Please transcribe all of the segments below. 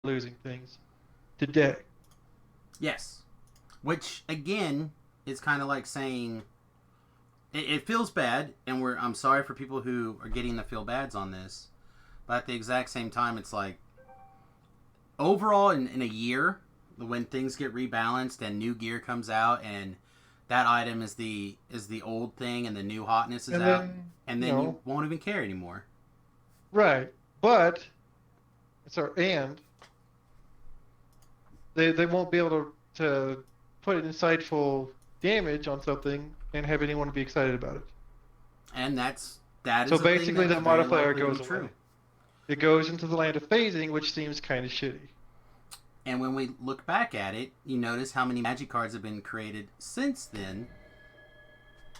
losing things today. Yes. Which, again, is kind of like saying it feels bad, and I'm sorry for people who are getting the feel bads on this, but at the exact same time, it's like overall in a year, when things get rebalanced and new gear comes out, and that item is the old thing, and the new hotness is And out, then, and then you won't even care anymore. right. But, and they won't be able to put insightful damage on something and have anyone be excited about it. And that So is a thing basically, that's the very modifier likely to goes be away. true. It goes into the land of phasing, which seems kind of shitty. And when we look back at it, you notice how many magic cards have been created since then,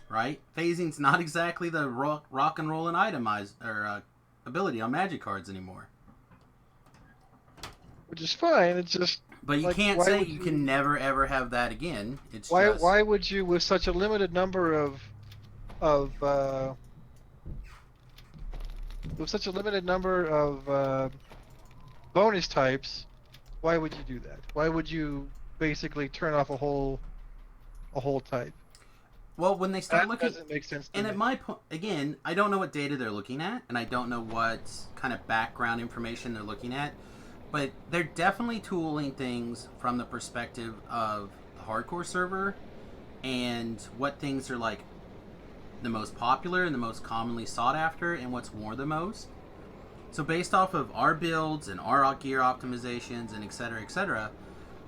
right? Phasing's not exactly the rock and roll and itemize or ability on magic cards anymore. Which is fine. It's just But you like, can't why say would you you? can never ever have that again. It's Why just why would you, with such a limited number of with such a limited number of bonus types, why would you do that? Why would you basically turn off a whole type? well when they start That looking. doesn't make sense to And at me. my point, again, I don't know what data they're looking at, and I don't know what kind of background information they're looking at, but they're definitely tooling things from the perspective of the hardcore server and what things are like the most popular and the most commonly sought after and what's worn the most. So based off of our builds and our gear optimizations and etc.,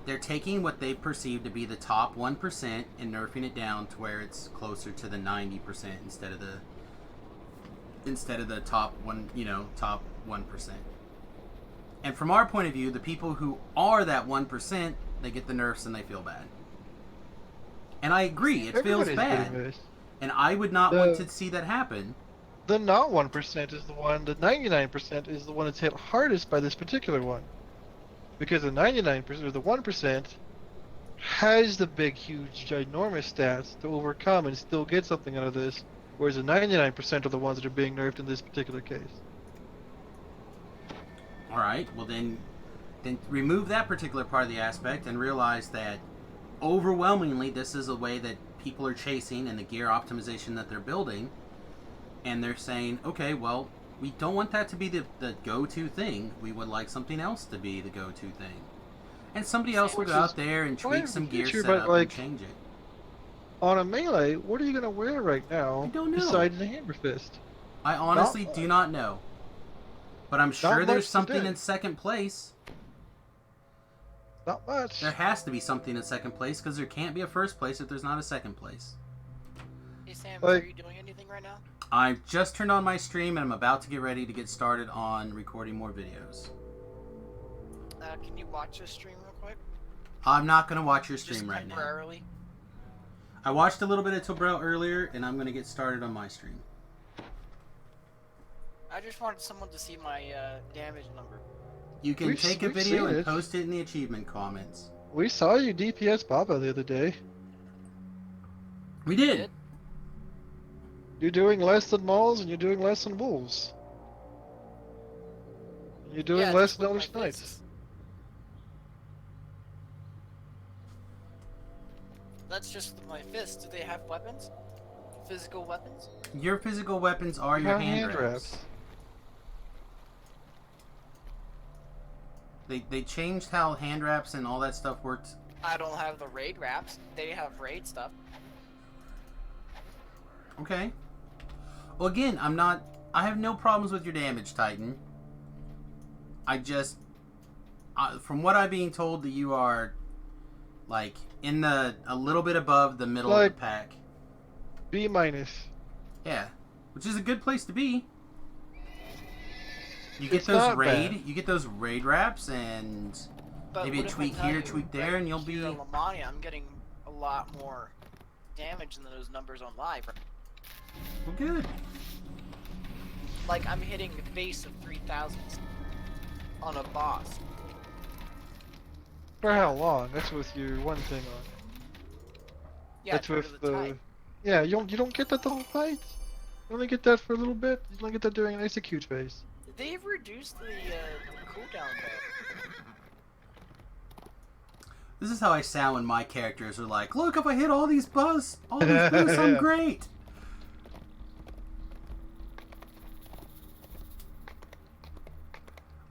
they're taking what they perceive to be the top 1% and nerfing it down to where it's closer to the 90% instead of the top one, top 1%. And from our point of view, the people who are that 1%, they get the nerfs and they feel bad. And I agree, it feels Everybody's getting bad. this. And I would not want The to see that happen. the not 1% is the one. The 99% is the one that's hit hardest by this particular one, because the 99% or the 1% has the big, huge, ginormous stats to overcome and still get something out of this, whereas the 99% are the ones that are being nerfed in this particular case. All right, well then remove that particular part of the aspect and realize that overwhelmingly this is a way that people are chasing and the gear optimization that they're building, and they're saying, okay, well, we don't want that to be the go-to thing. We would like something else to be the go-to thing. And somebody else will Which go is out there and fine tweak in the some gear future, but setup and like change it. on a melee, what are you gonna wear right I now don't know. besides the hammer fist? I Not honestly do much. not know. But I'm Not sure there's much something in today. second place. Not There much. has to be something in second place because there can't be a first place if there's not a second place. Hey Sam, are Like, you doing anything right now? I just turned on my stream and I'm about to get ready to get started on recording more videos. Can you watch this stream real quick? I'm not going to watch your Just stream right now. temporarily. I watched a little bit of Tobrel earlier and I'm going to get started on my stream. I just wanted someone to see my damage number. You can we've take a we've video seen and it. post it in the achievement comments. We saw you DPS Baba the other day. We You did. did? You're doing less than Mauls and you're doing less than Wolves. You're doing Yeah, less just than with Elder my Knights. fists. That's just with my fists. Do they have weapons? Physical weapons? Your physical weapons are You your have hand wraps. They changed how hand wraps and all that stuff worked. I don't have the raid wraps. They have raid stuff. Okay. Well, again, I have no problems with your damage, Titan. I just, from what I'm being told, that you are, like, a little bit above the middle of Like the pack. B minus. Yeah, which is a good place to be. You get It's those not bad. you get those raid wraps, and But maybe what a if I tweak tell here, you, tweak there, right and you'll be. here in Lamania, I'm getting a lot more damage than those numbers on live. Well, good. Like, I'm hitting a base of 3,000 on a boss. For how long? That's with your one thing on. Yeah, That's due to with the the. type. Yeah, you don't get that the whole fight. You only get that for a little bit. You only get that during an execute phase. They've reduced the cooldown though. This is how I sound when my characters are like, look, if I hit all these boosts, I'm great.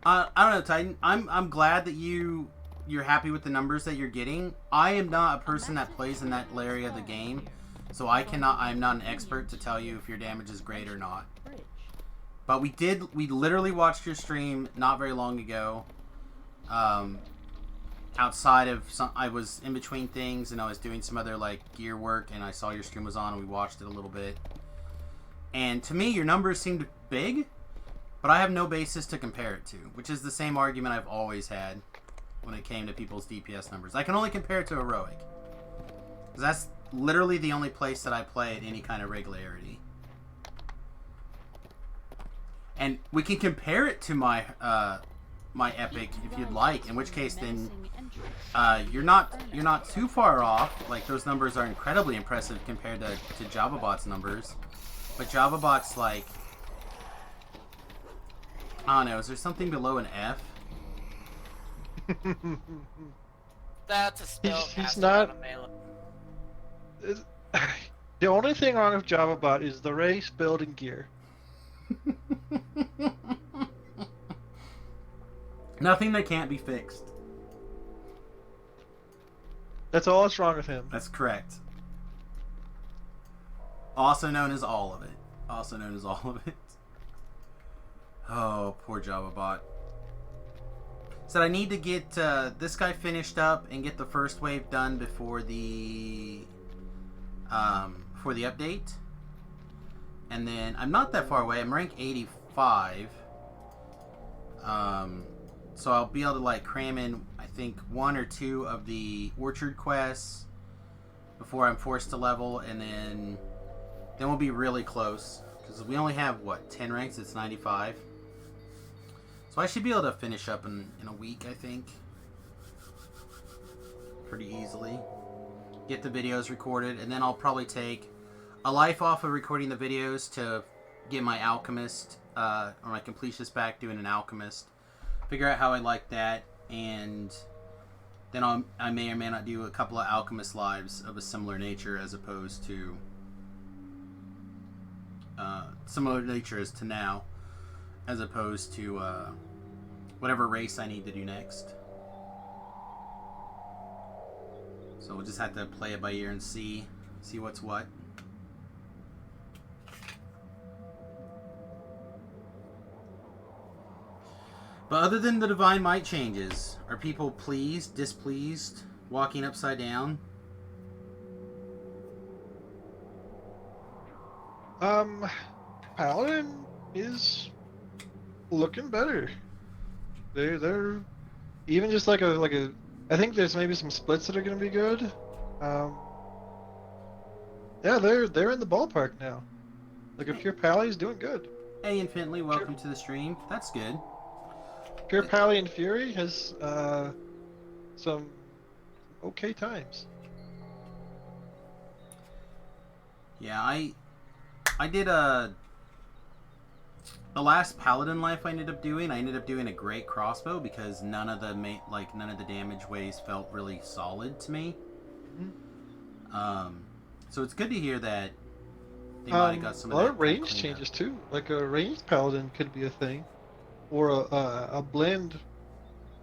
I don't know, Titan. I'm glad that you're happy with the numbers that you're getting. I am not a person that plays in that area of the game, so I'm not an expert to tell you if your damage is great or not. But we literally watched your stream not very long ago. Outside of I was in between things and I was doing some other like gear work, and I saw your stream was on and we watched it a little bit. And to me, your numbers seemed big, but I have no basis to compare it to, which is the same argument I've always had when it came to people's DPS numbers. I can only compare it to Heroic, because that's literally the only place that I play at any kind of regularity. And we can compare it to my my Epic if you'd like, in which case then you're not too far off. Like, those numbers are incredibly impressive compared to JavaBot's numbers. But JavaBot's like, I don't know, is there something below an F? That's a spell. He's not. The only thing wrong with JavaBot is the race, build, and gear. Nothing that can't be fixed. That's all that's wrong with him. That's correct. Also known as all of it. Also known as all of it. Oh, poor JavaBot. Said I need to get this guy finished up and get the first wave done before the update. And then I'm not that far away. I'm rank 85. So I'll be able to like cram in, I think, 1 or 2 of the orchard quests before I'm forced to level, and then we'll be really close, because we only have what, 10 ranks. It's 95. So I should be able to finish up in a week, I think, pretty easily. Get the videos recorded, and then I'll probably take a life off of recording the videos to get my alchemist or my completionist back doing an alchemist. Figure out how I like that, and then I may or may not do a couple of alchemist lives of a similar nature, as opposed to similar nature as to now, as opposed to whatever race I need to do next. So we'll just have to play it by ear and see what's what. But other than the Divine Might changes, are people pleased, displeased, walking upside down? Paladin is looking better. They're even just like a. I think there's maybe some splits that are going to be good. Yeah, they're in the ballpark now. Like, a pure Pally is doing good. Hey, Infinitely, welcome to the stream. That's good. Pure Pally and Fury has some okay times. Yeah, I did the last Paladin life I ended up doing a great crossbow, because none of the damage ways felt really solid to me. Mm-hmm. So it's good to hear that they might have got some of that. A lot of range changes too. Like, a ranged Paladin could be a thing. Or a blend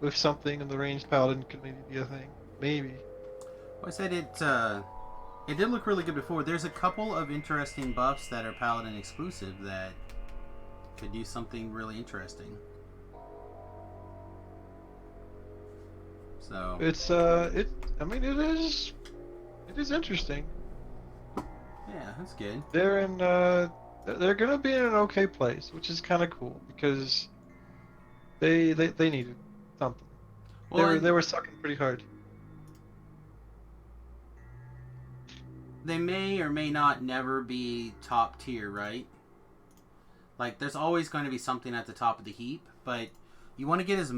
with something in the ranged Paladin could maybe be a thing. Maybe. Well, I said it did look really good before. There's a couple of interesting buffs that are Paladin exclusive that could do something really interesting. So it's it is interesting. Yeah, that's good. They're gonna be in an okay place, which is kind of cool, because they needed something. Well, They were sucking pretty hard. They may or may not never be top tier, right? Like, there's always going to be something at the top of the heap, but you want to get as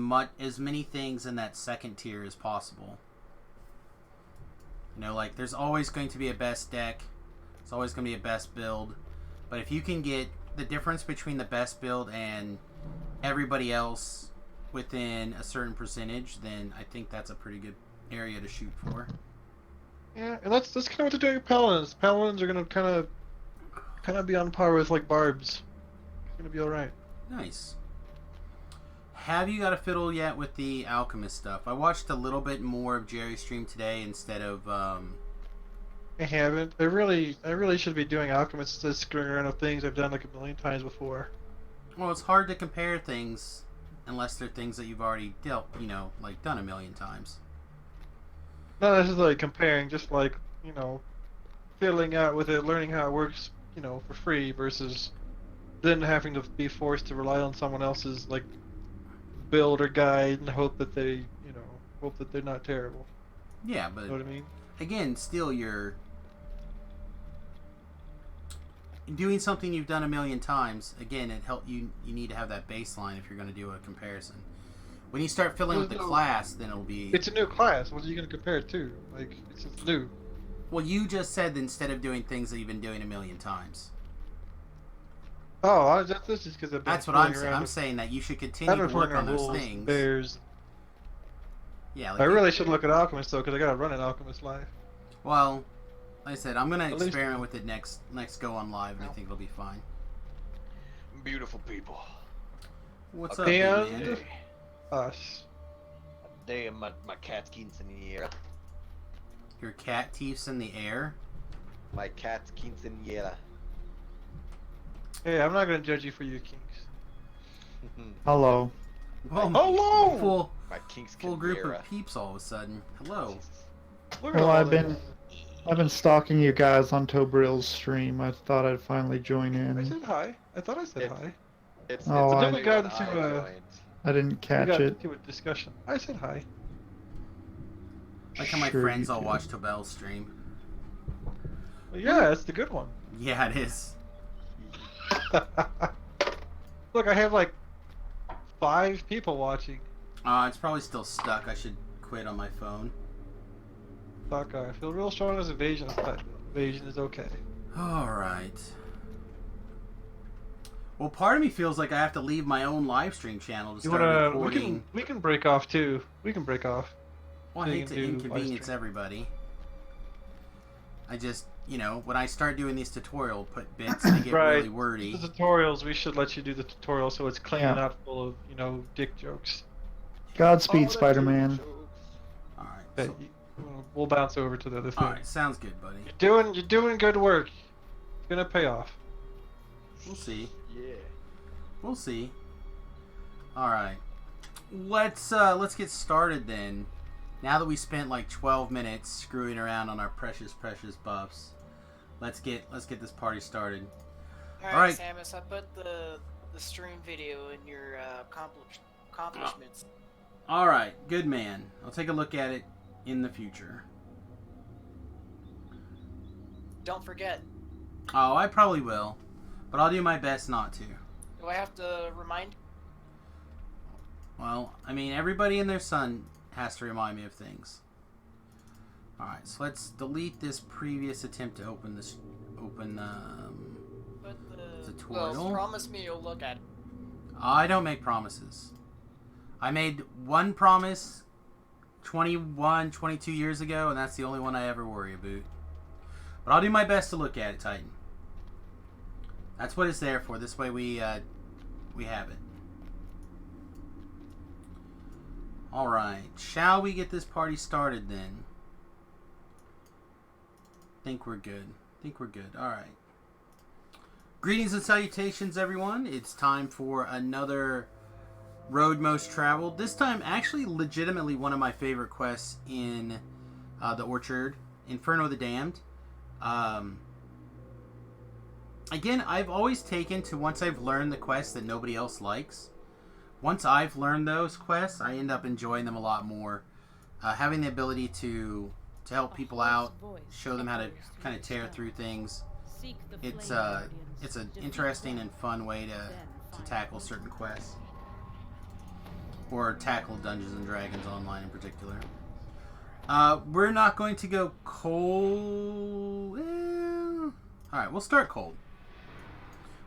many things in that second tier as possible. You know, like, there's always going to be a best deck. There's always going to be a best build. But if you can get the difference between the best build and everybody else within a certain percentage, then I think that's a pretty good area to shoot for. Yeah, and that's kind of what they're doing with paladins. Paladins are gonna kind of be on par with like barbs. It's gonna be all right. Nice. Have you got a fiddle yet with the alchemist stuff? I watched a little bit more of Jerry's stream today instead of. I haven't. I really should be doing alchemist instead of screwing around with things I've done like a million times before. Well, it's hard to compare things unless they're things that you've already dealt, like done a million times. Not necessarily comparing, just like, fiddling out with it, learning how it works, for free versus then having to be forced to rely on someone else's like build or guide and hope that they, hope that they're not terrible. Yeah, but You know what I mean? again, still you're doing something you've done a million times. Again, you need to have that baseline if you're going to do a comparison. When you start filling with the class, then it'll be... It's a new class. What are you going to compare it to? Like, it's just new. Well, you just said that instead of doing things that you've been doing a million times. Oh, that's just because that's what I'm saying. I'm saying that you should continue to work on those things. Bears. Yeah. I really should look at Alchemist though, because I gotta run an Alchemist live. Well, like I said, I'm gonna experiment with it next go on live, and I think it'll be fine. Beautiful people. What's up, and man? Us. Damn, my cat's kins in the air. Your cat teeth's in the air. My cat's kins in the air. Hey, I'm not gonna judge you for your kinks. Hello. Well, hello. My kinks Full group of peeps all of a sudden. Hello. Well, I've been stalking you guys on Tobril's stream. I thought I'd finally join I in. said hi. I thought I said hi. It's Oh, then a we new got one into, I joined. I didn't catch we got it. into a discussion. I said hi. Like how my Sure friends you all did. watch Tobel's stream. Well, yeah, that's the good one. Yeah, it is. Look, I have like 5 people watching. It's probably still stuck. I should quit on my phone. Fuck, I feel real strong as evasion. Evasion is okay. Alright. Well, part of me feels like I have to leave my own live stream channel to You start wanna? recording. We can break off too. We can break off. Well, I so you hate can to do live inconvenience stream. everybody. I just, when I start doing these tutorial bits, they get Right. really wordy. The tutorials, we should let you do the tutorial so it's clean and Yeah. not full of, dick jokes. Godspeed, Spider-Man. Alright. Okay, So, we'll bounce over to the other thing. alright, sounds good, buddy. You're doing good work. It's gonna pay off. We'll see. Yeah. We'll see. Alright. Let's get started then. Now that we spent like 12 minutes screwing around on our precious buffs, let's get this party started. Alright, Samus, I put the stream video in your accomplishments. Alright, good man. I'll take a look at it in the future. Don't forget. Oh, I probably will. But I'll do my best not to. Do I have to remind? Well, I mean, everybody and their son has to remind me of things. Alright, so let's delete this previous attempt to open But tutorial. Well, promise me you'll look at it. I don't make promises. I made one promise 21, 22 years ago, and that's the only one I ever worry about. But I'll do my best to look at it, Titan. That's what it's there for. This way we have it. Alright, shall we get this party started then? Think we're good. Alright. Greetings and salutations, everyone. It's time for another Road Most Traveled. This time, actually, legitimately one of my favorite quests in the Orchard, Inferno of the Damned. Again, I've always taken to once I've learned the quests that nobody else likes. Once I've learned those quests, I end up enjoying them a lot more. Having the ability to help people out, show them how to kind of tear through things. It's an interesting and fun way to tackle certain quests. Or tackle Dungeons and Dragons Online in particular. We're not going to go cold. Alright, we'll start cold.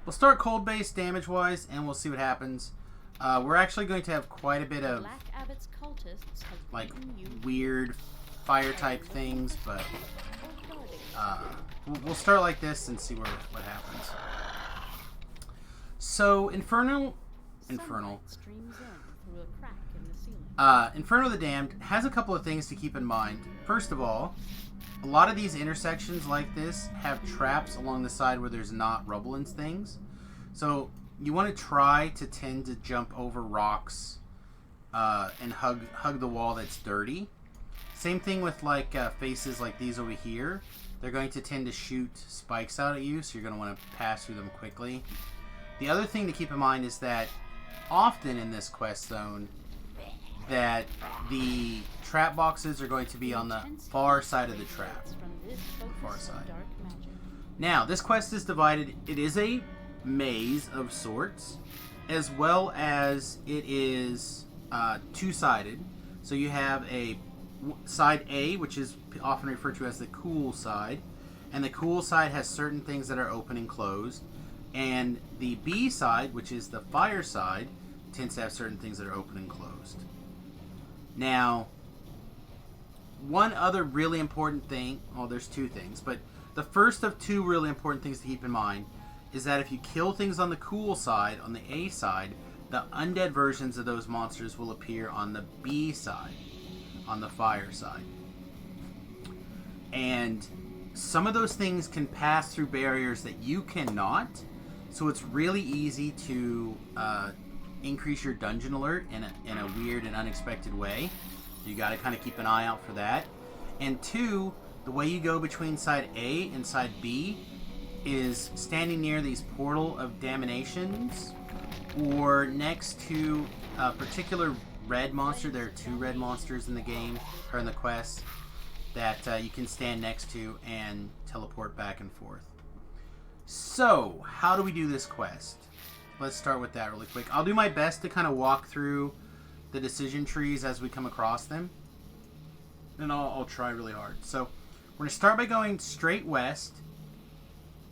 We'll start cold base damage wise and we'll see what happens. we're actually going to have quite a bit of Black Abbot's cultists have like beaten you weird fire type things, but we'll start like this and see what happens. So Infernal Sunlight streams in through a crack in the ceiling. Inferno the Damned has a couple of things to keep in mind. First of all, a lot of these intersections like this have traps along the side where there's not rubble and things. So you want to try to tend to jump over rocks and hug the wall that's dirty. Same thing with like faces like these over here. They're going to tend to shoot spikes out at you, so you're going to want to pass through them quickly. The other thing to keep in mind is that often in this quest zone, that the trap boxes are going to be on the far side of the trap. Far side. Now, this quest is divided. It is a maze of sorts, as well as it is two-sided. So you have a side A, which is often referred to as the cool side, and the cool side has certain things that are open and closed, and the B side, which is the fire side, tends to have certain things that are open and closed. Now, one other really important thing, well, there's two things, but the first of two really important things to keep in mind is that if you kill things on the cool side, on the A side, the undead versions of those monsters will appear on the B side, on the fire side. And some of those things can pass through barriers that you cannot, so it's really easy to increase your dungeon alert in a weird and unexpected way. You got to kind of keep an eye out for that. And two, the way you go between side A and side B is standing near these portal of damnations or next to a particular red monster. There are two red monsters in the game, or in the quest, that you can stand next to and teleport back and forth. So, how do we do this quest? Let's start with that really quick. I'll do my best to kind of walk through the decision trees as we come across them. And I'll try really hard. So, we're going to start by going straight west.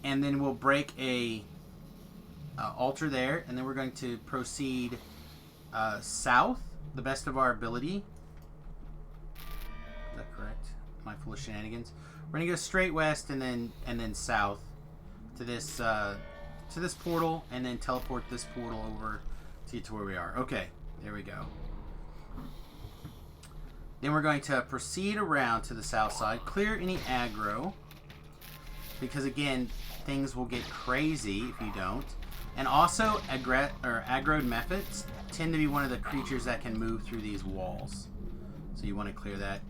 And then we'll break a altar there. And then we're going to proceed south, the best of our ability. Is that correct? Am I full of shenanigans? We're going to go straight west and then south to this portal, and then teleport this portal over to get to where we are. Okay, there we go. Then we're going to proceed around to the south side, clear any aggro, because again, things will get crazy if you don't. And also, aggroed mephits tend to be one of the creatures that can move through these walls, so you want to clear that.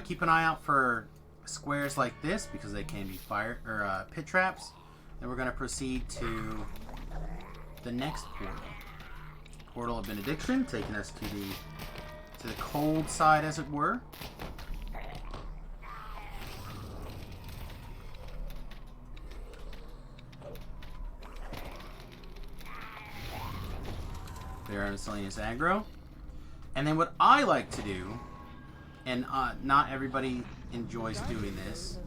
Keep an eye out for squares like this, because they can be fire or pit traps. Then we're going to proceed to the next portal. Portal of Benediction, taking us to the cold side, as it were. There are miscellaneous aggro. And then what I like to do, and not everybody enjoys doing this,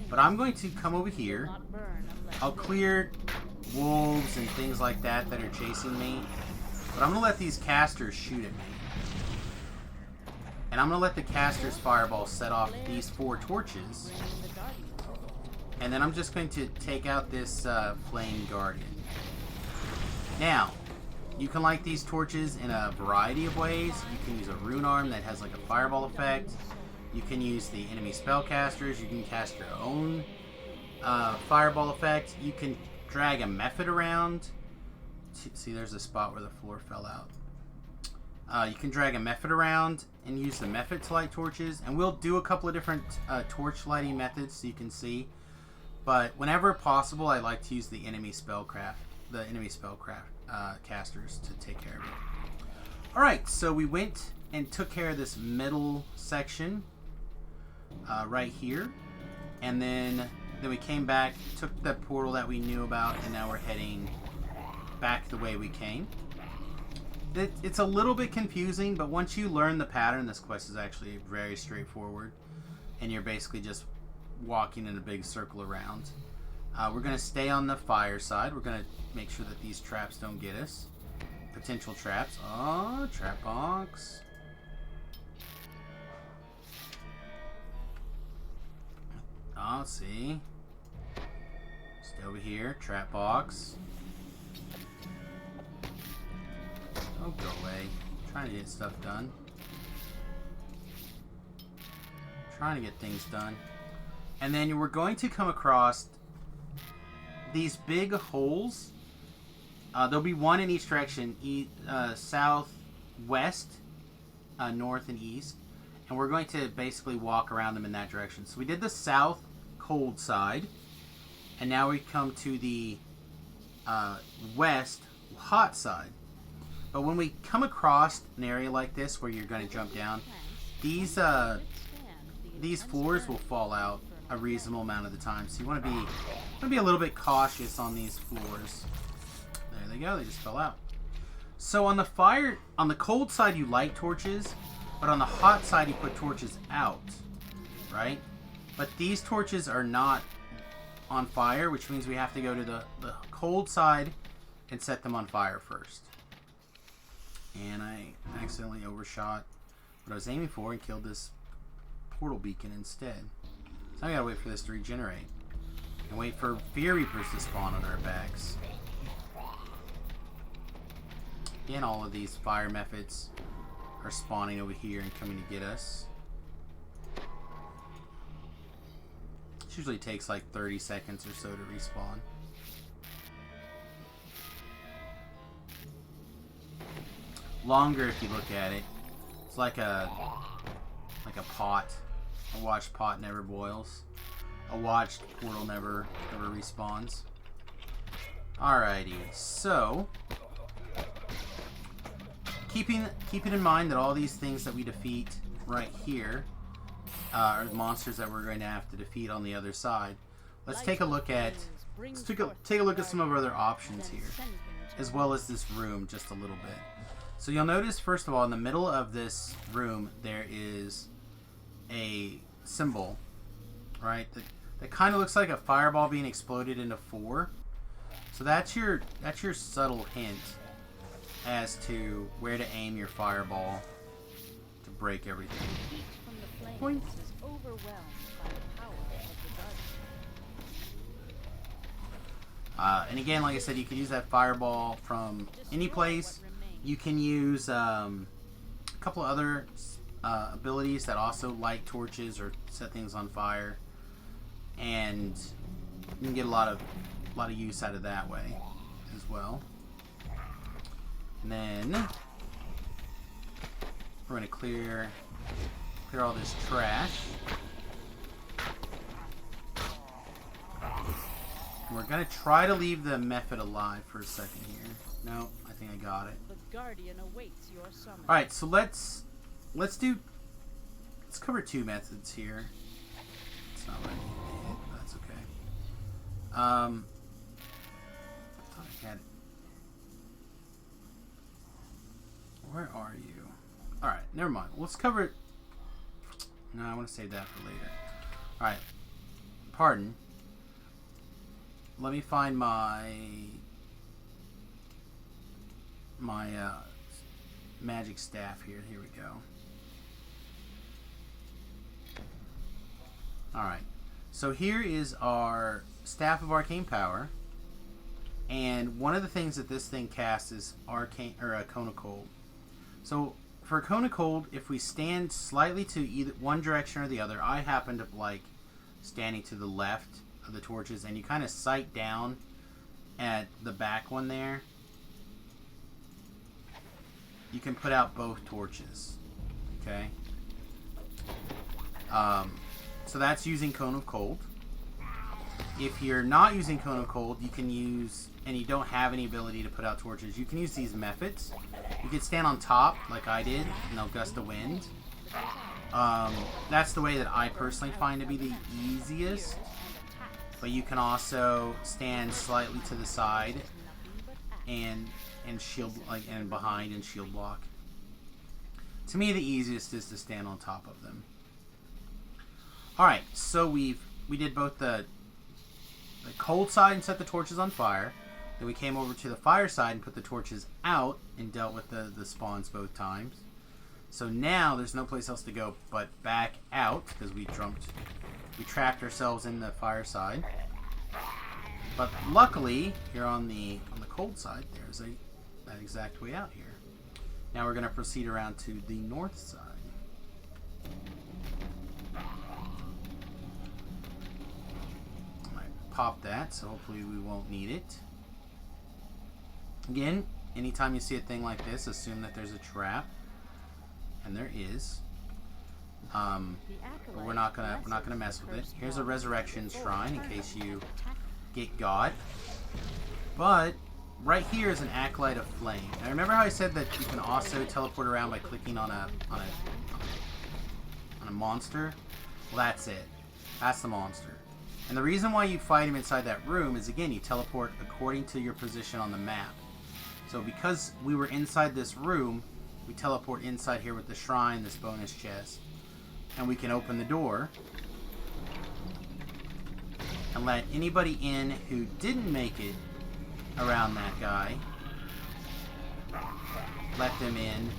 but I'm going to come over here. I'll clear wolves and things like that that are chasing me. But I'm going to let these casters shoot at me. And I'm going to let the casters' fireball set off these 4 torches. And then I'm just going to take out this flame guardian. Now, you can light these torches in a variety of ways. You can use a rune arm that has like a fireball effect. You can use the enemy spellcasters. You can cast your own fireball effect. You can drag a mephit around. See, there's a spot where the floor fell out. You can drag a mephit around and use the mephit to light torches. And we'll do a couple of different torch lighting methods so you can see. But whenever possible, I like to use the enemy spellcraft casters to take care of it. Alright, so we went and took care of this middle section right here. And then we came back, took that portal that we knew about, and now we're heading back the way we came. It's a little bit confusing, but once you learn the pattern, this quest is actually very straightforward. And you're basically just walking in a big circle around. We're going to stay on the fire side. We're going to make sure that these traps don't get us. potential traps. Oh, trap box. Oh, see. Stay over here. Trap box. Oh, go away. Trying to get stuff done. Trying to get things done. And then we're going to come across these big holes. There'll be one in each direction. South, west, north, and east. And we're going to basically walk around them in that direction. So we did the south cold side. And now we come to the west hot side. But when we come across an area like this where you're going to jump down, these floors will fall out a reasonable amount of the time. So you want to be a little bit cautious on these floors. There they go. They just fell out. So on the cold side you light torches, but on the hot side you put torches out, right? But these torches are not on fire, which means we have to go to the cold side and set them on fire first. And I accidentally overshot what I was aiming for and killed this portal beacon instead. So I gotta wait for this to regenerate. And wait for Fear Reapers to spawn on our backs. And all of these fire methods are spawning over here and coming to get us. It usually takes like 30 seconds or so to respawn. Longer if you look at it. It's like a pot. A watched pot never boils. A watched portal never respawns. Alrighty, so keeping in mind that all these things that we defeat right here are monsters that we're going to have to defeat on the other side. Let's take a look at some of our other options here, as well as this room just a little bit. So you'll notice, first of all, in the middle of this room there is a symbol, right? That kind of looks like a fireball being exploded into 4. So that's your subtle hint as to where to aim your fireball to break everything. Point. And again, like I said, you can use that fireball from any place. You can use a couple of other abilities that also light torches or set things on fire, and you can get a lot of use out of that way as well. And then we're going to clear all this trash. And we're going to try to leave the method alive for a second here. No, I think I got it. The Guardian awaits your summons. All right, so let's cover 2 methods here. It's not letting me hit, but that's okay. I thought I had it. Where are you? All right, never mind. Let's cover it. No, I want to save that for later. All right. Pardon. Let me find my magic staff here. Here we go. Alright. So here is our Staff of Arcane Power. And one of the things that this thing casts is Arcane or a Cone of Cold. So for a Cone of Cold, if we stand slightly to either one direction or the other, I happen to like standing to the left of the torches, and you kind of sight down at the back one there. You can put out both torches. Okay. So that's using Cone of Cold. If you're not using Cone of Cold, you can use, and you don't have any ability to put out torches, you can use these methods. You can stand on top, like I did, and they'll gust of wind. That's the way that I personally find to be the easiest. But you can also stand slightly to the side and shield, like, and behind and shield block. To me, the easiest is to stand on top of them. All right, so we did both the cold side and set the torches on fire. Then we came over to the fireside and put the torches out and dealt with the spawns both times. So now there's no place else to go but back out because we trapped ourselves in the fireside. But luckily, here on the cold side, there's that exact way out here. Now we're going to proceed around to the north side. I might pop that, so hopefully we won't need it. Again, anytime you see a thing like this, assume that there's a trap, and there is. But we're not gonna mess with it. Here's a resurrection shrine in case you get got. But right here is an acolyte of flame. Now remember how I said that you can also teleport around by clicking on a monster? Well, that's it. That's the monster. And the reason why you fight him inside that room is, again, you teleport according to your position on the map. So because we were inside this room, we teleport inside here with the shrine, this bonus chest, and we can open the door and let anybody in who didn't make it around that guy. Let them in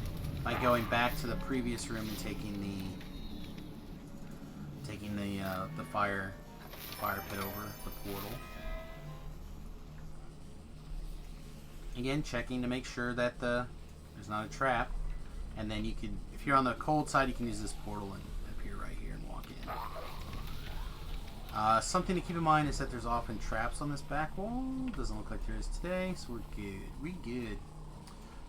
by going back to the previous room and taking the fire pit over the portal. Again, checking to make sure that there's not a trap, and then you can, if you're on the cold side, you can use this portal and appear right here and walk in. Something to keep in mind is that there's often traps on this back wall. Doesn't look like there is today, so we're good. We good.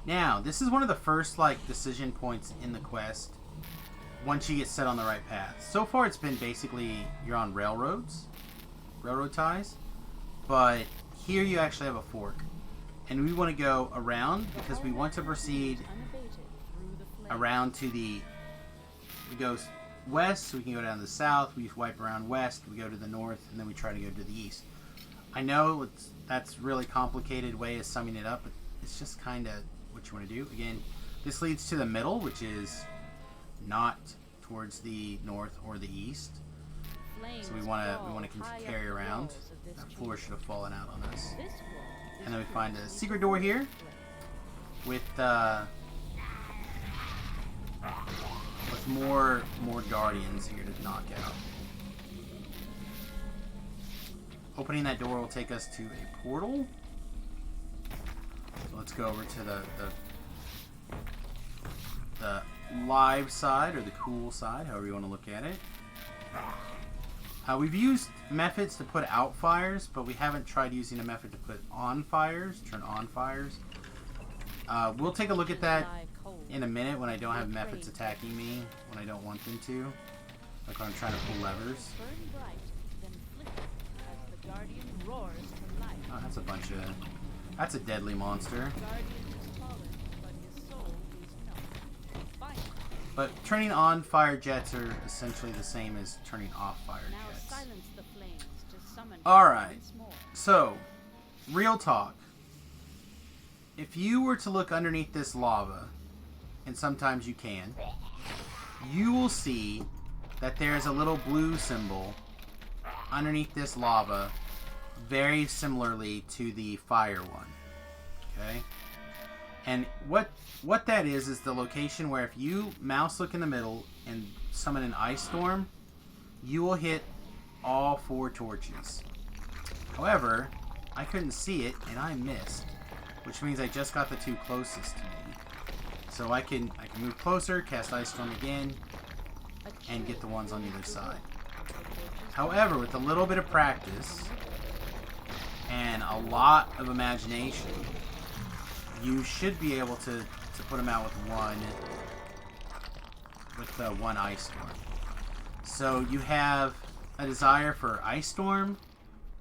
Now, this is one of the first decision points in the quest once you get set on the right path. So far, it's been basically you're on railroad ties, but here you actually have a fork. And we want to go around because we want to proceed around to we go west so we can go down to the south, we wipe around west, we go to the north, and then we try to go to the east. I know that's really complicated way of summing it up, but it's just kind of what you want to do. Again, this leads to the middle, which is not towards the north or the east. So we want to carry around. That floor should have fallen out on us. And then we find a secret door here with more guardians here to knock out. Opening that door will take us to a portal. So let's go over to the live side, or the cool side, however you want to look at it. We've used methods to put out fires, but we haven't tried using a method to put on fires, turn on fires. We'll take a look at that in a minute when I don't have methods attacking me, when I don't want them to. Like when I'm trying to pull levers. Oh, that's a deadly monster. But turning on fire jets are essentially the same as turning off fire jets. Alright, so, real talk. If you were to look underneath this lava, and sometimes you can, you will see that there's a little blue symbol underneath this lava, very similarly to the fire one. Okay? And what that is the location where if you mouse look in the middle and summon an ice storm, you will hit all 4 torches. However, I couldn't see it and I missed, which means I just got the 2 closest to me. So I can move closer, cast ice storm again, and get the ones on either side. However, with a little bit of practice and a lot of imagination, you should be able to put them out with one ice storm. So you have a desire for ice storm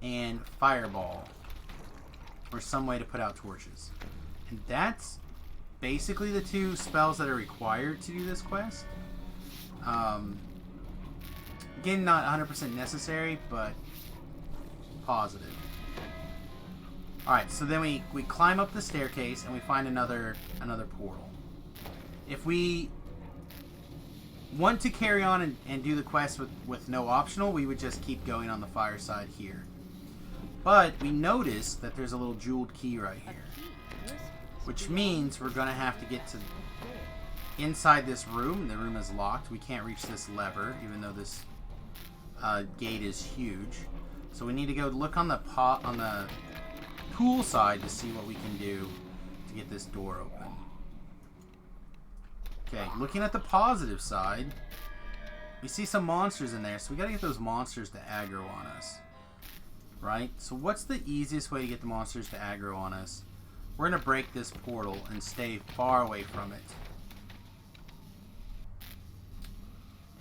and fireball, or some way to put out torches, and that's basically the 2 spells that are required to do this quest. Again, not 100% necessary, but positive. Alright, so then we climb up the staircase and we find another portal. If we want to carry on and do the quest with no optional, we would just keep going on the fireside here. But we notice that there's a little jeweled key right A here, key whispers which beyond means we're going to have to get to inside this room. The room is locked. We can't reach this lever, even though this gate is huge. So we need to go look on the pool side to see what we can do to get this door open. Okay, looking at the positive side, we see some monsters in there, so we gotta get those monsters to aggro on us. Right? So what's the easiest way to get the monsters to aggro on us? We're gonna break this portal and stay far away from it.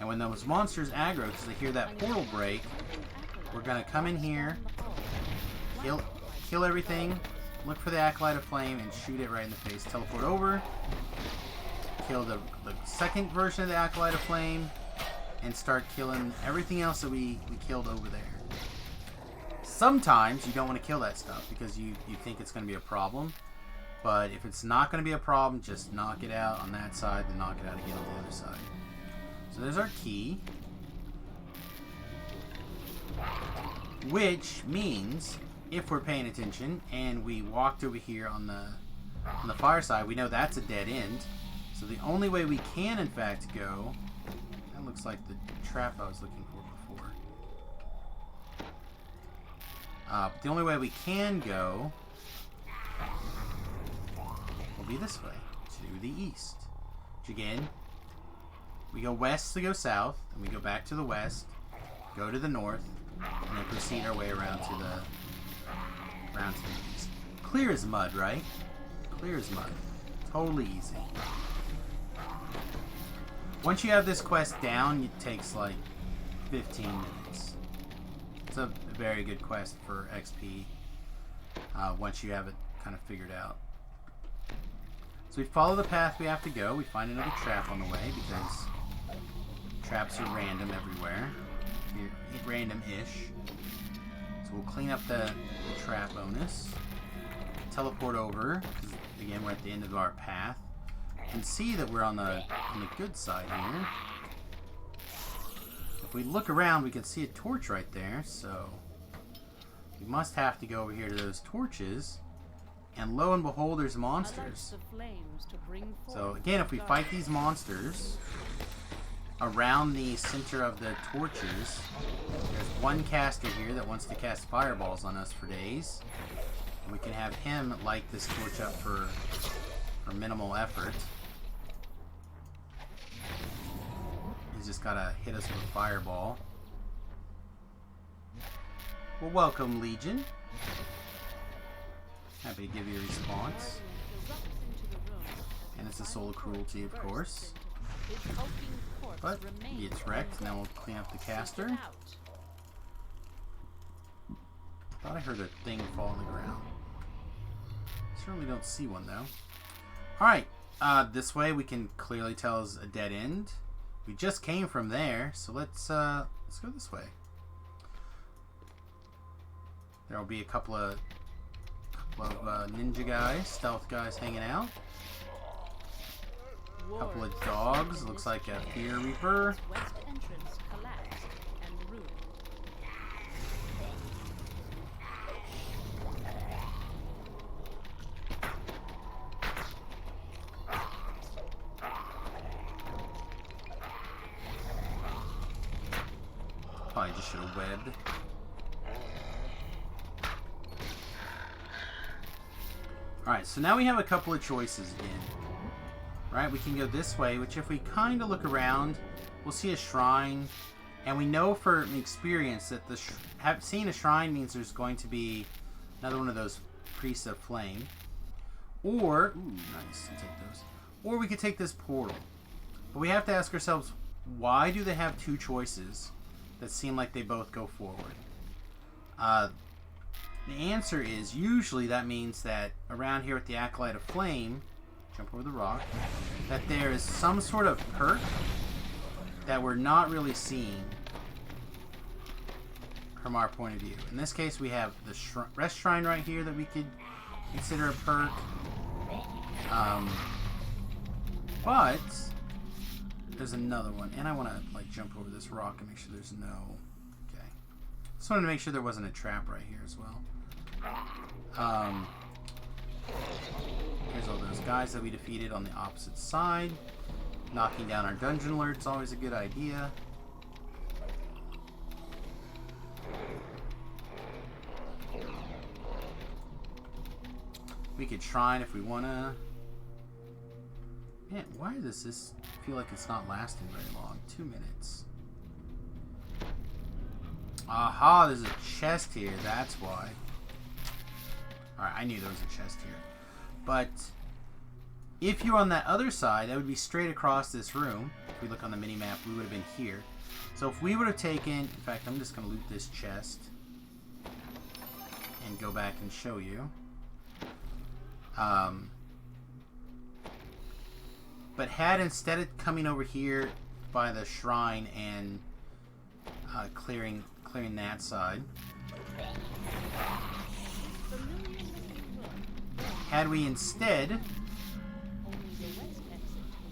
And when those monsters aggro, because they hear that portal break, we're gonna come in here, kill everything, look for the Acolyte of Flame, and shoot it right in the face. Teleport over, kill the second version of the Acolyte of Flame, and start killing everything else that we killed over there. Sometimes you don't want to kill that stuff because you think it's going to be a problem. But if it's not going to be a problem, just knock it out on that side and knock it out again on the other side. So there's our key. Which means, if we're paying attention, and we walked over here on the fire side, we know that's a dead end. So the only way we can, in fact, go... That looks like the trap I was looking for before. But the only way we can go will be this way, to the east. Which again, we go west to go south, and we go back to the west, go to the north, and then proceed our way around to the east. Clear as mud, right? Clear as mud. Totally easy. Once you have this quest down, it takes like 15 minutes. It's a very good quest for XP once you have it kind of figured out. So we follow the path we have to go. We find another trap on the way because traps are random everywhere. Random-ish. So we'll clean up the trap bonus. Teleport over, because again we're at the end of our path. You can see that we're on the good side here. If we look around, we can see a torch right there, so we must have to go over here to those torches. And lo and behold, there's monsters. So again, if we fight these monsters around the center of the torches, there's one caster here that wants to cast fireballs on us for days. And we can have him light this torch up for minimal effort. He's just gotta hit us with a fireball. Well, welcome, Legion. Happy to give you a response. And it's a soul of cruelty, of course. But he gets wrecked, and then we'll clean up the caster. Thought I heard a thing fall on the ground. Certainly don't see one though. Alright, this way we can clearly tell is a dead end. We just came from there, so let's go this way. There will be a couple of ninja guys, stealth guys hanging out. A couple of dogs, looks like a Fear Reaper. West entrance collapsed and ruined. Probably just should have webbed. Alright, so now we have a couple of choices again. Right, we can go this way, which if we kind of look around, we'll see a shrine. And we know from experience that seeing a shrine means there's going to be another one of those priests of flame. Or, ooh, nice, I'll take those. Or we could take this portal. But we have to ask ourselves, why do they have two choices that seem like they both go forward? The answer is, usually that means that around here with the Acolyte of Flame, jump over the rock, that there is some sort of perk that we're not really seeing from our point of view. In this case, we have the rest shrine right here that we could consider a perk. But there's another one, and I want to like jump over this rock and make sure there's no. Okay, just wanted to make sure there wasn't a trap right here as well. Here's all those guys that we defeated on the opposite side. Knocking down our dungeon alert's always a good idea. We could shrine if we wanna. Man, why does this feel like it's not lasting very long? 2 minutes. Aha, there's a chest here, that's why. Alright, I knew there was a chest here. But if you're on that other side, that would be straight across this room. If we look on the mini-map, we would have been here. So if we would have taken... In fact, I'm just going to loot this chest. And go back and show you. But had instead of coming over here by the shrine and clearing that side, had we instead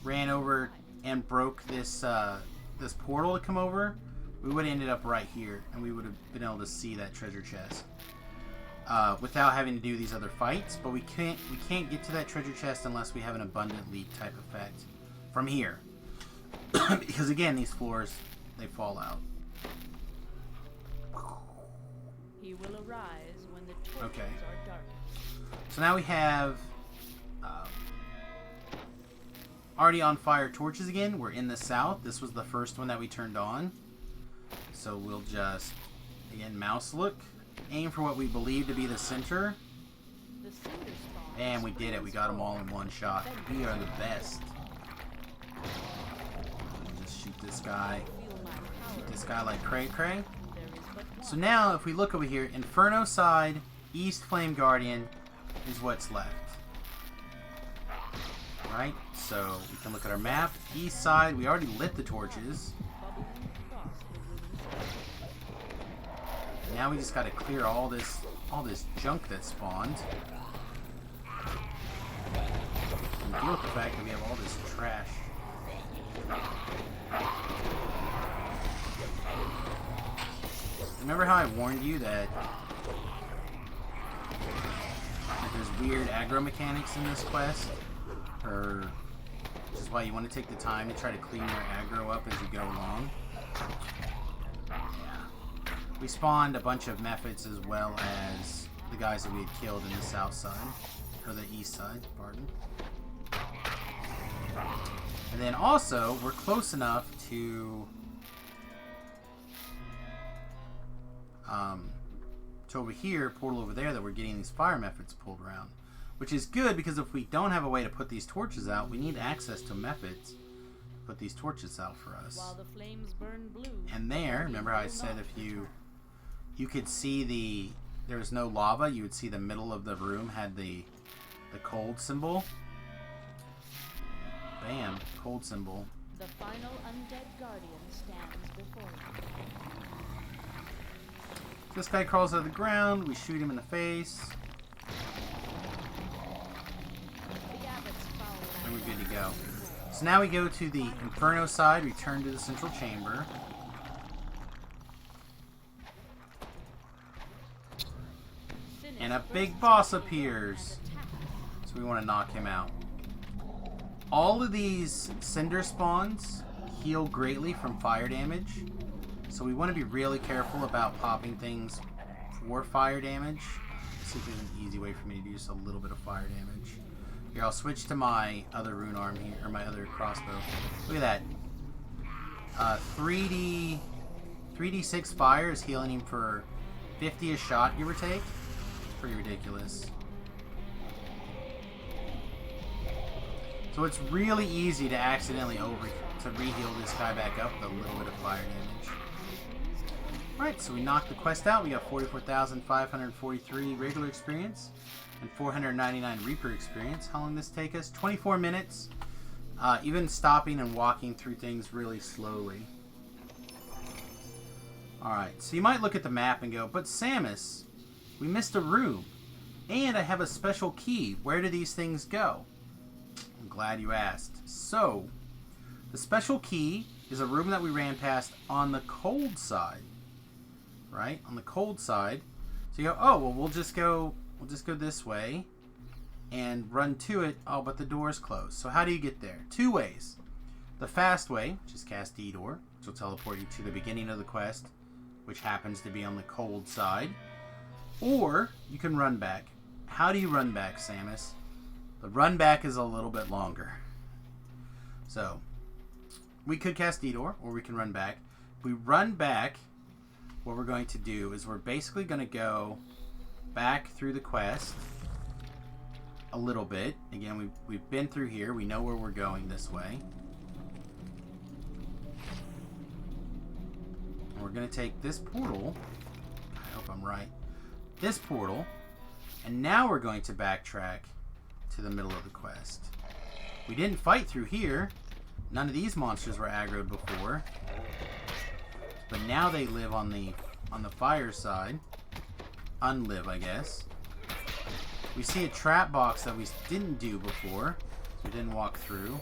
ran over and broke this this portal to come over, we would have ended up right here, and we would have been able to see that treasure chest without having to do these other fights. But we can't get to that treasure chest unless we have an abundant leap type effect from here, because again, these floors, they fall out. He will arise when the torches Okay. are darkest. So now we have already on fire torches again. We're in the south. This was the first one that we turned on. So we'll just, again, mouse look. Aim for what we believe to be the center. The cinder spawn And we did it. We got them all in one shot. We are the best. Just shoot this guy. feel my power. Shoot this guy like cray cray. There is but one. So now, if we look over here, Inferno side, East Flame Guardian is what's left. Right? So we can look at our map. East side, we already lit the torches. Bubbling across the ruined surface. Now we just gotta clear all this junk that spawned. And deal with the fact that we have all this trash. Remember how I warned you that there's weird aggro mechanics in this quest? Or which is why you want to take the time to try to clean your aggro up as you go along. Yeah. We spawned a bunch of mephits as well as the guys that we had killed in the south side. Or the east side, pardon. And then also, we're close enough to over here, portal over there, that we're getting these fire mephits pulled around. Which is good, because if we don't have a way to put these torches out, we need access to mephits to put these torches out for us. While the flames burn blue. And there, remember how I said if you could see there was no lava, you would see the middle of the room had the cold symbol. Bam, cold symbol. The final undead guardian stands before you. This guy crawls out of the ground, we shoot him in the face, The abbot's foul and we're good to go. So now we go to the Inferno side, return to the central chamber. sin And is a big first boss seen and appears. attacked. So we want to knock him out. All of these cinder spawns heal greatly from fire damage. So we want to be really careful about popping things for fire damage. Let's see if there's an easy way for me to do just a little bit of fire damage. Here, I'll switch to my other rune arm here, or my other crossbow. Look at that. 3d6 fire is healing him for 50 a shot, give or take. It's pretty ridiculous. So it's really easy to accidentally re-heal this guy back up with a little bit of fire damage. Alright, so we knocked the quest out. We got 44,543 regular experience and 499 Reaper experience. How long did this take us? 24 minutes. Even stopping and walking through things really slowly. Alright, so you might look at the map and go, but Samius, we missed a room. And I have a special key. Where do these things go? I'm glad you asked. So, the special key is a room that we ran past on the cold side. Right? On the cold side. So you go, oh well, we'll just go this way and run to it. Oh, but the door's closed. So how do you get there? Two ways. The fast way, which is cast D-Door, which will teleport you to the beginning of the quest, which happens to be on the cold side. Or you can run back. How do you run back, Samus? The run back is a little bit longer. So we could cast D-Door, or we can run back. If we run back, what we're going to do is we're basically going to go back through the quest a little bit. Again, we've been through here. We know where we're going this way. And we're going to take this portal. I hope I'm right. This portal. And now we're going to backtrack to the middle of the quest. We didn't fight through here. None of these monsters were aggroed before. But now they live on the fire side. Unlive, I guess. We see a trap box that we didn't do before. So we didn't walk through.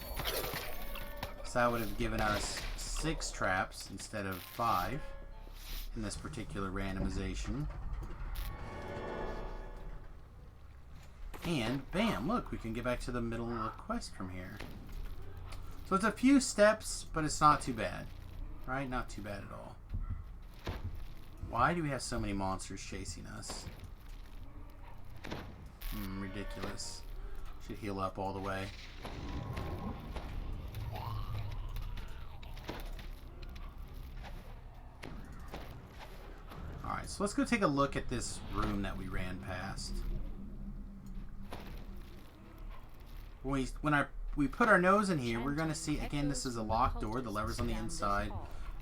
So that would have given us 6 traps instead of 5 in this particular randomization. And bam, look, we can get back to the middle of the quest from here. So it's a few steps, but it's not too bad. Right? Not too bad at all. Why do we have so many monsters chasing us? Ridiculous. Should heal up all the way. Alright, so let's go take a look at this room that we ran past. When we put our nose in here, we're going to see, again, this is a locked door. The lever's on the inside.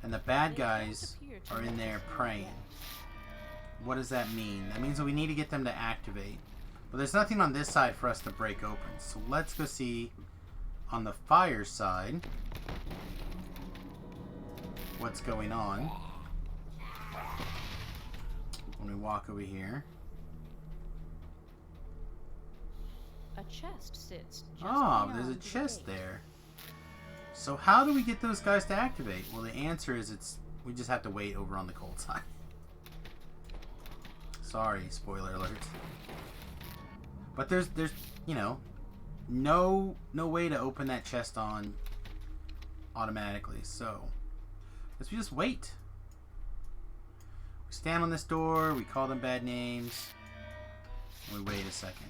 And the bad guys are in there praying. What does that mean? That means that we need to get them to activate. But there's nothing on this side for us to break open. So let's go see on the fire side what's going on. When we walk over here. A chest sits just Oh, there's a beyond the chest gate. there. So how do we get those guys to activate? Well, the answer is we just have to wait over on the cold side. Sorry, spoiler alert. But there's you know, no way to open that chest on automatically. So let's just wait. We stand on this door, we call them bad names, and we wait a second.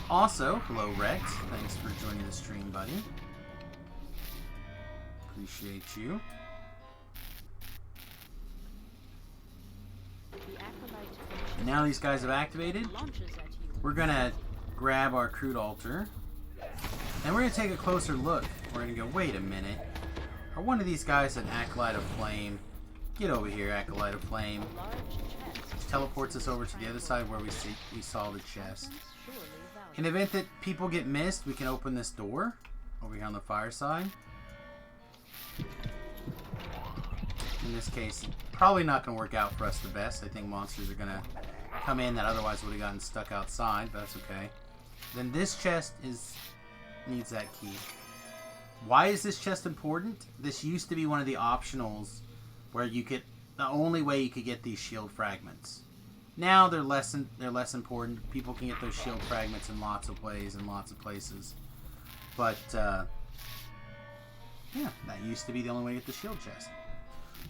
Also, hello Rex. Thanks for joining the stream, buddy. Appreciate you. The acolyte And now these guys have activated. launches at you. We're gonna grab our crude altar. And we're gonna take a closer look. We're gonna go, wait a minute. Are one of these guys an acolyte of flame? Get over here, acolyte of flame. A large chest. Which teleports us over to the other side where we saw the chest. Surely In the event that people get missed, we can open this door over here on the fire side. In this case, probably not going to work out for us the best. I think monsters are going to come in that otherwise would have gotten stuck outside, but that's okay. Then this chest needs that key. Why is this chest important? This used to be one of the optionals where the only way you could get these shield fragments. Now they're less important. People can get those shield fragments in lots of ways and lots of places. But yeah, that used to be the only way to get the shield chest.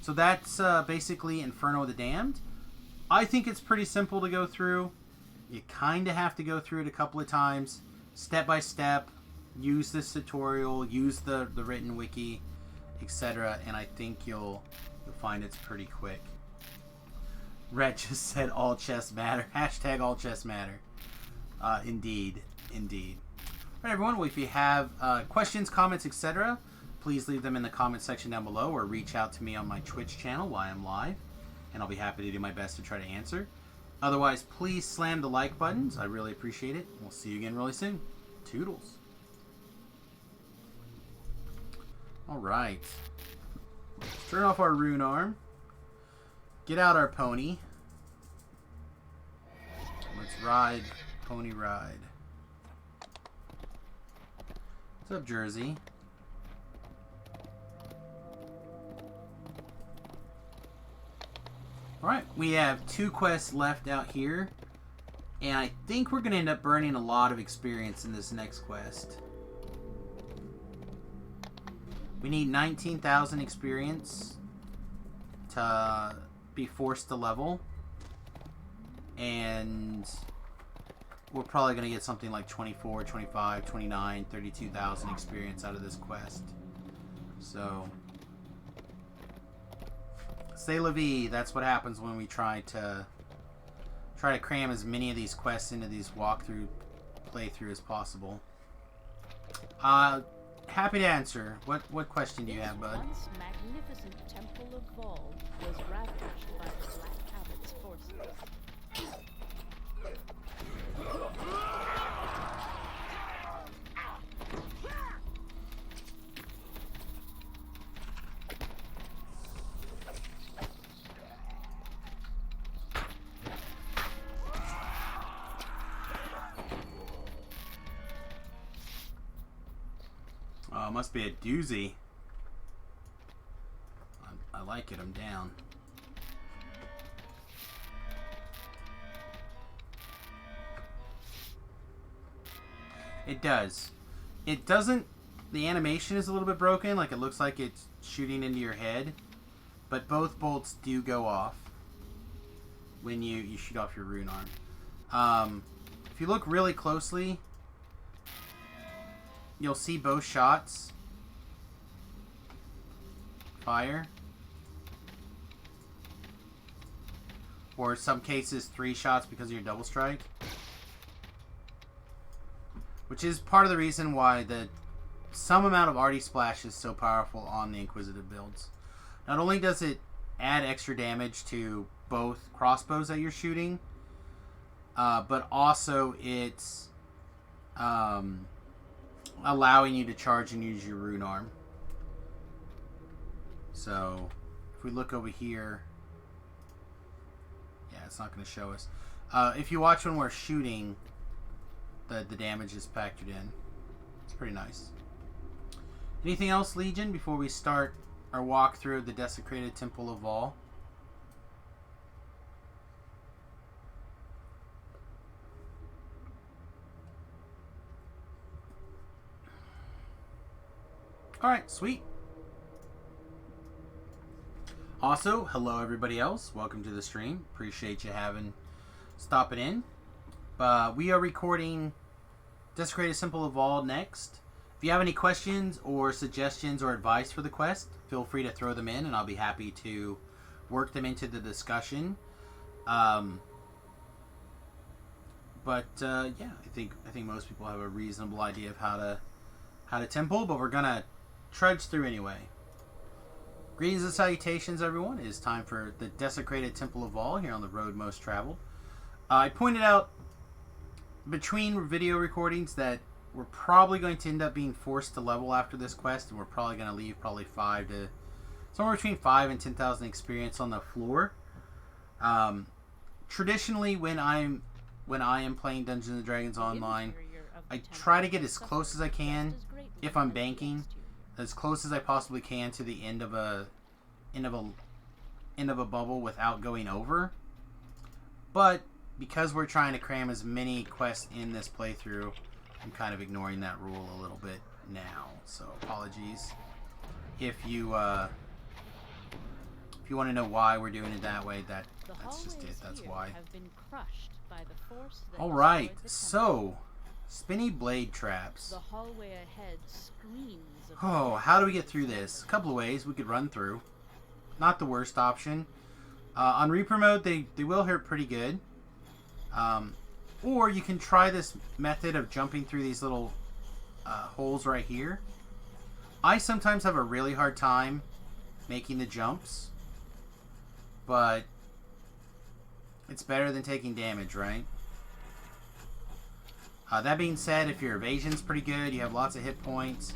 So that's basically Inferno of the Damned. I think it's pretty simple to go through. You kind of have to go through it a couple of times, step by step. Use this tutorial, use the written wiki, etc. And I think you'll find it's pretty quick. Rhett just said all chests matter. Hashtag all chests matter. Indeed. Indeed. Alright everyone, well, if you have questions, comments, etc., please leave them in the comment section down below or reach out to me on my Twitch channel while I'm live, and I'll be happy to do my best to try to answer. Otherwise, please slam the like buttons. I really appreciate it. We'll see you again really soon. Toodles. Alright. Turn off our rune arm. Get out our pony. Let's ride. Pony ride. What's up, Jersey? Alright, we have 2 quests left out here. And I think we're going to end up burning a lot of experience in this next quest. We need 19,000 experience to be forced to level. And we're probably going to get something like 24, 25, 29, 32,000 experience out of this quest. So, c'est la vie. That's what happens when we try to cram as many of these quests into these playthrough as possible. Happy to answer. What question do you have, bud? Once magnificent temple of Vol was ravaged by the Black Abbot's forces. Oh, it must be a doozy. I like it. I'm down. It does. It doesn't... The animation is a little bit broken. Like, it looks like it's shooting into your head. But both bolts do go off when you shoot off your rune arm. If you look really closely, you'll see both shots fire. Or in some cases 3 shots because of your double strike. Which is part of the reason why some amount of Arty Splash is so powerful on the Inquisitive builds. Not only does it add extra damage to both crossbows that you're shooting, but also it's allowing you to charge and use your rune arm. So, if we look over here, yeah, it's not going to show us. If you watch when we're shooting, the damage is factored in. It's pretty nice. Anything else, Legion, before we start our walk through the Desecrated Temple of Vol? Alright, sweet. Also, hello everybody else. Welcome to the stream. Appreciate you stopping in. We are recording Desecrated Temple of Vol next. If you have any questions or suggestions or advice for the quest, feel free to throw them in and I'll be happy to work them into the discussion. Yeah, I think most people have a reasonable idea of how to temple, but we're gonna trudge through anyway. Greetings and salutations, everyone. It is time for the Desecrated Temple of Vol here on the road most traveled. I pointed out between video recordings that we're probably going to end up being forced to level after this quest, and we're probably going to leave somewhere between 5 and 10,000 experience on the floor. Traditionally, when I am playing Dungeons and Dragons Online, I try to get as close as I can, if I'm banking, as close as I possibly can to the end of a bubble without going over. But because we're trying to cram as many quests in this playthrough, I'm kind of ignoring that rule a little bit now. So apologies if you want to know why we're doing it that way. That's just it. That's why. All right. So spinny blade traps. The hallway ahead screams of Oh, how do we get through this? A couple of ways we could run through. Not the worst option. On Reaper mode, they will hurt pretty good. Or you can try this method of jumping through these little holes right here. I sometimes have a really hard time making the jumps, but it's better than taking damage, right? That being said, if your evasion's pretty good, you have lots of hit points,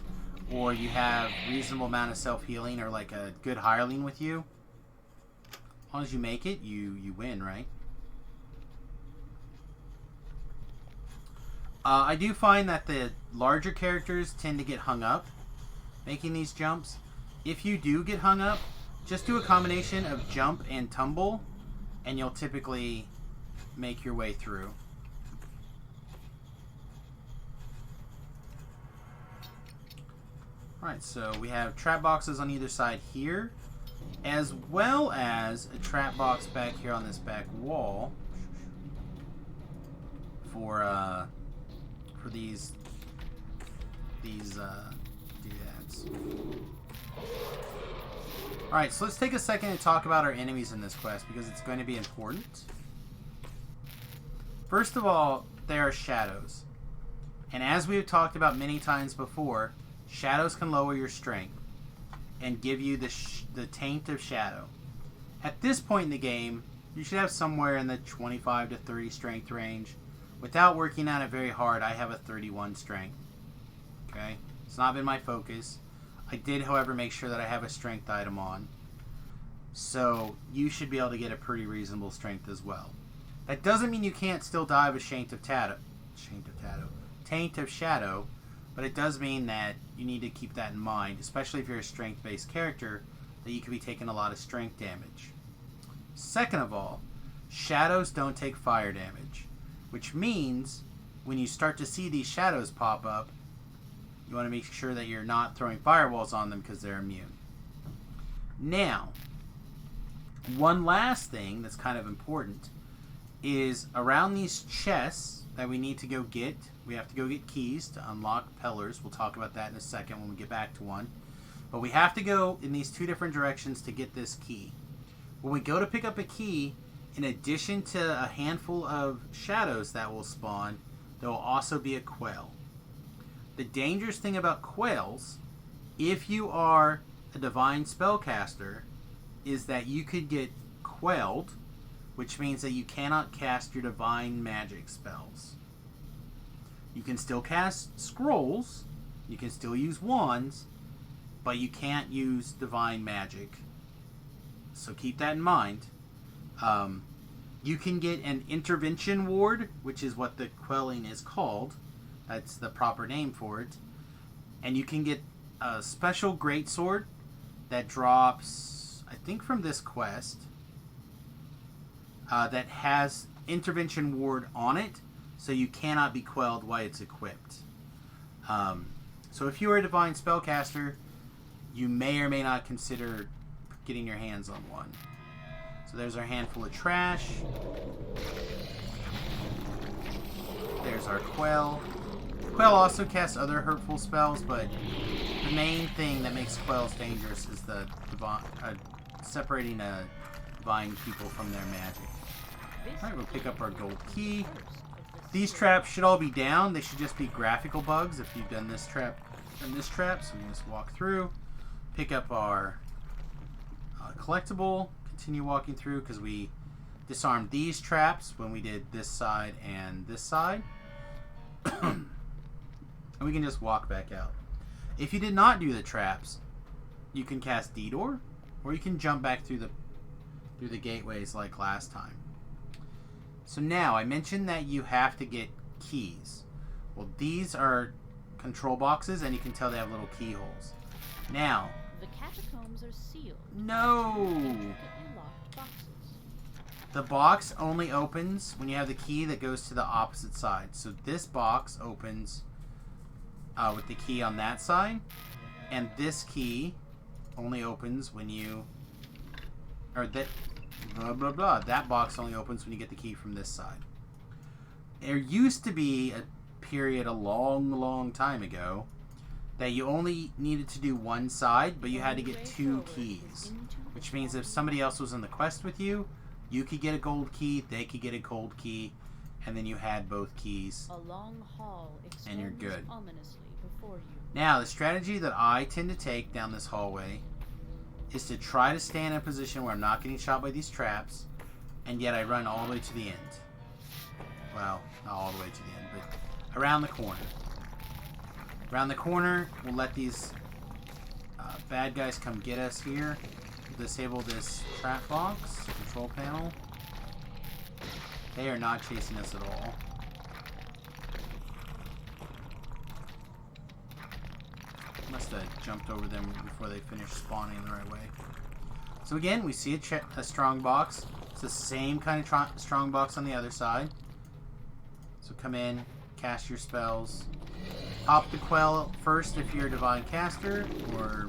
or you have reasonable amount of self-healing, or like a good hireling with you, as long as you make it, you win, right? I do find that the larger characters tend to get hung up making these jumps. If you do get hung up, just do a combination of jump and tumble, and you'll typically make your way through. Alright, so we have trap boxes on either side here, as well as a trap box back here on this back wall for these doodads. Alright, so let's take a second to talk about our enemies in this quest, because it's going to be important. First of all, they are shadows. And as we've talked about many times before, shadows can lower your strength and give you the taint of shadow. At this point in the game, you should have somewhere in the 25 to 30 strength range. Without working on it very hard, I have a 31 strength. Okay? It's not been my focus. I did, however, make sure that I have a strength item on. So, you should be able to get a pretty reasonable strength as well. That doesn't mean you can't still die with Taint of Shadow, but it does mean that you need to keep that in mind, especially if you're a strength-based character, that you could be taking a lot of strength damage. Second of all, shadows don't take fire damage, which means when you start to see these shadows pop up, you want to make sure that you're not throwing fireballs on them because they're immune. Now, one last thing that's kind of important is around these chests that we need to go get. We have to go get keys to unlock pillars. We'll talk about that in a second when we get back to one. But we have to go in these two different directions to get this key. When we go to pick up a key, in addition to a handful of shadows that will spawn, there will also be a quail. The dangerous thing about quails, if you are a divine spellcaster, is that you could get quailed, which means that you cannot cast your divine magic spells. You can still cast scrolls, you can still use wands, but you can't use divine magic. So keep that in mind. You can get an intervention ward, which is what the quelling is called. That's the proper name for it. And you can get a special greatsword that drops, I think from this quest, that has intervention ward on it, so you cannot be quelled while it's equipped. So if you are a divine spellcaster, you may or may not consider getting your hands on one. So there's our handful of trash. There's our quell. Quell also casts other hurtful spells, but the main thing that makes quells dangerous is the separating divine people from their magic. Alright, we'll pick up our gold key. These traps should all be down. They should just be graphical bugs if you've done this trap. So we just walk through, pick up our collectible, continue walking through because we disarmed these traps when we did this side and this side. And we can just walk back out. If you did not do the traps, you can cast D-Door, or you can jump back through the gateways like last time. So now, I mentioned that you have to get keys. Well, these are control boxes, and you can tell they have little keyholes. Now, The catacombs are sealed. no! Intricately locked boxes. The box only opens when you have the key that goes to the opposite side. So this box opens with the key on that side, and this key only opens when you, or that, blah blah blah. That box only opens when you get the key from this side. There used to be a period a long time ago that you only needed to do one side, but you had to get two keys. Which means if somebody else was in the quest with you, you could get a gold key, they could get a gold key, and then you had both keys. A long hall And you're good. ominously before you. Now, the strategy that I tend to take down this hallway is to try to stay in a position where I'm not getting shot by these traps, and yet I run all the way to the end. Well, not all the way to the end, but around the corner. Around the corner, we'll let these bad guys come get us here. Disable this trap box, control panel. They are not chasing us at all. Must have jumped over them before they finished spawning the right way. So again, we see a strong box. It's the same kind of strong box on the other side. So come in, cast your spells. Pop the Quell first if you're a Divine Caster, or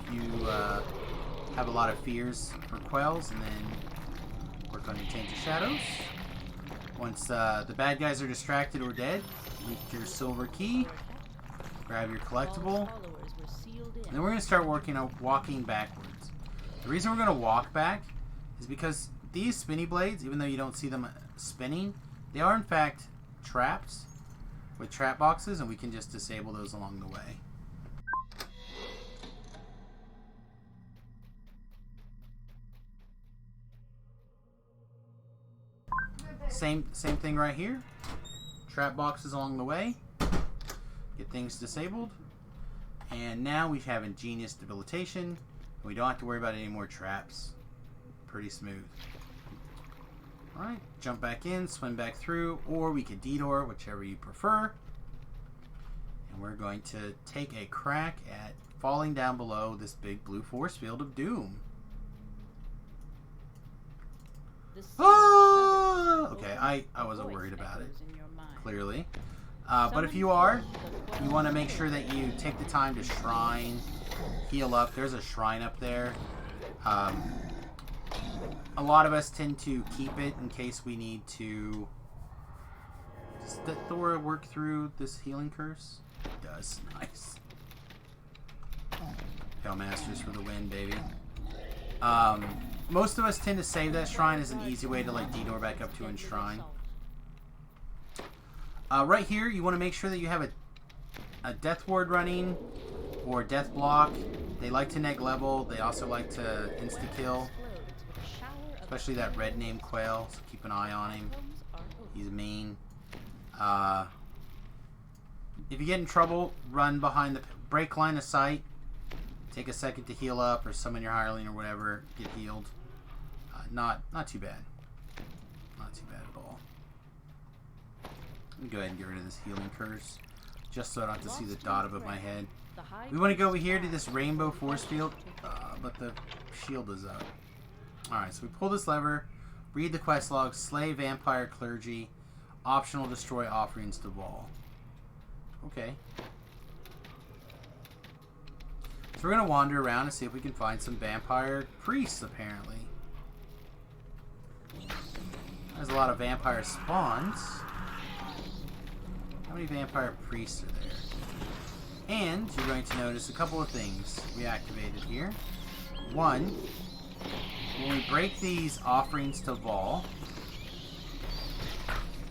if you have a lot of fears for Quells, and then work on your Tainted Shadows. Once the bad guys are distracted or dead, loot your silver key, grab your collectible, and then we're going to start walking backwards. The reason we're going to walk back is because these spinny blades, even though you don't see them spinning, they are in fact traps with trap boxes, and we can just disable those along the way. Same thing right here. Trap boxes along the way. Get things disabled. And now we have Ingenious Debilitation. We don't have to worry about any more traps. Pretty smooth. Alright, jump back in, swim back through, or we could detour, whichever you prefer. And we're going to take a crack at falling down below this big blue force field of doom. Ah! Okay, I wasn't worried about it, clearly. But if you are, you want to make sure that you take the time to shrine, heal up. There's a shrine up there. A lot of us tend to keep it in case we need to work through this healing curse. It does. Nice. Hell Masters for the win, baby. Most of us tend to save that shrine as an easy way to like detour back up to Enshrine. Right here, you want to make sure that you have a Death Ward running or Death Block. They like to neg level. They also like to insta-kill. Especially that red name Quail, so keep an eye on him. He's mean. If you get in trouble, run behind the break line of sight. Take a second to heal up, or summon your hireling or whatever. Get healed. Not too bad. Not too bad at all. Let me go ahead and get rid of this healing curse, just so I don't have to see the dot above my head. We want to go over here to this rainbow force field, but the shield is up. Alright, so we pull this lever, read the quest log, slay vampire clergy, optional destroy offerings to Vol. Okay. So we're going to wander around and see if we can find some vampire priests, apparently. There's a lot of vampire spawns. How many vampire priests are there? And you're going to notice a couple of things we activated here. One, when we break these offerings to Vol,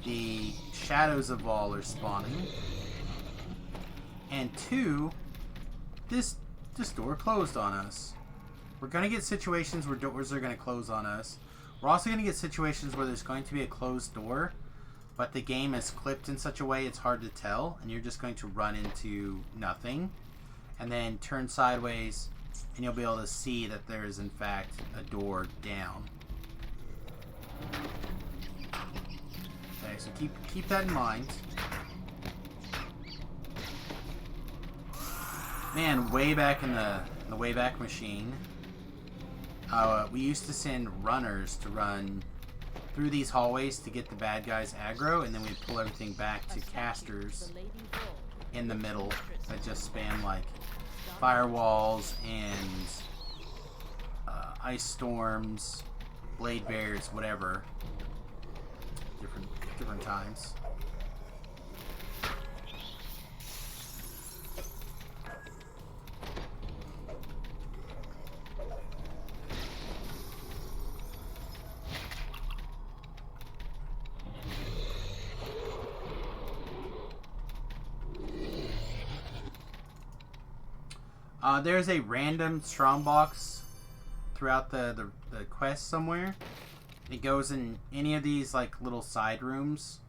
the shadows of Vol are spawning. And two, this door closed on us. We're going to get situations where doors are going to close on us. We're also going to get situations where there's going to be a closed door, but the game is clipped in such a way it's hard to tell, and you're just going to run into nothing, and then turn sideways, and you'll be able to see that there is in fact a door down. Okay, so keep that in mind. Man, way back in the Wayback Machine, we used to send runners to run through these hallways to get the bad guys aggro, and then we'd pull everything back to casters in the middle that just spam like firewalls and ice storms, blade bears, whatever. Different times. There's a random strongbox throughout the quest somewhere. It goes in any of these like little side rooms.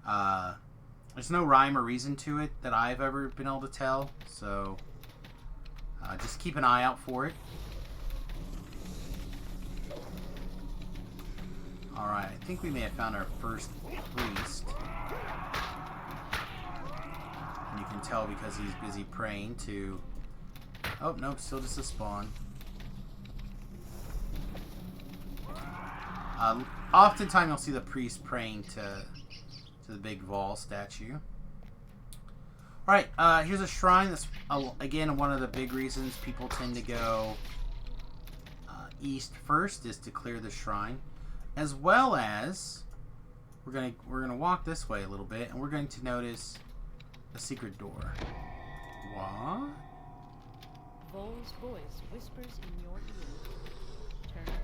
There's no rhyme or reason to it that I've ever been able to tell, so just keep an eye out for it. Alright, I think we may have found our first priest. And you can tell because he's busy praying to... Oh, nope, still just a spawn. Oftentimes you'll see the priest praying to the big Vol statue. Alright, here's a shrine. That's, again, one of the big reasons people tend to go east first is to clear the shrine. As well as, we're gonna walk this way a little bit, and we're going to notice a secret door. What? Vol's voice whispers in your ear. Turn back.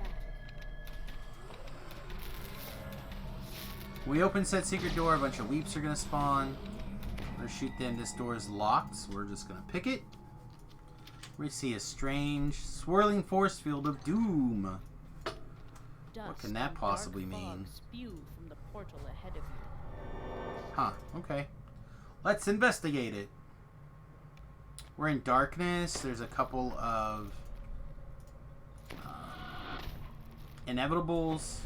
We open said secret door, a bunch of weeps are gonna spawn. We're gonna shoot them. This door is locked, so we're just gonna pick it. We see a strange, swirling force field of doom. What can that possibly mean? Spew from the portal ahead of you. Huh, okay. Let's investigate it. We're in darkness. There's a couple of inevitables.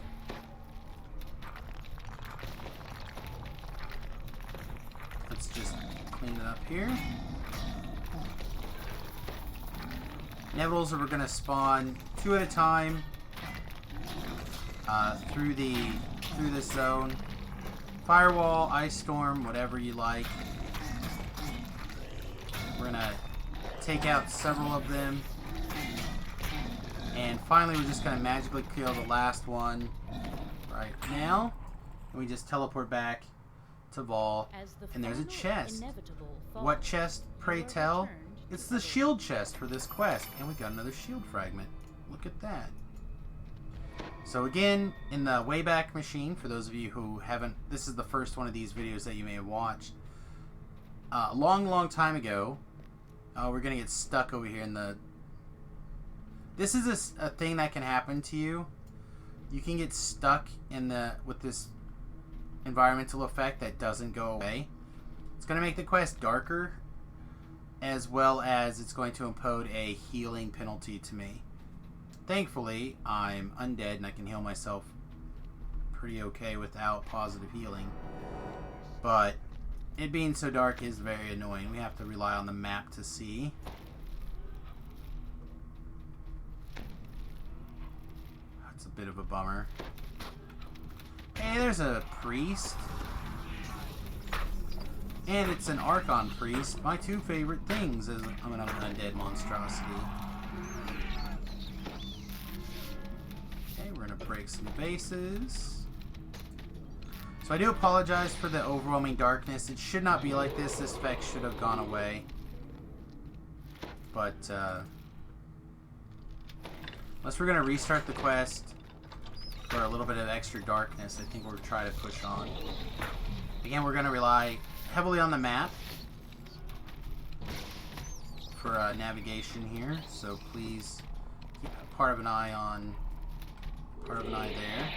Let's just clean it up here. Inevitables are going to spawn 2 at a time through this zone. Firewall, ice storm, whatever you like. We're gonna take out several of them, and finally we're just gonna magically kill the last one right now, and we just teleport back to Vol. And there's a chest. What chest, pray tell? It's the shield chest for this quest, and we got another shield fragment. Look at that. So again, in the Wayback Machine, for those of you who haven't, this is the first one of these videos that you may have watched. A long time ago, we're gonna get stuck over here in the... This is a thing that can happen to you. You can get stuck in with this environmental effect that doesn't go away. It's gonna make the quest darker, as well as it's going to impose a healing penalty to me. Thankfully, I'm undead and I can heal myself pretty okay without positive healing. But it being so dark is very annoying. We have to rely on the map to see. That's a bit of a bummer. Hey, there's a priest. And it's an Archon priest. My 2 favorite things as an undead monstrosity. We're going to break some bases. So I do apologize for the overwhelming darkness. It should not be like this. This effect should have gone away. But, unless we're going to restart the quest for a little bit of extra darkness, I think we'll try to push on. Again, we're going to rely heavily on the map for navigation here. So please keep part of an eye there.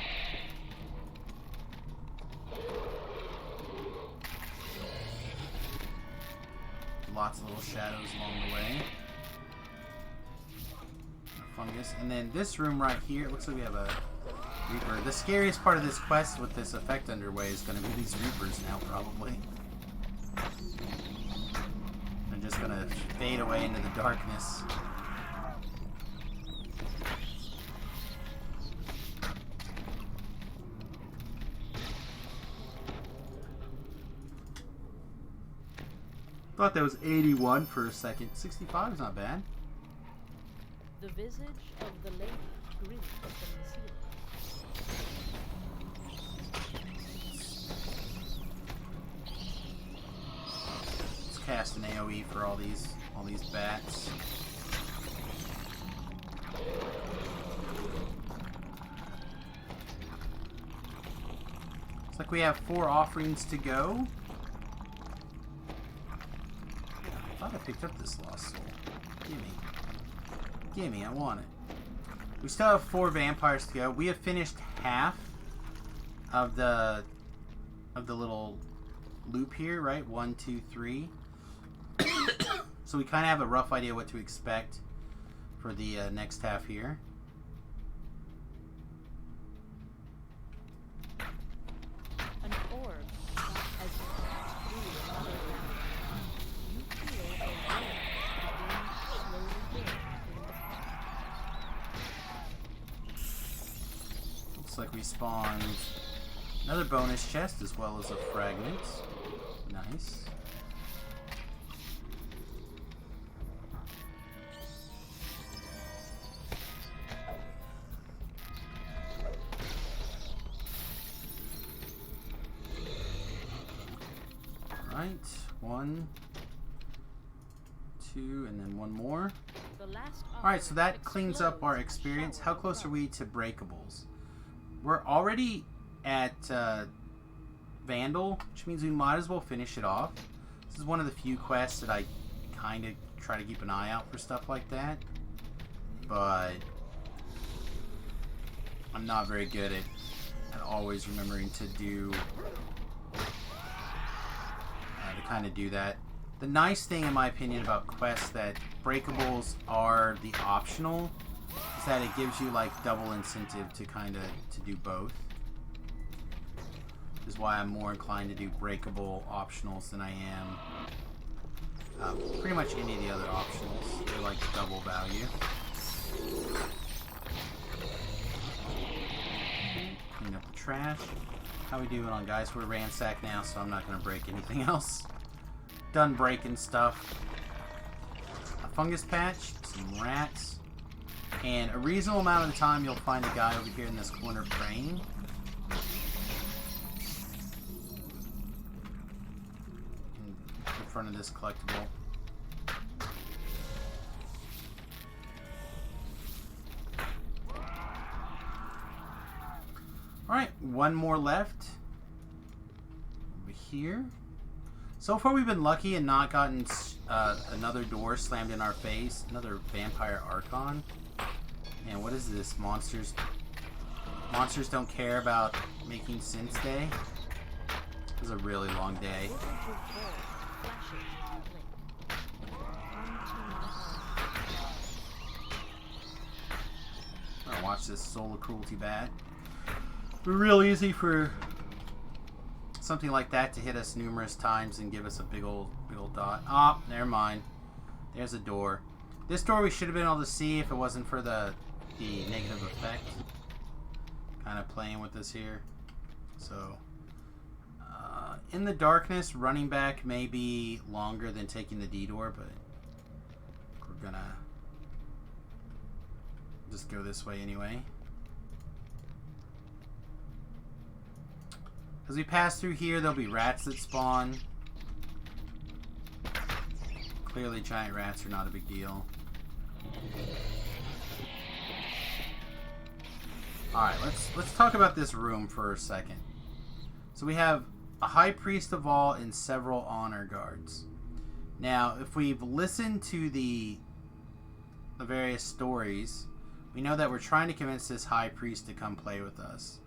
Lots of little shadows along the way. Fungus. And then this room right here, it looks like we have a Reaper. The scariest part of this quest with this effect underway is going to be these Reapers now, probably. They're just going to fade away into the darkness. Thought that was 81 for a second. 65 is not bad. The visage of the lady glints from the ceiling. Let's cast an AoE for all these bats. Looks like we have 4 offerings to go. I thought I picked up this lost soul. Gimme, I want it. We still have 4 vampires to go. We have finished half of the little loop here, right? 1, 2, 3. So we kind of have a rough idea what to expect for the next half here. An orb shot as you pass through another round. You feel a world begin slowly building in the Looks like we spawned another bonus chest as well as a fragment. Nice. Alright, 1, 2, and then one more. The last Alright, so that offer cleans up our explodes in a experience. shower How of close are love. we to breakables? We're already at Vandal, which means we might as well finish it off. This is one of the few quests that I kind of try to keep an eye out for stuff like that. But I'm not very good at always remembering to do to kind of do that. The nice thing, in my opinion, about quests that breakables are the optional is that it gives you like double incentive to kind of to do both. Which is why I'm more inclined to do breakable optionals than I am pretty much any of the other optionals. They're like double value. Clean up the trash. How we doing on, guys? We're ransacked now, so I'm not going to break anything else. Done breaking stuff. A fungus patch, some rats, and a reasonable amount of the time you'll find a guy over here in this corner praying. In front of this collectible. Alright, one more left. Over here. So far we've been lucky and not gotten another door slammed in our face. Another Vampire Archon. And what is this? Monsters don't care about making sense day? It was a really long day. I'm gonna watch this Soul of Cruelty bat. Real easy for something like that to hit us numerous times and give us a big old dot. Ah, never mind. There's a door. This door we should have been able to see if it wasn't for the negative effect. Kind of playing with this here. So, in the darkness, running back may be longer than taking the D door, but we're gonna just go this way anyway. As we pass through here, there'll be rats that spawn. Clearly, giant rats are not a big deal. Alright, let's talk about this room for a second. So we have a High Priest of all and several honor guards. Now, if we've listened to the various stories, we know that we're trying to convince this High Priest to come play with us.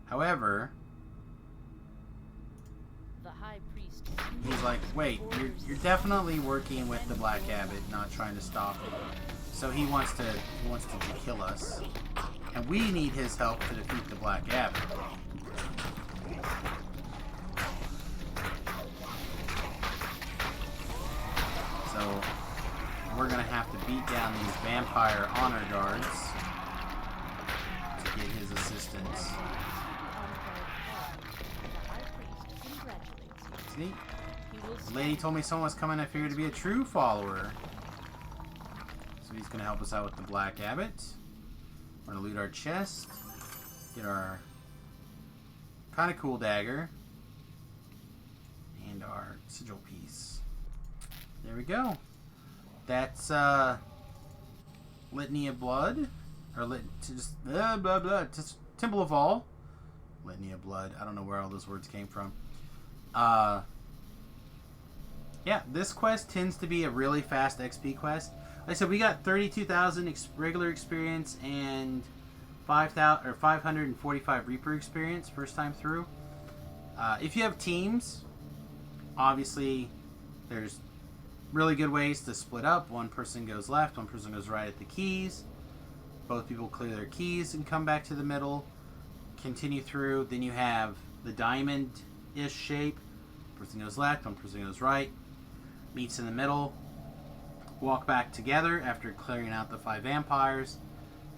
However, The High Priest. he's like, wait, you're definitely working with the Black Abbot, not trying to stop him. So he wants to kill us, and we need his help to defeat the Black Abbot. So we're gonna have to beat down these vampire honor guards to get his assistance. See? The lady told me someone was coming. I figured to be a true follower. So he's going to help us out with the Black Abbot. We're going to loot our chest. Get our kind of cool dagger. And our sigil piece. There we go. That's Litany of Blood. Or just Temple of All. Litany of Blood. I don't know where all those words came from. Yeah, this quest tends to be a really fast XP quest. Like I said, we got 32,000 regular experience and 545 Reaper experience first time through. If you have teams, obviously there's really good ways to split up. One person goes left, one person goes right at the keys. Both people clear their keys and come back to the middle. Continue through. Then you have the diamond-ish shape. One person goes left, one person goes right. Meets in the middle. Walk back together after clearing out the 5 vampires.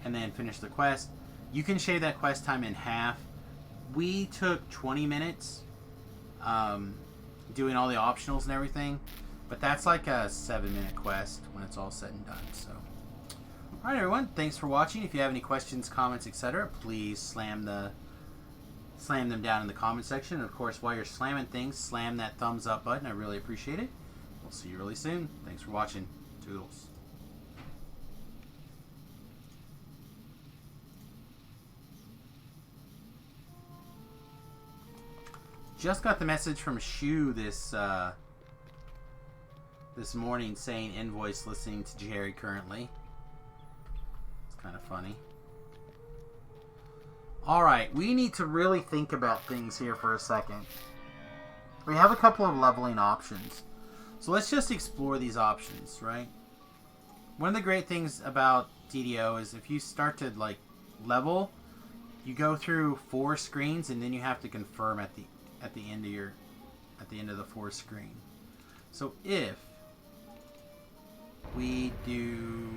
And then finish the quest. You can shave that quest time in half. We took 20 minutes doing all the optionals and everything, but that's like a 7-minute quest when it's all said and done. So, all right, everyone, thanks for watching. If you have any questions, comments, etc., please slam them down in the comment section. And of course, while you're slamming things, slam that thumbs up button. I really appreciate it. We'll see you really soon. Thanks for watching. Toodles. Just got the message from Shu this morning saying invoice listening to Jerry currently. It's kind of funny. Alright, we need to really think about things here for a second. We have a couple of leveling options. So let's just explore these options, right? One of the great things about DDO is if you start to like level, you go through 4 screens and then you have to confirm at the end of the 4th screen. So if we do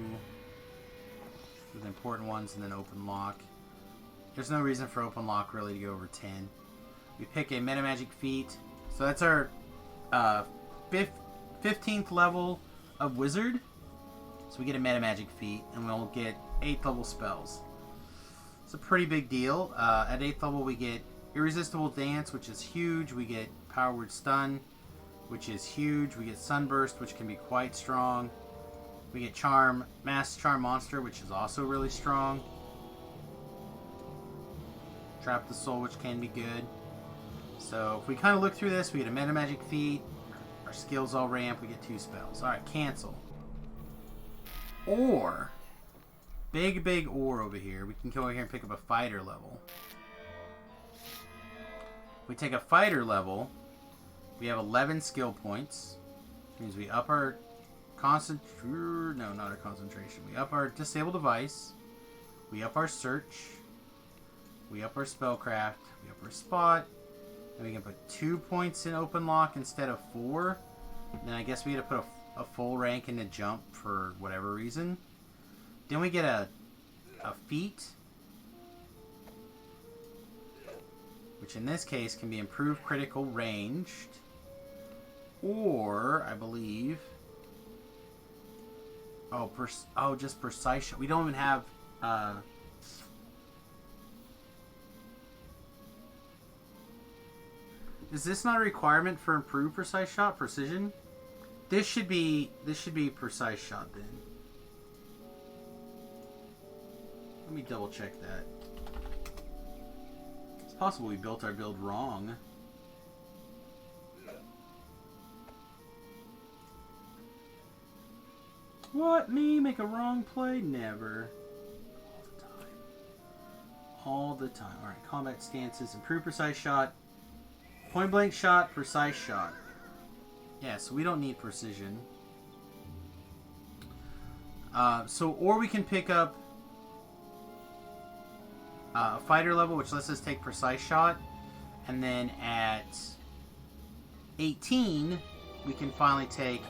the important ones and then open lock, there's no reason for open lock really to go over 10. We pick a meta magic feat, so that's our 15th level of wizard. So we get a meta magic feat, and we'll get 8th level spells. It's a pretty big deal. At 8th level we get Irresistible Dance, which is huge. We get Power Word Stun, which is huge. We get Sunburst, which can be quite strong. We get Charm, Mass Charm Monster, which is also really strong. Trap the Soul, which can be good. So if we kind of look through this, we get a Meta Magic feat. Our skills all ramp. We get 2 spells. Alright, cancel. Or, big or over here. We can go over here and pick up a fighter level. We take a fighter level. We have 11 skill points. Which means we up our concentration. No, not our concentration. We up our disable device. We up our search. We up our spellcraft. We up our spot. And we can put 2 points in open lock instead of 4. Then I guess we had to put a full rank in the jump for whatever reason. Then we get a feat, which in this case can be improved critical ranged, or I believe, just precise shot. We don't even have is this not a requirement for improved precise shot precision? This should be precise shot then. Let me double check that. It's possible we built our build wrong. What? Me make a wrong play? Never. All the time. Alright, combat stances, improve precise shot. Point blank shot, precise shot. Yeah, so we don't need precision. Or we can pick up a fighter level, which lets us take precise shot, and then at 18, we can finally take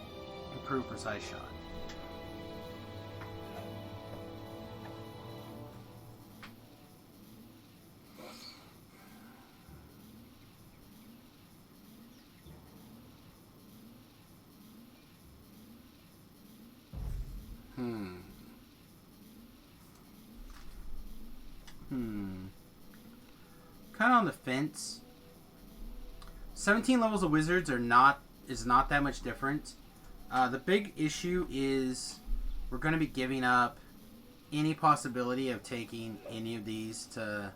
improved precise shot. Kind of on the fence. 17 levels of wizards is not that much different. The big issue is we're going to be giving up any possibility of taking any of these to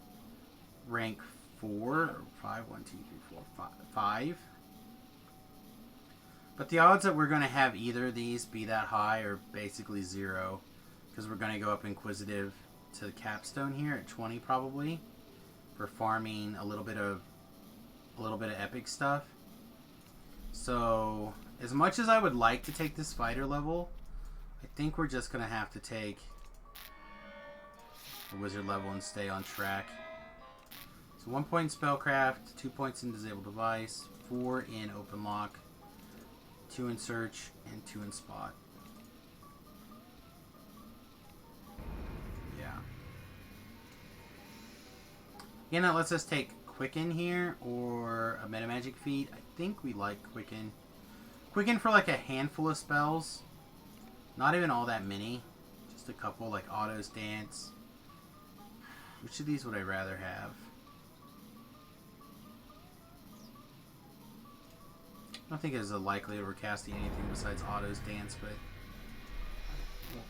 rank 4 or 5. 1, 2, 3, 4, 5. But the odds that we're going to have either of these be that high are basically 0, because we're going to go up Inquisitive to the capstone here at 20 probably for farming a little bit of epic stuff. So as much as I would like to take this fighter level, I think we're just going to have to take the wizard level and stay on track. So 1 point in spellcraft, 2 points in disable device, 4 in open lock, 2 in search, and 2 in spot. Yeah. You know, let's just take Quicken here or a Meta Magic feat. I think we like Quicken. Quicken for like a handful of spells. Not even all that many. Just a couple, like Autos Dance. Which of these would I rather have? I don't think there's a likelihood we're casting anything besides Autos Dance, but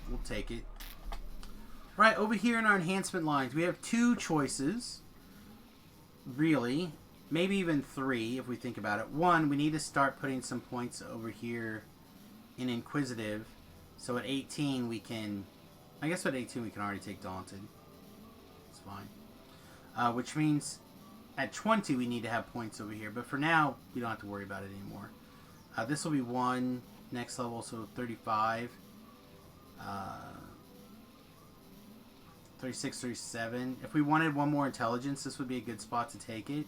we'll take it. Right, over here in our enhancement lines, we have 2 choices. Really. Maybe even 3, if we think about it. 1, we need to start putting some points over here in Inquisitive. So at 18, we can... I guess at 18, we can already take Daunted. It's fine. Which means at 20, we need to have points over here. But for now, we don't have to worry about it anymore. This will be 1 next level, so 35. 36, 37. If we wanted 1 more intelligence, this would be a good spot to take it.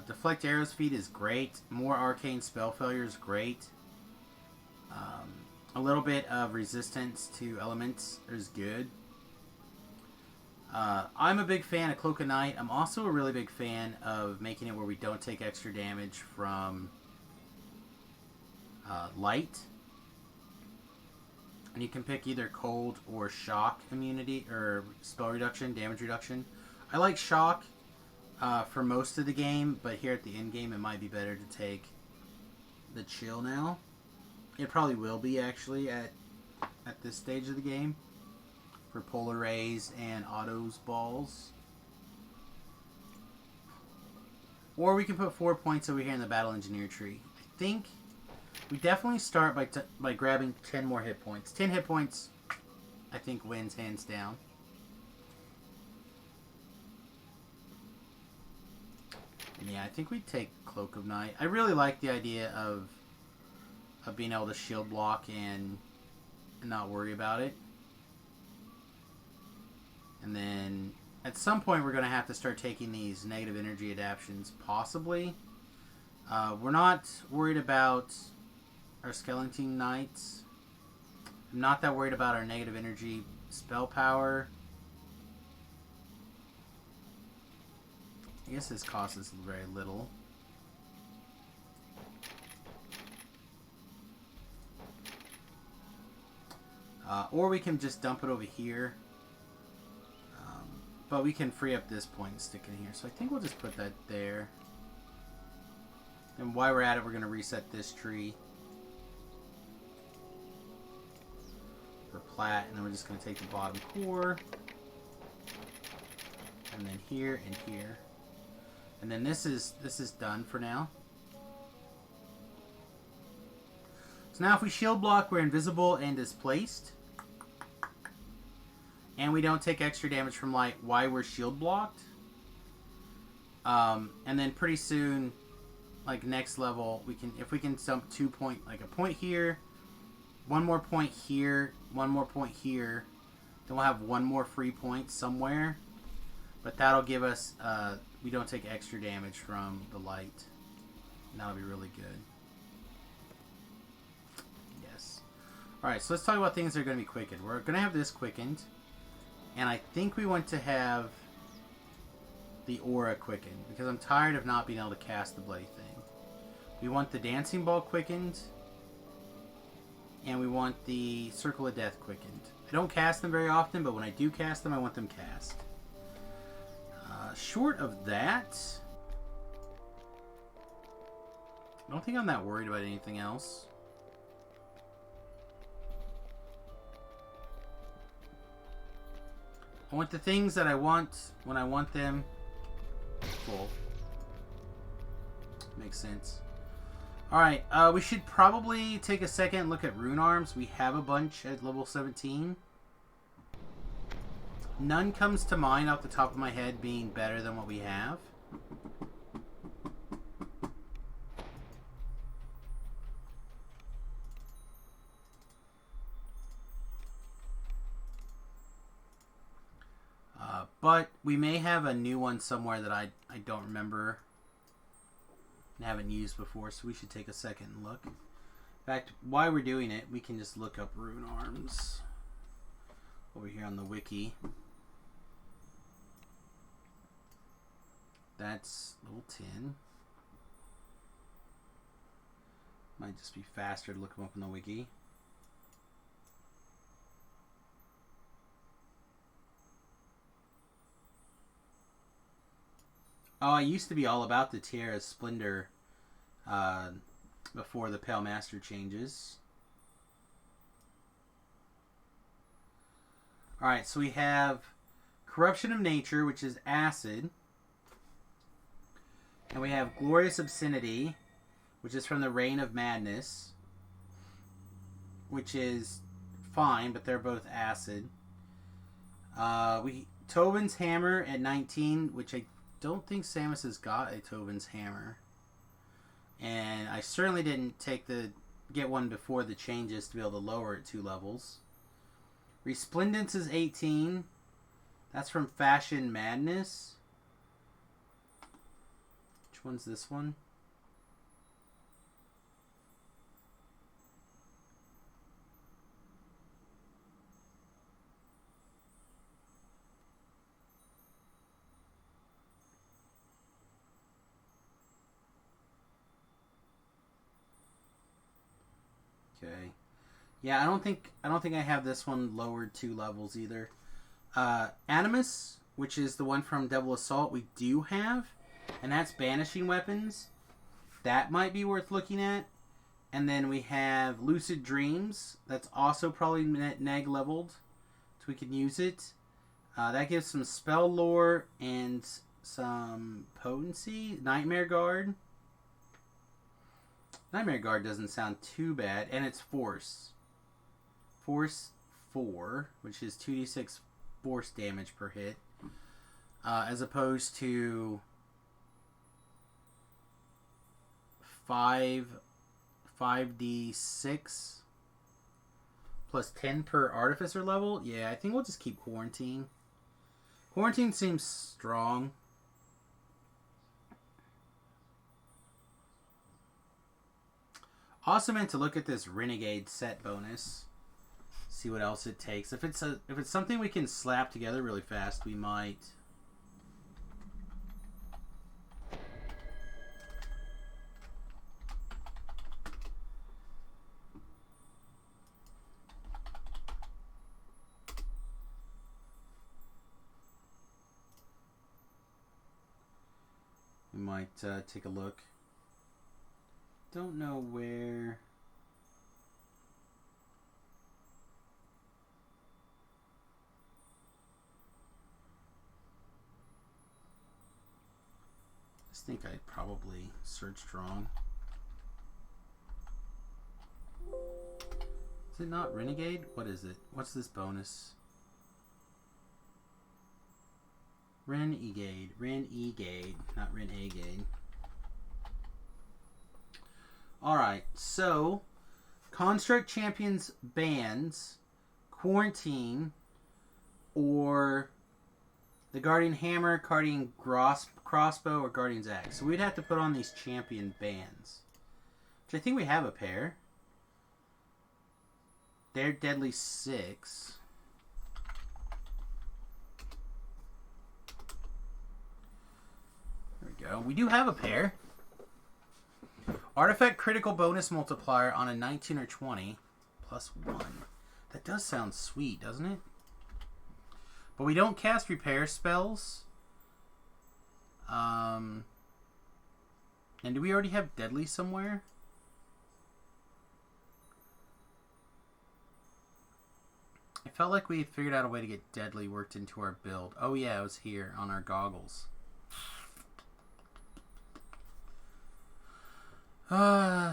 Deflect Arrows feat is great. More Arcane Spell Failure is great. A little bit of resistance to elements is good. I'm a big fan of Cloak of Night. I'm also a really big fan of making it where we don't take extra damage from light. And you can pick either cold or shock immunity, or spell reduction, damage reduction. I like shock for most of the game, but here at the end game it might be better to take the chill now. It probably will be actually at this stage of the game for Polar Rays and Autos Balls. Or we can put 4 points over here in the Battle Engineer tree. I think we definitely start by grabbing 10 more hit points. 10 hit points, I think, wins hands down. And yeah, I think we take Cloak of Night. I really like the idea of being able to shield block and not worry about it. And then at some point we're going to have to start taking these negative energy adaptions, possibly. We're not worried about our Skeleton Knights. I'm not that worried about our negative energy spell power. I guess this costs us very little. Or we can just dump it over here. But we can free up this point and stick it in here. So I think we'll just put that there. And while we're at it, we're going to reset this tree for plat. And then we're just going to take the bottom core. And then here and here. And then this is done for now. So now if we shield block, we're invisible and displaced. And we don't take extra damage from light while we're shield blocked. And then pretty soon, like next level, if we can dump 2 point, like a point here, 1 more point here, 1 more point here, then we'll have 1 more free point somewhere. But that'll give us, we don't take extra damage from the light. And that'll be really good. Yes. Alright, so let's talk about things that are going to be quickened. We're going to have this quickened. And I think we want to have the aura quickened, because I'm tired of not being able to cast the bloody thing. We want the dancing ball quickened, and we want the circle of death quickened. I don't cast them very often, but when I do cast them, I want them cast. Short of that, I don't think I'm that worried about anything else. I want the things that I want when I want them full. Makes sense. Alright, we should probably take a second and look at rune arms. We have a bunch at level 17. None comes to mind off the top of my head being better than what we have. But we may have a new one somewhere that I don't remember and haven't used before, so we should take a second and look. In fact, while we're doing it, we can just look up rune arms over here on the wiki. That's level 10. Might just be faster to look them up in the wiki. Oh, I used to be all about the Tiara Splendor before the Pale Master changes. Alright, so we have Corruption of Nature, which is acid. And we have Glorious Obscenity, which is from the Reign of Madness, which is fine, but they're both acid. Tobin's Hammer at 19, which I don't think Samus has got a Tobin's Hammer. And I certainly didn't get one before the changes to be able to lower it 2 levels. Resplendence is 18. That's from Fashion Madness. Which one's this one? Okay. Yeah, I don't think I have this one lowered 2 levels either. Animus, which is the one from Devil Assault, we do have, and that's banishing weapons. That might be worth looking at. And then we have Lucid Dreams. That's also probably neg leveled, so we can use it. That gives some spell lore and some potency. Nightmare Guard. Nightmare Guard doesn't sound too bad, and it's Force. Force 4, which is 2d6 force damage per hit, as opposed to 5d6 plus 10 per Artificer level. Yeah, I think we'll just keep Quarantine. Quarantine seems strong. Also meant to look at this Renegade set bonus. See what else it takes. If it's something we can slap together really fast, we might. We might take a look. Don't know where. I think I probably searched wrong. Is it not Renegade? What is it? What's this bonus? Renegade. Renegade. Not Renegade. Alright, so Construct Champions bans Quarantine or the Guardian Hammer, Guardian Crossbow, or Guardian's Axe. So we'd have to put on these champion bands, which I think we have a pair. They're Deadly 6. There we go. We do have a pair. Artifact critical bonus multiplier on a 19 or 20 plus 1. That does sound sweet, doesn't it? But we don't cast repair spells. And do we already have Deadly somewhere? I felt like we figured out a way to get Deadly worked into our build. Oh yeah, it was here on our goggles.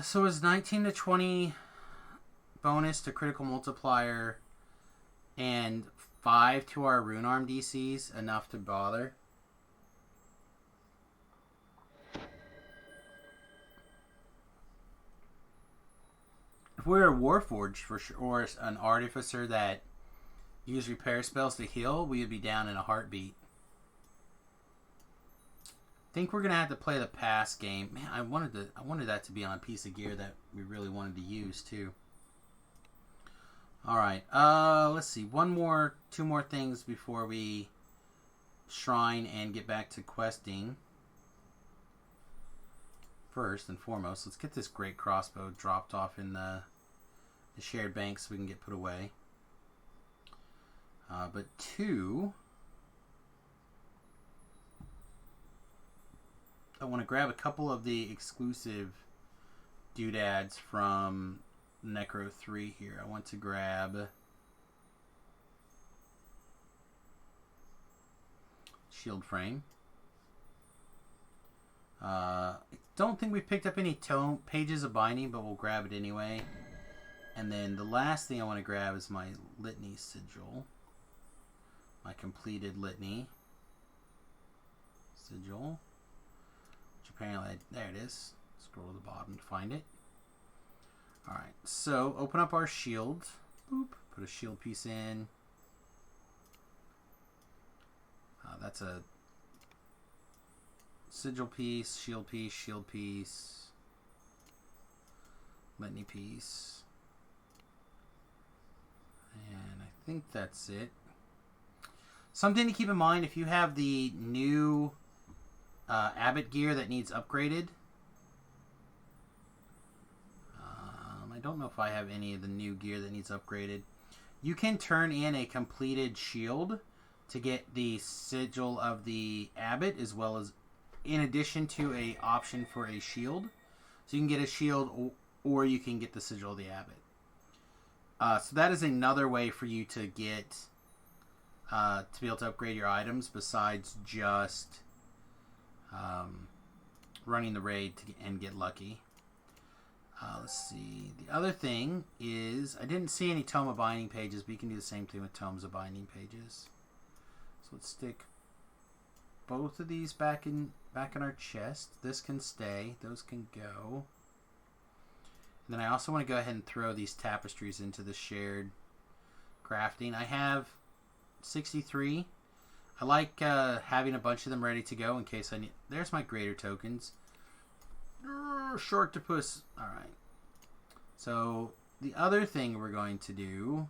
So is 19 to 20 bonus to critical multiplier and 5 to our rune arm DCs enough to bother? If we're a Warforged for sure, or an Artificer that use repair spells to heal, we would be down in a heartbeat. I think we're gonna have to play the pass game. Man, I wanted that to be on a piece of gear that we really wanted to use too. All right, let's see. Two more things before we shrine and get back to questing. first and foremost, let's get this great crossbow dropped off in the shared bank so we can get put away. But two, I want to grab a couple of the exclusive doodads from Necro 3 here. I want to grab shield frame. I don't think we picked up any pages of binding, but we'll grab it anyway. And then the last thing I want to grab is my litany sigil. My completed litany sigil. Which apparently, there it is. Scroll to the bottom to find it. Alright, so open up our shield. Boop. Put a shield piece in. That's a sigil piece, shield piece, litany piece. And I think that's it. Something to keep in mind, if you have the new Abbot gear that needs upgraded. I don't know if I have any of the new gear that needs upgraded. You can turn in a completed shield to get the sigil of the Abbot, as well as in addition to a option for a shield. So you can get a shield or you can get the sigil of the Abbot. So that is another way for you to get to be able to upgrade your items besides just running the raid and get lucky. Let's see. The other thing is I didn't see any Tome of Binding pages, but you can do the same thing with Tomes of Binding pages. So let's stick both of these back in our chest. This can stay. Those can go. And then I also want to go ahead and throw these tapestries into the shared crafting. I have 63. I like having a bunch of them ready to go in case I need. There's my greater tokens. Shortopus. Alright. So the other thing we're going to do,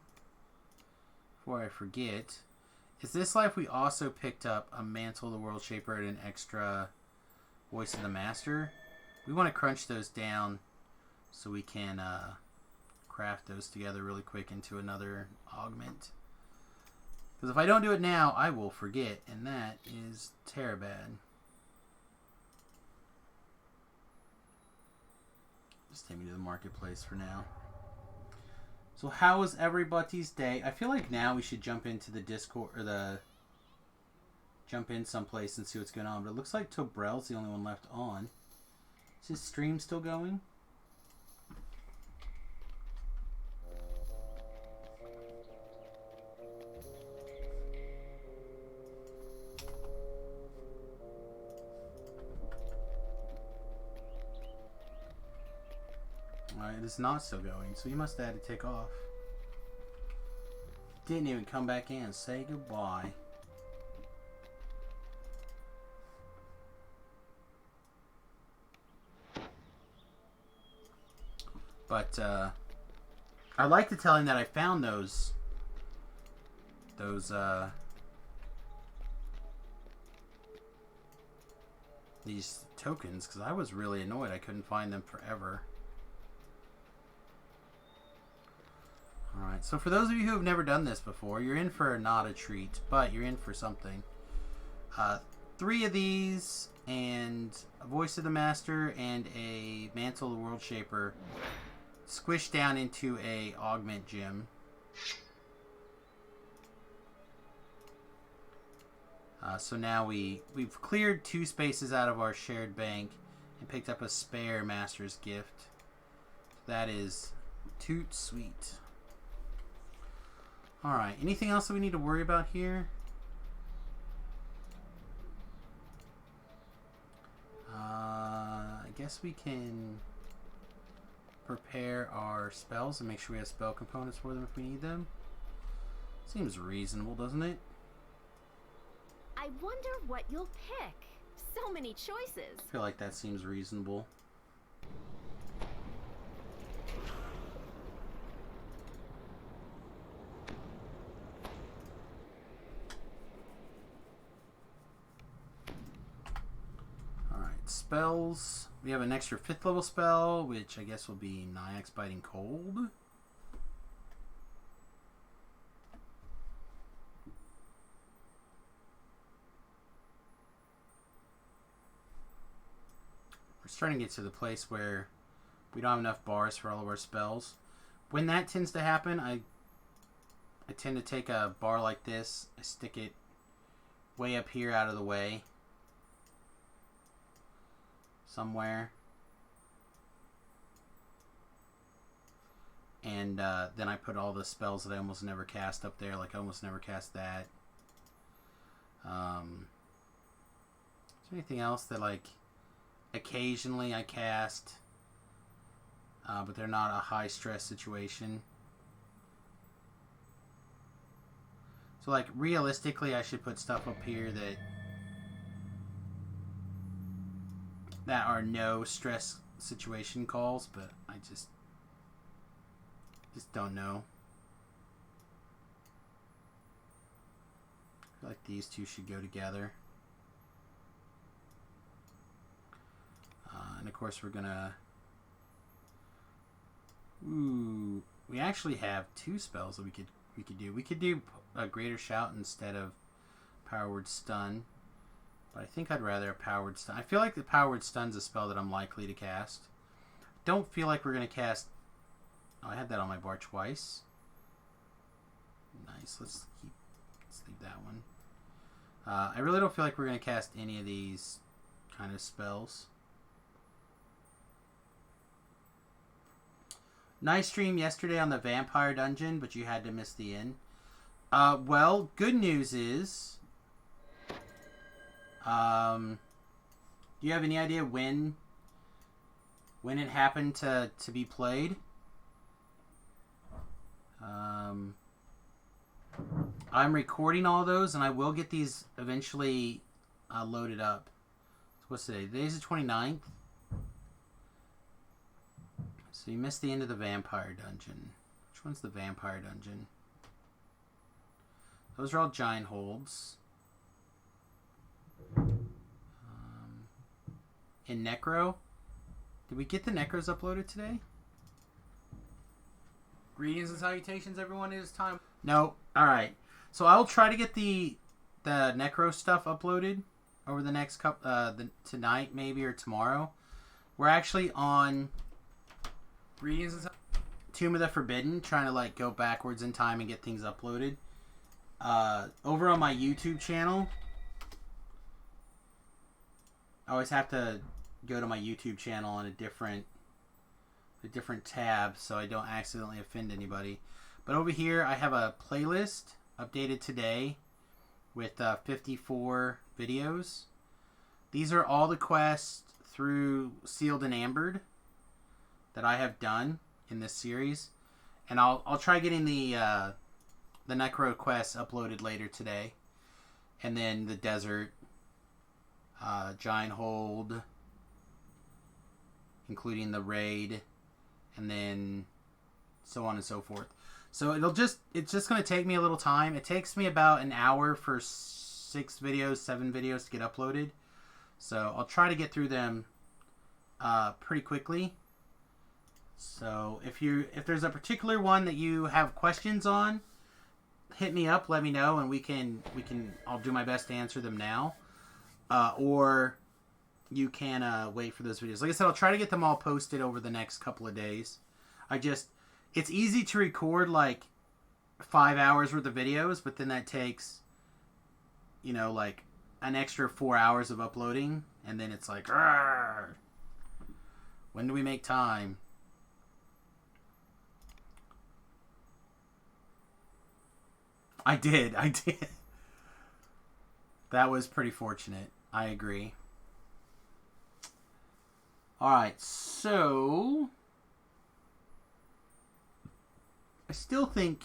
before I forget, is this life we also picked up a Mantle of the World Shaper and an extra Voice of the Master. We want to crunch those down so we can craft those together really quick into another augment. Because if I don't do it now, I will forget, and that is terribad. Just take me to the marketplace for now. So how was everybody's day? I feel like now we should jump into the Discord or jump in someplace and see what's going on. But it looks like Tobrel's the only one left on. Is his stream still going? It is not still going, so you must have had to take off. Didn't even come back in. Say goodbye. But I'd like to tell him that I found these tokens, because I was really annoyed I couldn't find them forever. Alright, so for those of you who have never done this before, you're in for not a treat, but you're in for something. 3 of these, and a Voice of the Master, and a Mantle of the World Shaper squished down into a augment gem. So now we've cleared 2 spaces out of our shared bank and picked up a spare Master's Gift. That is toot sweet. Alright, anything else that we need to worry about here? I guess we can prepare our spells and make sure we have spell components for them if we need them. Seems reasonable, doesn't it? I wonder what you'll pick. So many choices. I feel like that seems reasonable. Spells. We have an extra 5th level spell, which I guess will be Nyax Biting Cold. We're starting to get to the place where we don't have enough bars for all of our spells. When that tends to happen, I tend to take a bar like this, I stick it way up here out of the way. Somewhere. And then I put all the spells that I almost never cast up there, like I almost never cast that. Is there anything else that, like, occasionally I cast, but they're not a high stress situation? So, like, realistically, I should put stuff up here that are no stress situation calls, but I just don't know. I feel like these two should go together. And of course we're gonna... Ooh, we actually have 2 spells that we could do. We could do a Greater Shout instead of Power Word Stun. But I think I'd rather a Power Word Stun. I feel like the Power Word Stun's a spell that I'm likely to cast. Don't feel like we're going to cast... Oh, I had that on my bar twice. Nice. Let's leave that one. I really don't feel like we're going to cast any of these kind of spells. Nice stream yesterday on the Vampire Dungeon, but you had to miss the end. Well, good news is... do you have any idea when it happened to be played? I'm recording all those, and I will get these eventually loaded up. So what's today? Today's the 29th. So you missed the end of the Vampire Dungeon. Which one's the Vampire Dungeon? Those are all giant holds. In Necro? Did we get the Necros uploaded today? Greetings and salutations, everyone. It is time. No. Alright. So I'll try to get the Necro stuff uploaded over the next couple... tonight, maybe, or tomorrow. We're actually on... Greetings and Tomb of the Forbidden, trying to, like, go backwards in time and get things uploaded. Over on my YouTube channel... I always have to go to my YouTube channel on a different tab so I don't accidentally offend anybody. But over here I have a playlist updated today with 54 videos. These are all the quests through Sealed and Ambered that I have done in this series, and I'll try getting the Necro quests uploaded later today, and then the desert. Giant Hold, including the raid, and then so on and so forth. So it's just going to take me a little time. It takes me about an hour for 7 videos to get uploaded. So I'll try to get through them pretty quickly. So if there's a particular one that you have questions on, hit me up, let me know, and I'll do my best to answer them now. Or you can wait for those videos. Like I said, I'll try to get them all posted over the next couple of days. It's easy to record like 5 hours worth of videos, but then that takes, like an extra 4 hours of uploading, and then it's like, Argh! When do we make time? I did. That was pretty fortunate. I agree. Alright, so... I still think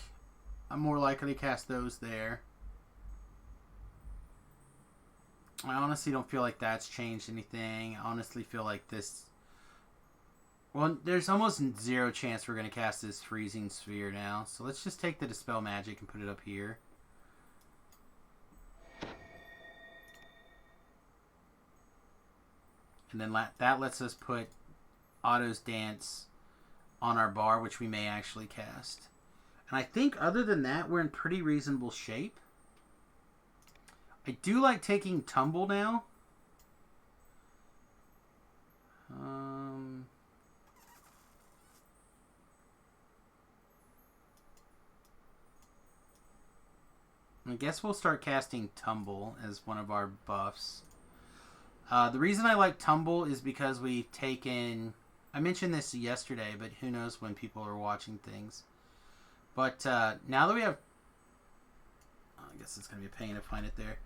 I'm more likely to cast those there. I honestly don't feel like that's changed anything. I honestly feel like this... Well, there's almost 0 chance we're going to cast this Freezing Sphere now. So let's just take the Dispel Magic and put it up here. And then that lets us put Otto's Dance on our bar, which we may actually cast. And I think other than that, we're in pretty reasonable shape. I do like taking Tumble now. I guess we'll start casting Tumble as one of our buffs. The reason I like Tumble is because we've taken... I mentioned this yesterday, but who knows when people are watching things. But now that we have... I guess it's going to be a pain to find it there.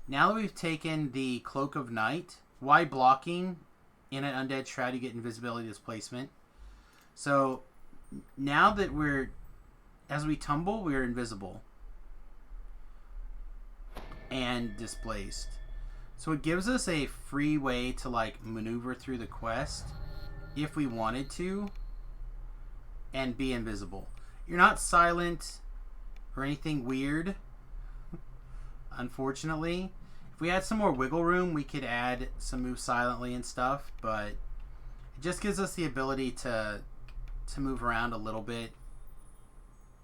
Now that we've taken the Cloak of Night, why blocking in an Undead Shroud, you get invisibility displacement. So now that as we tumble, we're invisible and displaced. So it gives us a free way to like maneuver through the quest if we wanted to and be invisible. You're not silent or anything weird, unfortunately. If we had some more wiggle room, we could add some moves silently and stuff, but it just gives us the ability to move around a little bit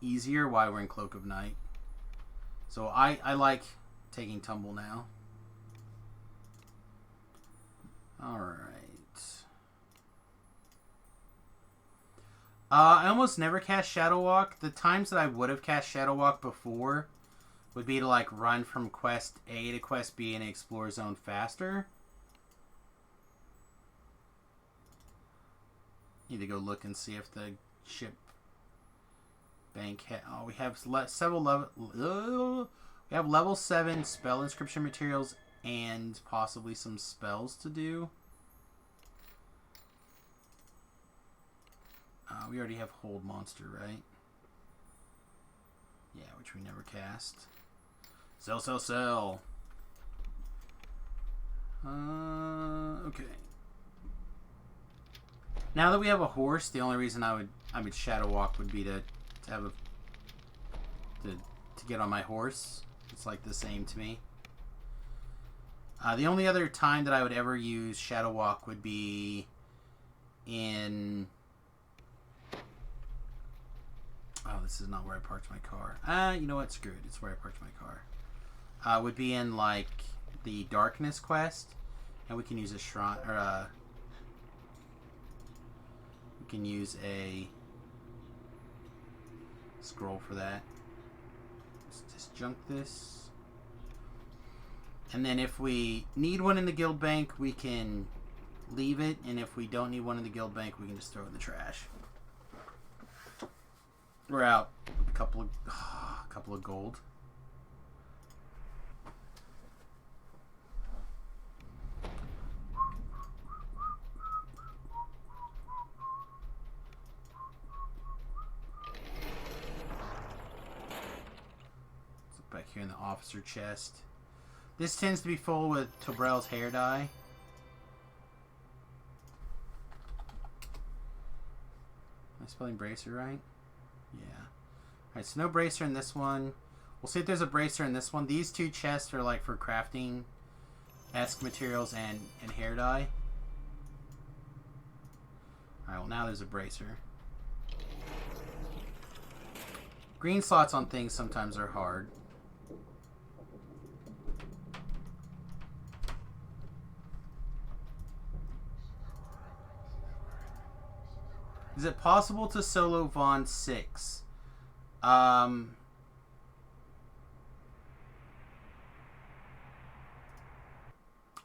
easier while we're in Cloak of Night. So I like taking Tumble now. Alright. I almost never cast Shadow Walk. The times that I would have cast Shadow Walk before would be to like run from quest A to quest B and explore zone faster. Need to go look and see if the ship bank we have several level we have level 7 spell inscription materials and possibly some spells to do. We already have Hold Monster, right? Yeah, which we never cast. Sell, sell, sell. Okay. Now that we have a horse, the only reason I would Shadow Walk would be to have to get on my horse. It's like the same to me. The only other time that I would ever use Shadow Walk would be in... Oh, this is not where I parked my car. You know what? Screw it. It's where I parked my car. Would be in, like, the Darkness quest. And we can use a shrine... Or, we can use a scroll for that. Let's disjunct this. And then if we need one in the guild bank, we can leave it. And if we don't need one in the guild bank, we can just throw it in the trash. We're out with a couple of gold. Let's look back here in the officer chest. This tends to be full with Tobrel's hair dye. Am I spelling bracer right? Yeah. Alright, so no bracer in this one. We'll see if there's a bracer in this one. These two chests are like for crafting-esque materials and hair dye. Alright, well now there's a bracer. Green slots on things sometimes are hard. Is it possible to solo Vaughn 6? I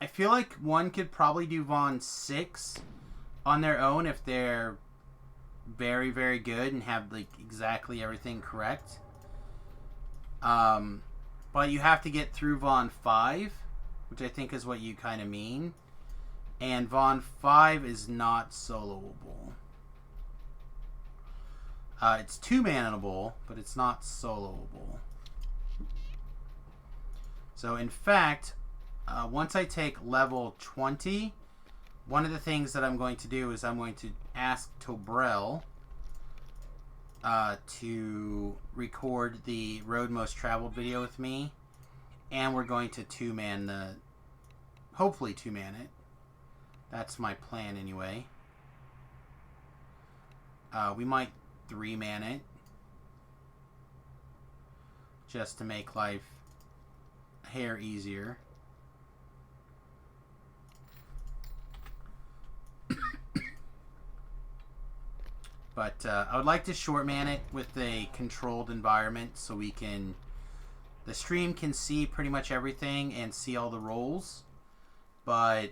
feel like one could probably do Vaughn 6 on their own if they're very, very good and have like exactly everything correct. But you have to get through Vaughn 5, which I think is what you kind of mean. And Vaughn 5 is not soloable. It's two-manable, but it's not soloable. So, in fact, once I take level 20, one of the things that I'm going to do is I'm going to ask Tobrel to record the Road Most Traveled video with me, and we're going to hopefully two-man it. That's my plan anyway. We might 3-man it. Just to make life a hair easier. But I would like to short man it with a controlled environment so we can... The stream can see pretty much everything and see all the rolls. But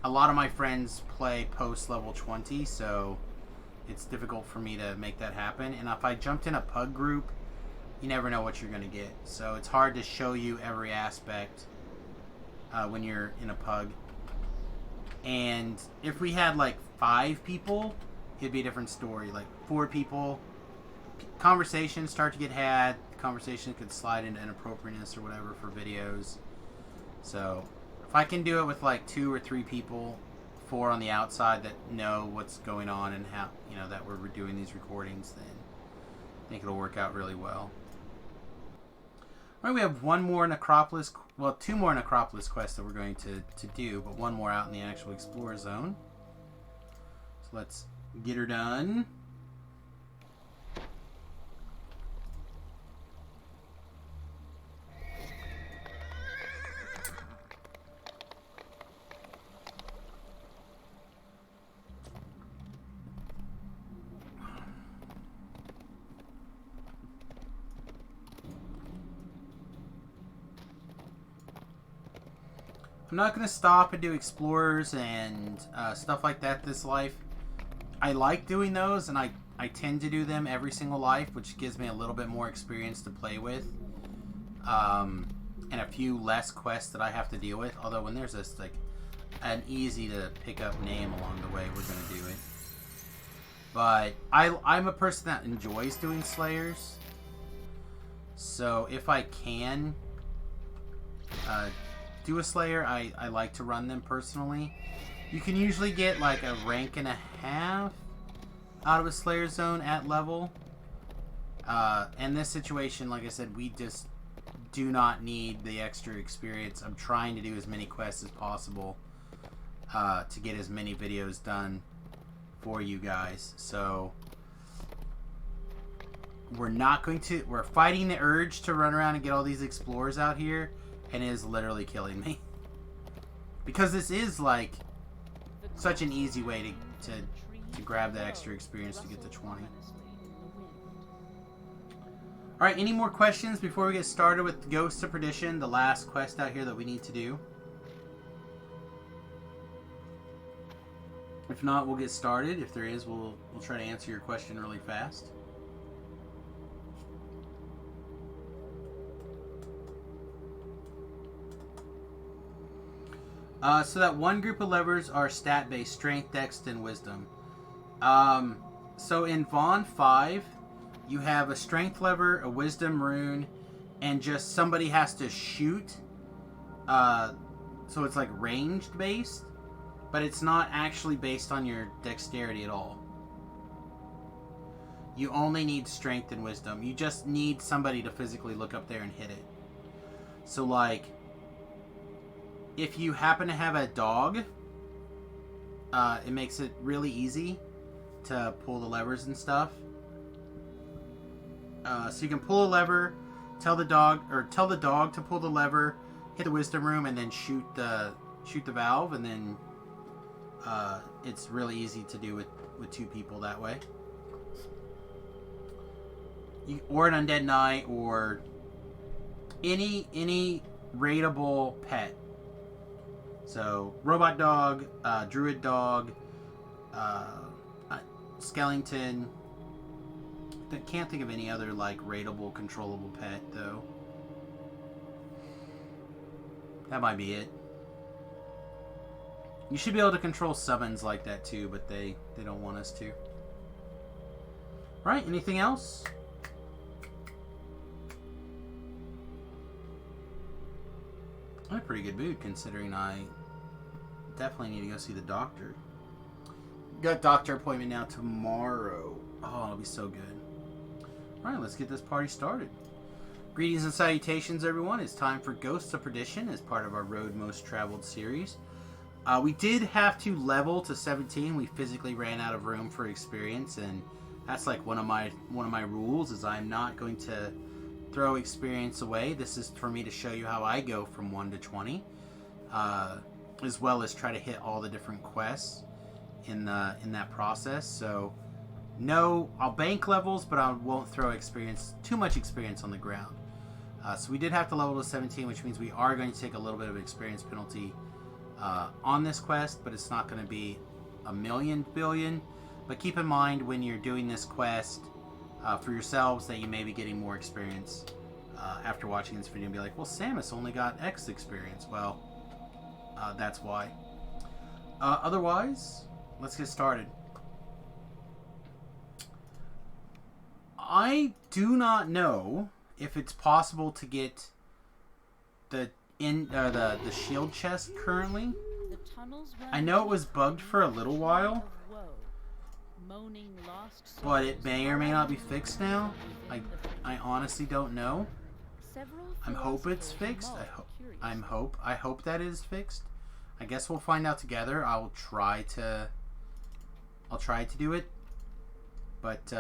a lot of my friends play post level 20, so it's difficult for me to make that happen. And if I jumped in a pug group, you never know what you're going to get. So it's hard to show you every aspect when you're in a pug. And if we had like 5 people, it'd be a different story. Like 4 people, conversations start to get had. Conversation could slide into inappropriateness or whatever for videos. So if I can do it with like 2 or 3 people, 4 on the outside that know what's going on and how, you know, that we're doing these recordings, then I think it'll work out really well. All right, we have one more Necropolis, well, 2 more Necropolis quests that we're going to do, but 1 more out in the actual Explorer Zone. So let's get her done. I'm not going to stop and do explorers and stuff like that this life. I like doing those, and I tend to do them every single life, which gives me a little bit more experience to play with. And a few less quests that I have to deal with. Although when there's this, like, an easy to pick up name along the way, we're going to do it. But I'm a person that enjoys doing Slayers. So if I can... do a Slayer, I like to run them personally. You can usually get like a rank and a half out of a Slayer zone at level. In this situation, like I said, we just do not need the extra experience. I'm trying to do as many quests as possible to get as many videos done for you guys. So we're fighting the urge to run around and get all these explorers out here. And it is literally killing me. Because this is like such an easy way to grab that extra experience to get to 20. Alright, any more questions before we get started with Ghosts of Perdition, the last quest out here that we need to do? If not, we'll get started. If there is, we'll try to answer your question really fast. So that one group of levers are stat-based: strength, dex, and wisdom. So in Vaughn 5, you have a strength lever, a wisdom rune, and just somebody has to shoot. So it's like ranged based, but it's not actually based on your dexterity at all. You only need strength and wisdom. You just need somebody to physically look up there and hit it. So like... if you happen to have a dog, it makes it really easy to pull the levers and stuff. So you can pull a lever, tell the dog to pull the lever, hit the wisdom room, and then shoot the valve, and then it's really easy to do with 2 people that way. Or an undead knight, or any raidable pet. So, robot dog, druid dog, skeleton. I can't think of any other, like, raidable, controllable pet, though. That might be it. You should be able to control summons like that, too, but they don't want us to. Right, anything else? I'm in a pretty good mood, considering I definitely need to go see the doctor. Got doctor appointment now tomorrow. Oh, it'll be so good. Alright, let's get this party started. Greetings and salutations, everyone. It's time for Ghosts of Perdition as part of our Road Most Traveled series. We did have to level to 17. We physically ran out of room for experience, and that's like one of my rules is I'm not going to throw experience away. This is for me to show you how I go from 1 to 20, as well as try to hit all the different quests in that process. So no, I'll bank levels, but I won't throw too much experience on the ground. So we did have to level to 17, which means we are going to take a little bit of experience penalty on this quest, but it's not going to be a million billion. But keep in mind when you're doing this quest for yourselves that you may be getting more experience after watching this video and be like, well, Samius only got X experience. Well, that's why. Otherwise, let's get started. I do not know if it's possible to get the shield chest currently. The tunnels run I know it was bugged for a little while, of woe, moaning lost but it souls may or may not be fixed now. I honestly don't know. Several I hope it's philosophers fixed. mulled I hope that is fixed. I guess we'll find out together. I'll try to do it, but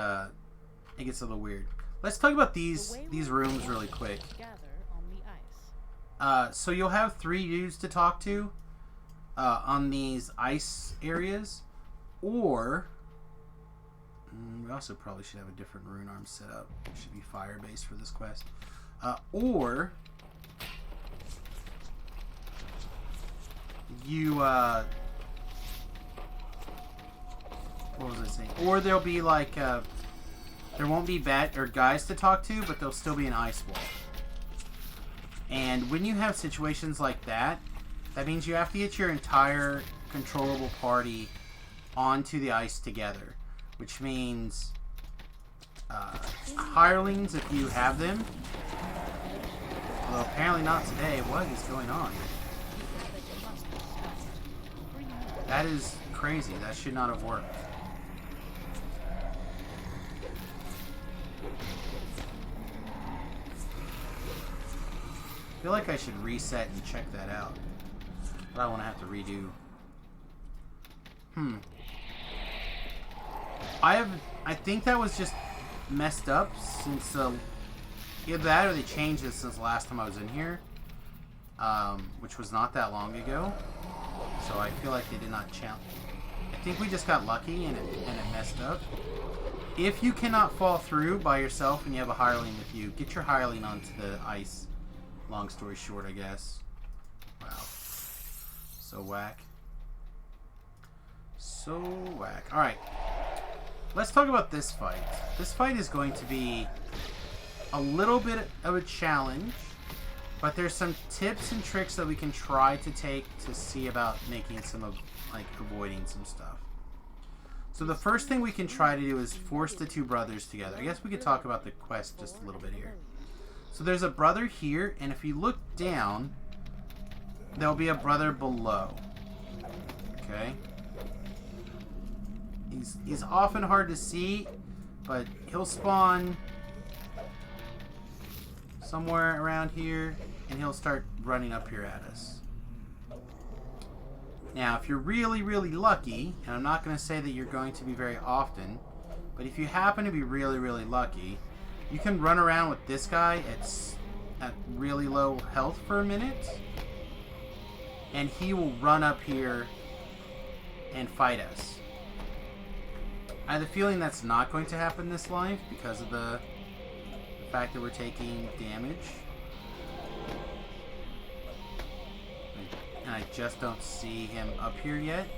it gets a little weird. Let's talk about these rooms really quick. gather on the ice. So you'll have 3 dudes to talk to on these ice areas, or we also probably should have a different rune arm set up. It should be fire based for this quest, or you what was I saying? Or there'll be like there won't be guys to talk to, but there'll still be an ice wall. And when you have situations like that, that means you have to get your entire controllable party onto the ice together. Which means hirelings, if you have them. Although apparently not today. What is going on? That is crazy. That should not have worked. I feel like I should reset and check that out. But I want to have to redo. I think that was just messed up since either that or they changed it since the last time I was in here, which was not that long ago. So I feel like they did not challenge. I think we just got lucky and it messed up. If you cannot fall through by yourself and you have a hireling with you, get your hireling onto the ice. Long story short, I guess. Wow. So whack. So whack. Alright. Let's talk about this fight. This fight is going to be a little bit of a challenge, but there's some tips and tricks that we can try to take to see about making some of, like, avoiding some stuff. So the first thing we can try to do is force the 2 brothers together. I guess we could talk about the quest just a little bit here. So there's a brother here, and if you look down, there'll be a brother below. Okay? He's often hard to see, but he'll spawn somewhere around here, and he'll start running up here at us. Now, if you're really, really lucky, and I'm not going to say that you're going to be very often, but if you happen to be really, really lucky, you can run around with this guy at really low health for a minute, and he will run up here and fight us. I have the feeling that's not going to happen this life because of the fact that we're taking damage. And I just don't see him up here yet.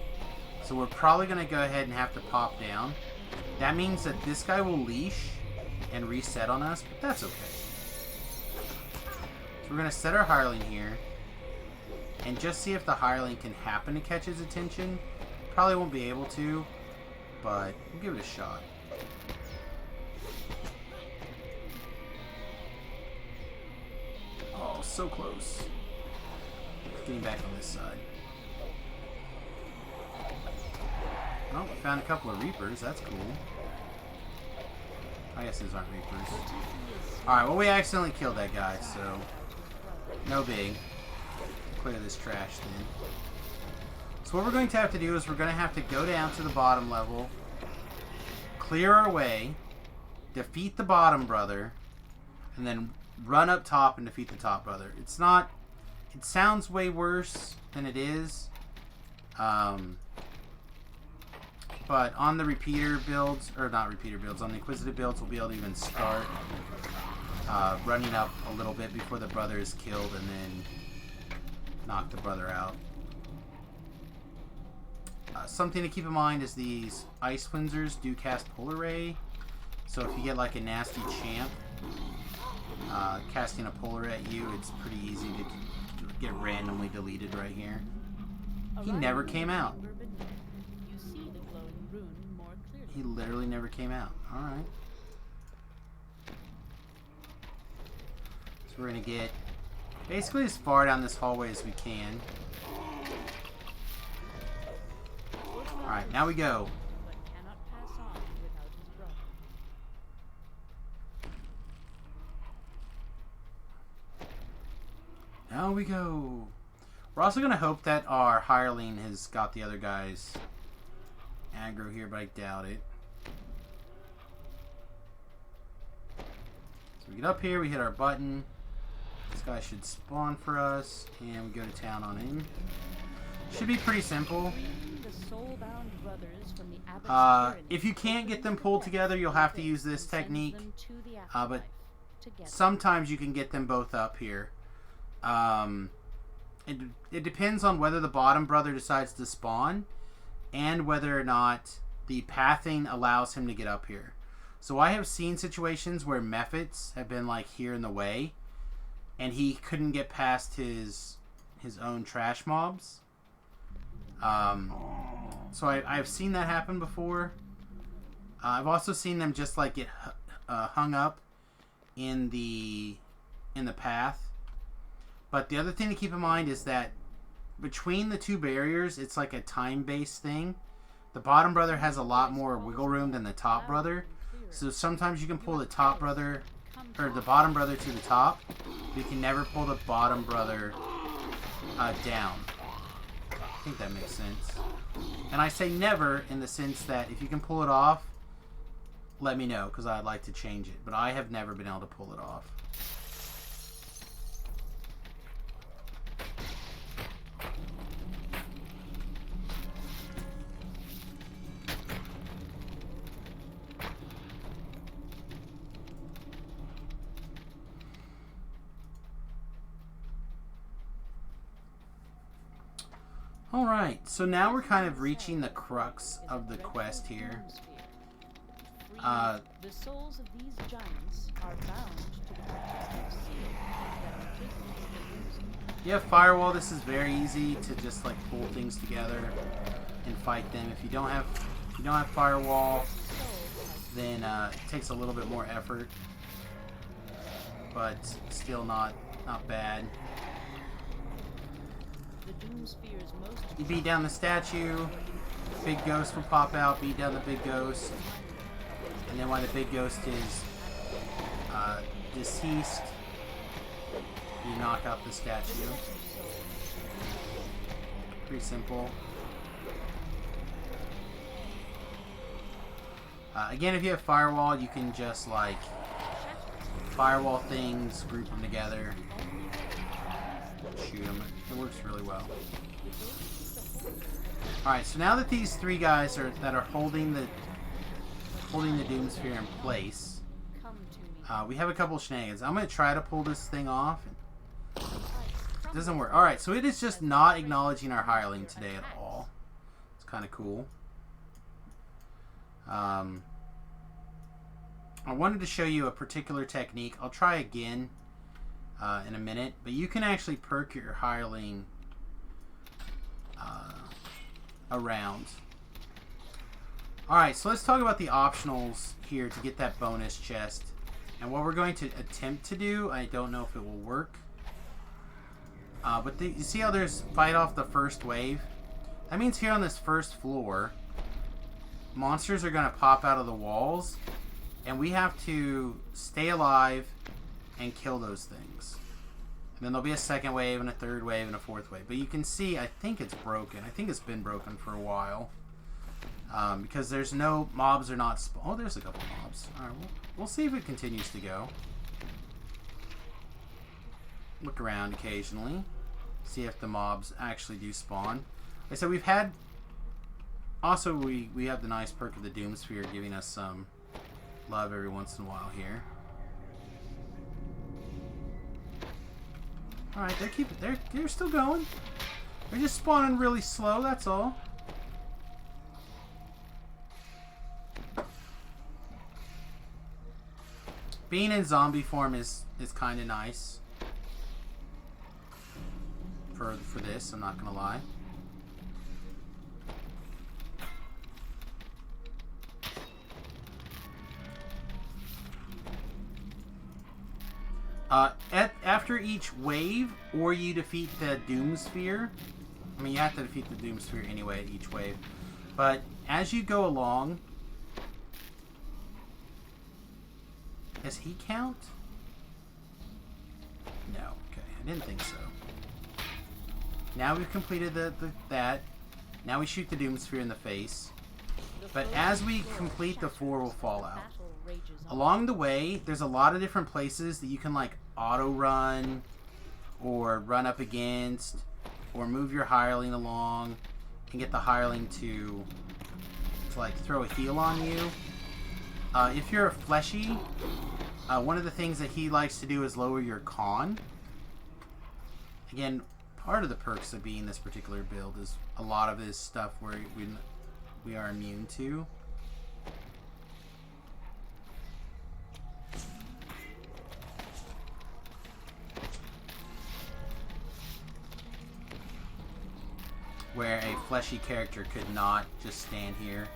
So we're probably going to go ahead and have to pop down. That means that this guy will leash and reset on us, but that's okay. So we're going to set our hireling here and just see if the hireling can happen to catch his attention. Probably won't be able to, but we'll give it a shot. Oh, so close. Getting back on this side. Oh, we found a couple of Reapers. That's cool. I guess these aren't Reapers. Alright, well, we accidentally killed that guy, so no big. Clear this trash then. So what we're going to have to do is we're going to have to go down to the bottom level, clear our way, defeat the bottom brother, and then run up top and defeat the top brother. It's not... It sounds way worse than it is. But on the repeater builds, or not repeater builds, on the inquisitive builds, we'll be able to even start running up a little bit before the brother is killed and then knock the brother out. Something to keep in mind is these Ice Windsors do cast Polar Ray. So if you get like a nasty champ casting a Polar Ray at you, it's pretty easy to get randomly deleted right here. He never came out. You see the glowing rune more clearly. He literally never came out. Alright. So we're going to get basically as far down this hallway as we can. Alright, now we go. But cannot pass on without his brother. Now we go. We're also going to hope that our hireling has got the other guys aggro here, but I doubt it. So we get up here, we hit our button. This guy should spawn for us, and we go to town on him. Should be pretty simple. The soul-bound brothers from the Abbot's tyranny If you can't get them pulled together, you'll have to use this sends technique. them to the But afterlife together. sometimes you can get them both up here. It depends on whether the bottom brother decides to spawn and whether or not the pathing allows him to get up here. So I have seen situations where Mephits have been like here in the way and he couldn't get past his own trash mobs. So I've seen that happen before. I've also seen them just like get hung up in the path. But the other thing to keep in mind is that between the two barriers, it's like a time-based thing. The bottom brother has a lot more wiggle room than the top brother. So sometimes you can pull the top brother, or the bottom brother to the top, but you can never pull the bottom brother down. I think that makes sense. And I say never in the sense that if you can pull it off, let me know, because I'd like to change it. But I have never been able to pull it off. Alright, so now we're kind of reaching the crux of the quest here. The souls of these giants are bound to the protective seal that imprisons the loser. You have Firewall, this is very easy to just like pull things together and fight them. If you don't have Firewall, then it takes a little bit more effort, but still not bad. The Doom Sphere's most You beat down the statue, big ghost will pop out, beat down the big ghost, and then while the big ghost is deceased, you knock out the statue. Pretty simple. Again, if you have Firewall, you can just like Firewall things, group them together, shoot them. It works really well. Alright, so now that these three guys that are holding the Doom Sphere in place, come to me. we have a couple shenanigans. I'm going to try to pull this thing off. It doesn't work. Alright, so it is just not acknowledging our hireling today at all. It's kind of cool. I wanted to show you a particular technique. I'll try again in a minute, but you can actually perk your hireling around. Alright, so let's talk about the optionals here to get that bonus chest. And what we're going to attempt to do, I don't know if it will work. But you see how there's fight off the first wave? That means here on this first floor, monsters are going to pop out of the walls, and we have to stay alive and kill those things. And then there'll be a second wave and a third wave and a fourth wave. But you can see, I think it's broken. I think it's been broken for a while. Because there's no... Mobs are not... Oh, there's a couple mobs. Alright, we'll see if it continues to go. Look around occasionally. See if the mobs actually do spawn. Like I said, we've had... Also, we have the nice perk of the Doom Sphere giving us some love every once in a while here. Alright, they're still going. They're just spawning really slow, that's all. Being in zombie form is kind of nice. For this, I'm not gonna lie. After each wave, or you defeat the Doom Sphere. I mean, you have to defeat the Doom Sphere anyway at each wave. But as you go along, does he count? No. Okay, I didn't think so. Now we've completed that. Now we shoot the Doom Sphere in the face. But as we complete the 4 will fall out. Along the way, there's a lot of different places that you can like auto run or run up against or move your hireling along and get the hireling to like throw a heal on you. If you're a fleshy, one of the things that he likes to do is lower your con. Again, part of the perks of being this particular build is a lot of this stuff where we are immune to. Where a fleshy character could not just stand here.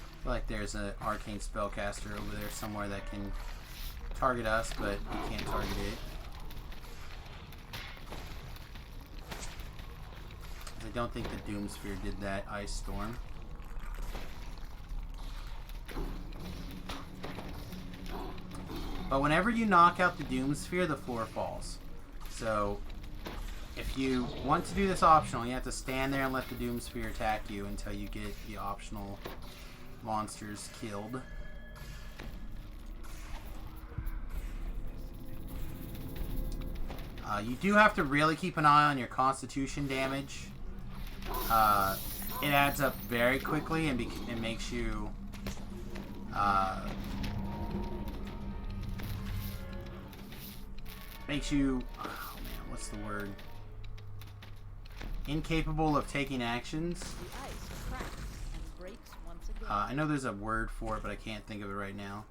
I feel like there's an arcane spellcaster over there somewhere that can target us, but we can't target it. I don't think the Doom Sphere did that Ice Storm. But whenever you knock out the Doom Sphere, the floor falls. So, if you want to do this optional, you have to stand there and let the Doom Sphere attack you until you get the optional monsters killed. You do have to really keep an eye on your constitution damage. It adds up very quickly and it makes you... oh man, what's the word? Incapable of taking actions. I know there's a word for it, but I can't think of it right now.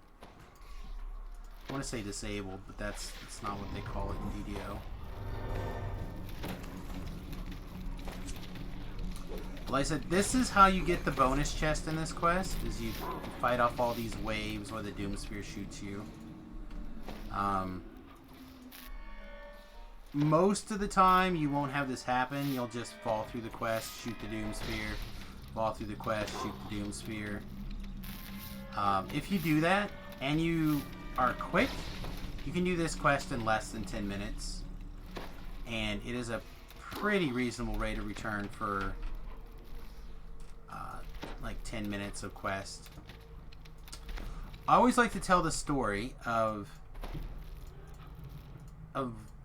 I want to say disabled, but that's not what they call it in DDO. Like I said, this is how you get the bonus chest in this quest, is you fight off all these waves where the Doom Sphere shoots you. Most of the time, you won't have this happen. You'll just fall through the quest, shoot the Doom Sphere, fall through the quest, shoot the Doom Sphere. If you do that, and you are quick, you can do this quest in less than 10 minutes. And it is a pretty reasonable rate of return for like 10 minutes of quest. I always like to tell the story of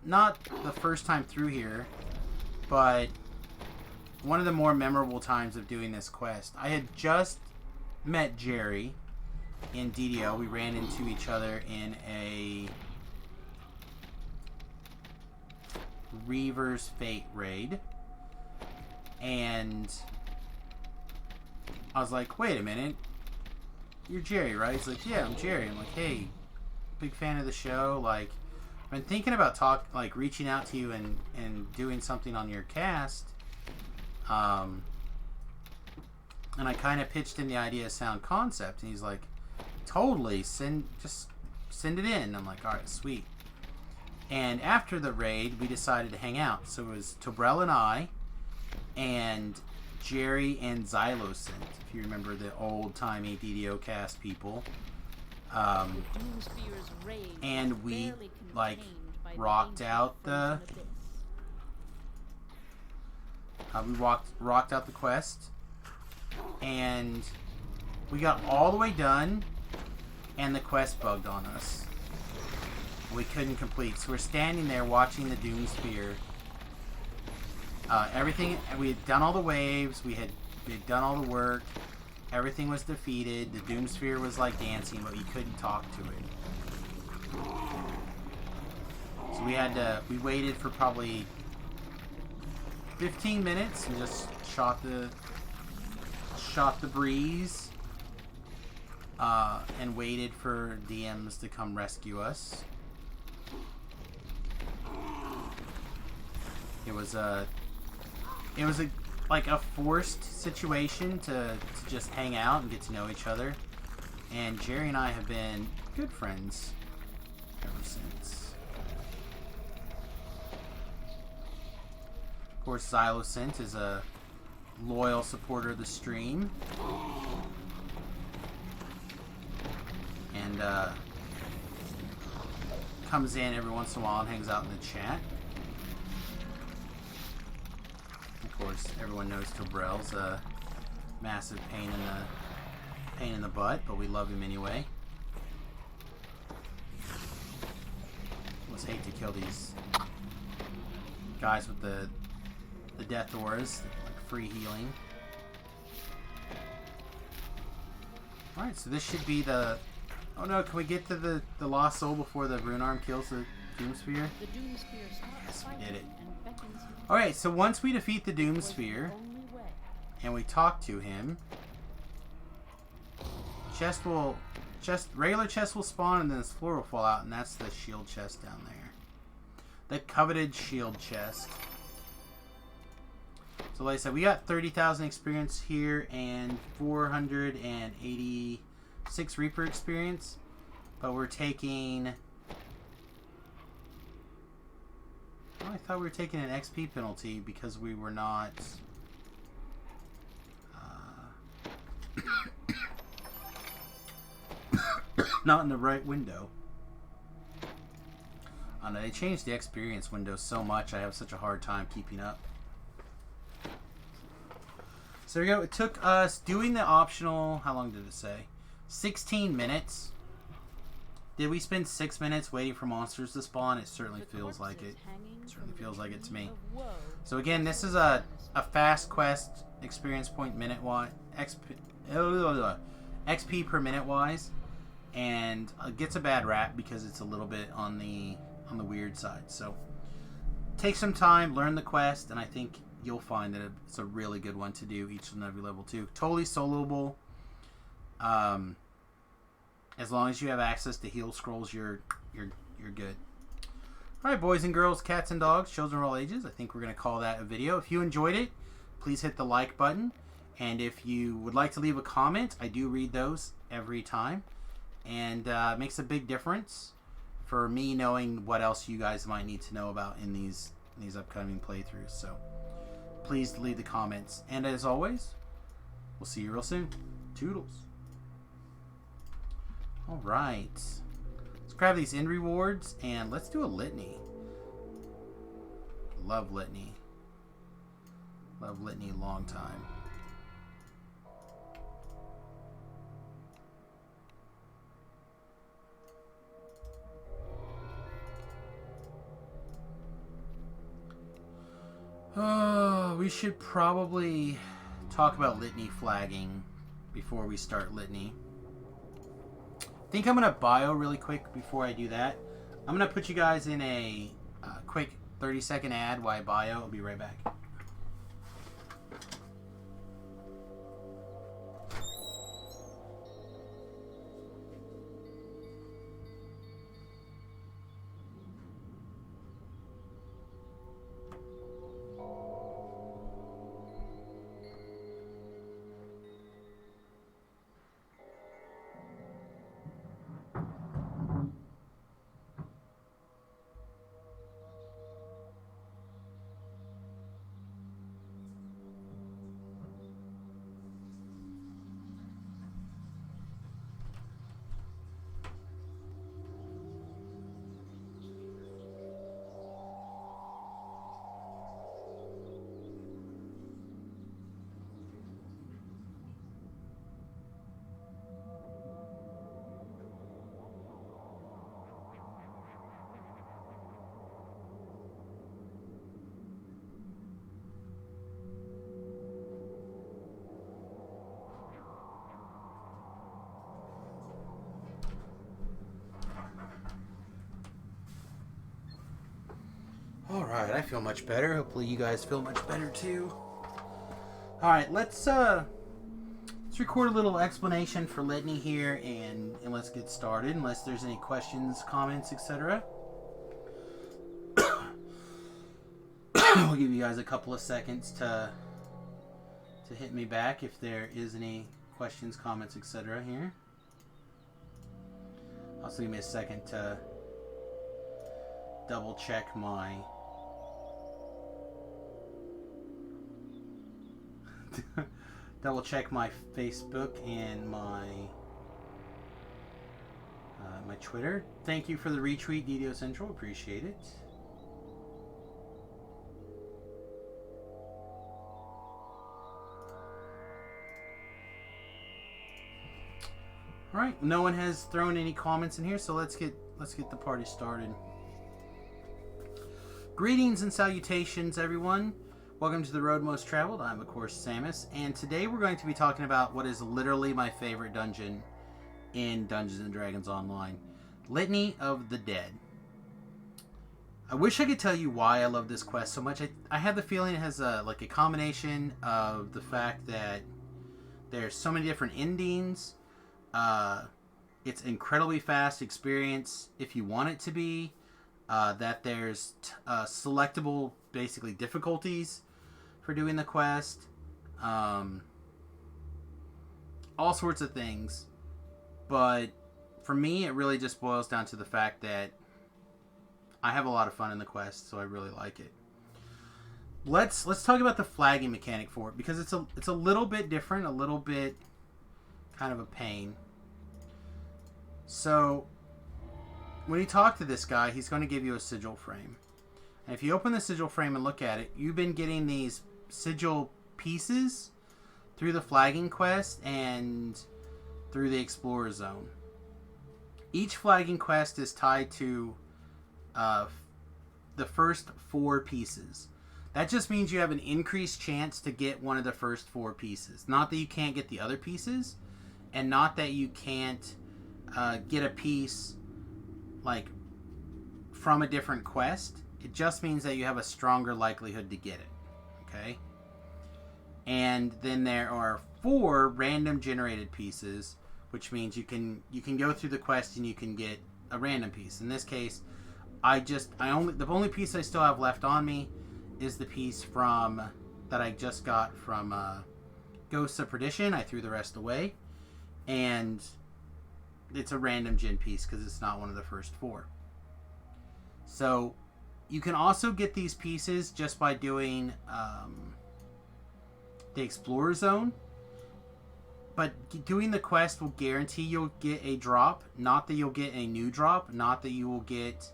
not the first time through here, but one of the more memorable times of doing this quest. I had just met Jerry in DDO. We ran into each other in a Reaver's Fate raid, and I was like, wait a minute, you're Jerry, right? He's like, yeah, I'm Jerry. I'm like, hey, big fan of the show. Like, I've been thinking about reaching out to you and doing something on your cast. And I kind of pitched in the idea of sound concept, and he's like, totally, just send it in. I'm like, all right, sweet. And after the raid, we decided to hang out. So it was Tobrell and I, and Jerry and Xylocent, if you remember the old-timey DDO cast people. The Doomsphere's rage and was we, barely like, contained by the rocked ancient out the frozen rocked out the quest, and we got all the way done, and the quest bugged on us. We couldn't complete, so we're standing there watching the Doomsphere. Everything, we had done all the waves, we had done all the work, everything was defeated, the Doomsphere was like dancing, but you couldn't talk to it. So we waited for probably 15 minutes and just shot the breeze, and waited for DMs to come rescue us. It was like a forced situation to just hang out and get to know each other, and Jerry and I have been good friends ever since. Of course, Xylocent is a loyal supporter of the stream, and comes in every once in a while and hangs out in the chat. Of course, everyone knows Tobrel's a massive pain in the butt, but we love him anyway. Almost hate to kill these guys with the death auras, like free healing. Alright, so this should be the... Oh no, can we get to the Lost Soul before the Rune Arm kills the Doomsphere? The Doomsphere stopped Yes, we fighting did it. and beckons him. Alright, so once we defeat the It was the Doomsphere, only way. and we talk to him, regular chest will spawn, and then this floor will fall out, and that's the shield chest down there. The coveted shield chest. So like I said, we got 30,000 experience here and 486 Reaper experience, but we're taking... Oh, I thought we were taking an XP penalty because we were not... not in the right window. I know they changed the experience window so much, I have such a hard time keeping up. So there we go. It took us doing the optional... How long did it say? 16 minutes. Did we spend 6 minutes waiting for monsters to spawn? It certainly feels like it. It certainly feels like it to me. So again, this is a fast quest experience point minute wise, XP per minute wise, and gets a bad rap because it's a little bit on the weird side. So take some time, learn the quest, and I think you'll find that it's a really good one to do each and every level too. Totally soloable. As long as you have access to heal scrolls, you're good. All right, boys and girls, cats and dogs, children of all ages. I think we're gonna call that a video. If you enjoyed it, please hit the like button, and if you would like to leave a comment, I do read those every time, and it makes a big difference for me knowing what else you guys might need to know about in these upcoming playthroughs. So please leave the comments, and as always, we'll see you real soon. Toodles. All right, let's grab these end rewards and let's do a litany. Love litany. Love litany a long time. Oh, we should probably talk about litany flagging before we start litany. I think I'm going to bio really quick before I do that. I'm going to put you guys in a quick 30-second ad while I bio. I'll be right back. Alright, I feel much better. Hopefully you guys feel much better too. Alright, let's record a little explanation for Litany here and let's get started, unless there's any questions, comments, etc. I'll give you guys a couple of seconds to hit me back if there is any questions, comments, etc. here. Also give me a second to double check my Facebook and my Twitter. Thank you for the retweet, DDO Central. Appreciate it. All right, no one has thrown any comments in here, so let's get the party started. Greetings and salutations, everyone. Welcome to the Road Most Traveled. I'm, of course, Samius, and today we're going to be talking about what is literally my favorite dungeon in Dungeons & Dragons Online, Litany of the Dead. I wish I could tell you why I love this quest so much. I have the feeling it has a combination of the fact that there's so many different endings. It's incredibly fast experience if you want it to be. That there's selectable, basically, difficulties for doing the quest. All sorts of things. But for me, it really just boils down to the fact that I have a lot of fun in the quest, so I really like it. Let's talk about the flagging mechanic for it, because it's a little bit different, a little bit kind of a pain. So when you talk to this guy, he's going to give you a sigil frame. And if you open the sigil frame and look at it, you've been getting these sigil pieces through the flagging quest and through the Explorer Zone. Each flagging quest is tied to the first 4 pieces. That just means you have an increased chance to get one of the first 4 pieces. Not that you can't get the other pieces, and not that you can't get a piece from a different quest. It just means that you have a stronger likelihood to get it. Okay? And then there are 4 random generated pieces, which means you can go through the quest and you can get a random piece. In this case, the only piece I still have left on me is the piece that I just got from Ghosts of Perdition. I threw the rest away, and it's a random gen piece because it's not one of the first 4. So you can also get these pieces just by doing the Explorer Zone, but doing the quest will guarantee you'll get a drop. Not that you'll get a new drop, not that you will get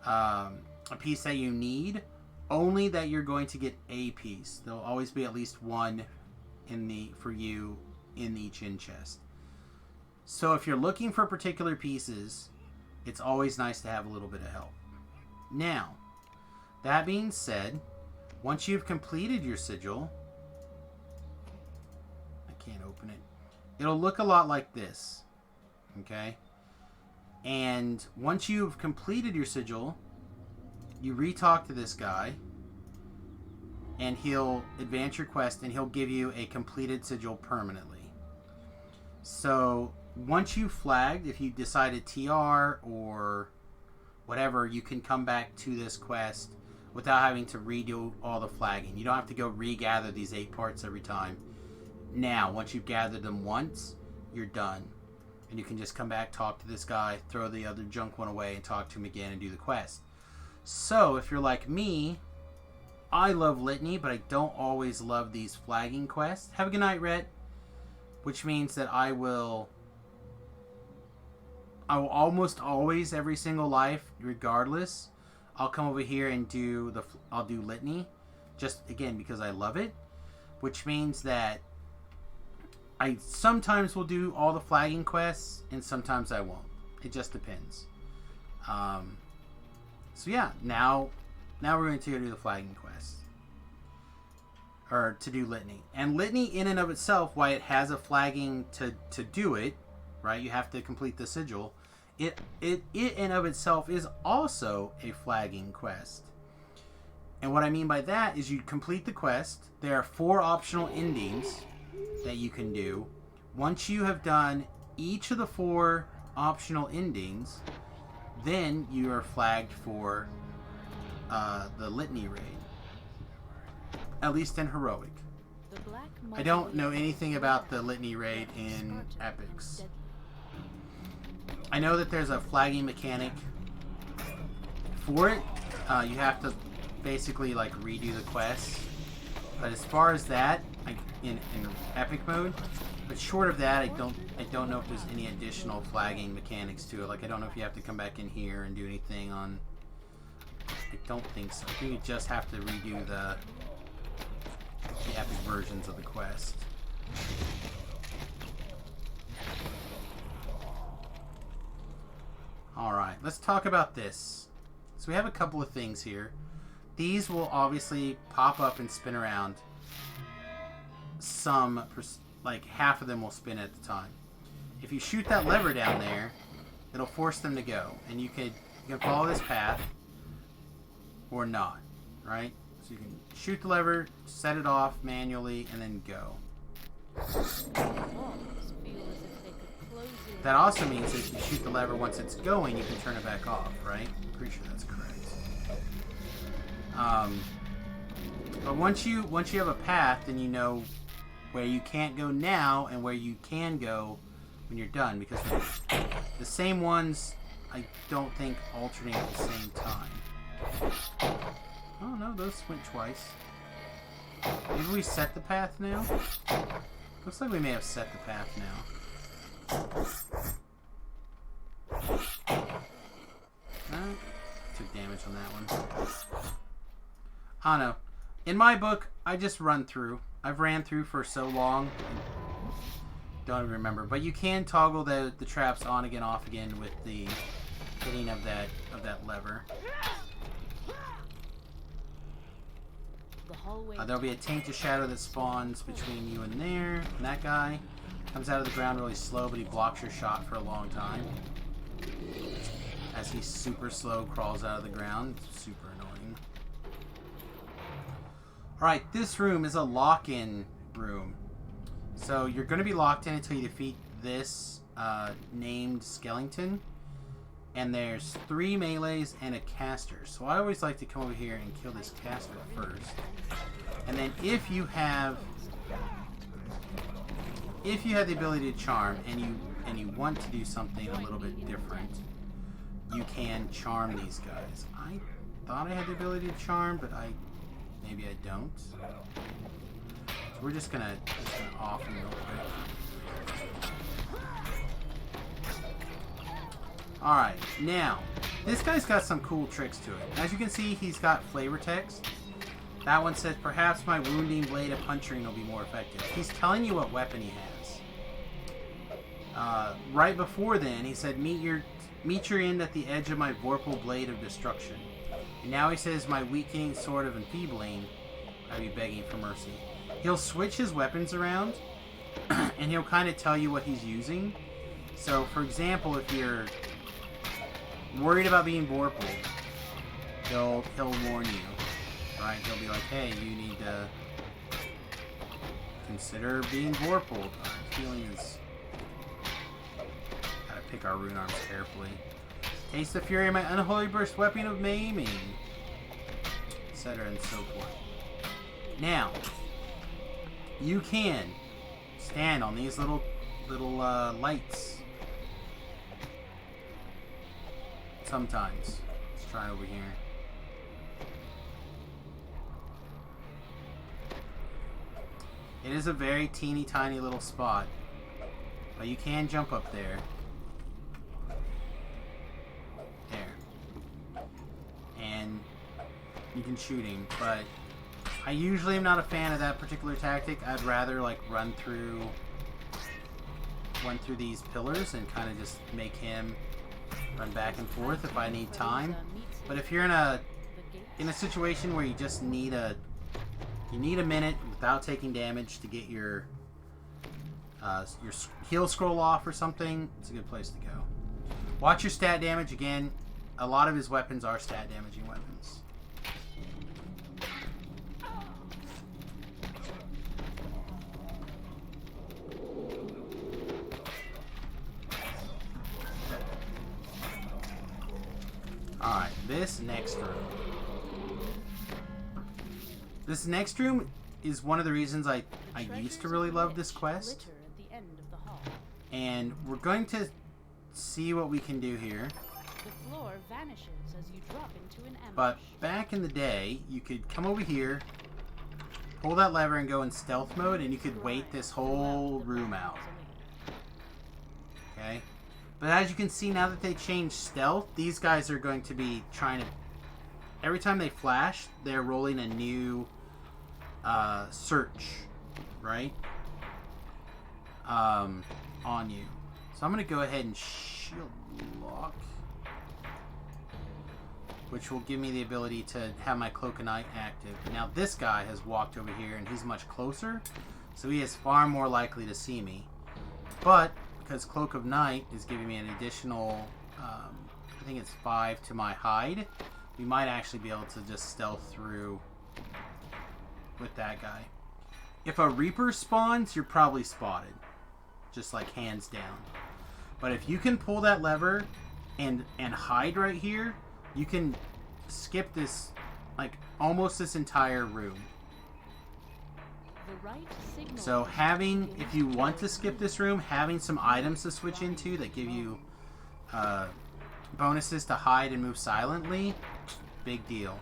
a piece that you need, only that you're going to get a piece. There'll always be at least one for you in each in chest. So if you're looking for particular pieces, it's always nice to have a little bit of help. Now, that being said, once you've completed your sigil, I can't open it. It'll look a lot like this. Okay? And once you've completed your sigil, you re-talk to this guy, and he'll advance your quest, and he'll give you a completed sigil permanently. So once you've flagged, if you decided TR or whatever, you can come back to this quest without having to redo all the flagging. You don't have to go regather these 8 parts every time. Now, once you've gathered them once, you're done. And you can just come back, talk to this guy, throw the other junk one away, and talk to him again and do the quest. So, if you're like me, I love Litany, but I don't always love these flagging quests. Have a good night, Rhett. Which means that I will almost always, every single life, regardless, I'll come over here and I'll do Litany, just again because I love it. Which means that I sometimes will do all the flagging quests, and sometimes I won't. It just depends. So yeah, now we're going to go do the flagging quests. Or to do Litany. And Litany in and of itself, why it has a flagging to do it, right? You have to complete the sigil. It in of itself is also a flagging quest. And what I mean by that is you complete the quest. There are 4 optional endings that you can do. Once you have done each of the 4 optional endings, then you are flagged for the Litany raid. At least in Heroic. I don't know anything about the Litany raid in Epics. I know that there's a flagging mechanic for it. You have to basically like redo the quest. But as far as that, in Epic mode, but short of that, I don't know if there's any additional flagging mechanics to it. Like I don't know if you have to come back in here and do anything on. I don't think so. I think you just have to redo the Epic versions of the quest. Alright, let's talk about this. So we have a couple of things here. These will obviously pop up and spin around. Like half of them will spin at the time. If you shoot that lever down there, it'll force them to go. And you can follow this path or not, right? So you can shoot the lever, set it off manually, and then go. That also means that if you shoot the lever once it's going, you can turn it back off, right? I'm pretty sure that's correct. But once you have a path, then you know where you can't go now and where you can go when you're done. Because the same ones, I don't think, alternate at the same time. Oh no, those went twice. Maybe we set the path now? Looks like we may have set the path now. Took damage on that one. I don't know. In my book, I just run through. I've ran through for so long. Don't even remember. But you can toggle the traps on again, off again with the hitting of that lever. There'll be a tainted shadow that spawns between you and there. And that guy comes out of the ground really slow, but he blocks your shot for a long time. As he super slow crawls out of the ground. It's super annoying. Alright, this room is a lock-in room. So you're going to be locked in until you defeat this named skeleton. And there's 3 melees and a caster. So I always like to come over here and kill this caster first. And then if you have the ability to charm and you want to do something a little bit different, you can charm these guys. I thought I had the ability to charm, but maybe I don't. So we're just gonna off him real quick. Alright, now, this guy's got some cool tricks to it. As you can see, he's got flavor text. That one says, perhaps my wounding blade of puncturing will be more effective. He's telling you what weapon he has. Right before then, he said, meet your end at the edge of my vorpal blade of destruction. And now he says, my weakening sword of enfeebling, I be begging for mercy. He'll switch his weapons around, and he'll kind of tell you what he's using. So, for example, if you're worried about being vorpal, he'll warn you, right? He'll be like, hey, you need to consider being vorpal. Healing is... Gotta pick our rune arms carefully. Taste the fury of my unholy burst weapon of maiming, etc. and so forth. Now, you can stand on these little lights. Sometimes. Let's try over here. It is a very teeny tiny little spot, but you can jump up there. There. And you can shoot him, but I usually am not a fan of that particular tactic. I'd rather like run through these pillars and kind of just make him run back and forth if I need time. But if you're in a situation where you just need a minute without taking damage to get your heal scroll off or something, it's a good place to go. Watch your stat damage again. A lot of his weapons are stat damaging weapons. Alright, this next room. This next room is one of the reasons I used to really love this quest. Glitter at the end of the hall. And we're going to see what we can do here. The floor vanishes as you drop into an ambush. But back in the day, you could come over here, pull that lever and go in stealth mode, and you could wait this whole room out. Okay? But as you can see, now that they changed stealth, these guys are going to be trying to... Every time they flash, they're rolling a new search, right? On you. So I'm going to go ahead and shield lock, which will give me the ability to have my Cloak of Night active. Now this guy has walked over here, and he's much closer, so he is far more likely to see me. But because Cloak of Night is giving me an additional, I think it's 5 to my hide, we might actually be able to just stealth through with that guy. If a Reaper spawns, you're probably spotted. Just like hands down. But if you can pull that lever and hide right here, you can skip this, like, almost this entire room. The right signal So having, if you want to skip this room, having some items to switch into that give you bonuses to hide and move silently, big deal.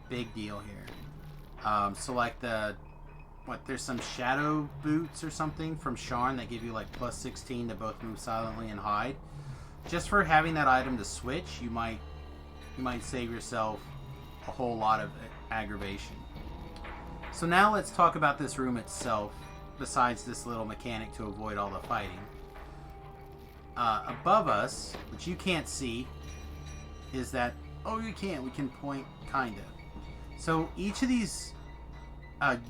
Big deal here. So like there's some shadow boots or something from Sharn that give you like plus 16 to both move silently and hide. Just for having that item to switch, you might save yourself a whole lot of aggravation. So now let's talk about this room itself, besides this little mechanic to avoid all the fighting. Above us, which you can't see, is that... Oh, you can. We can point, kind of. So each of these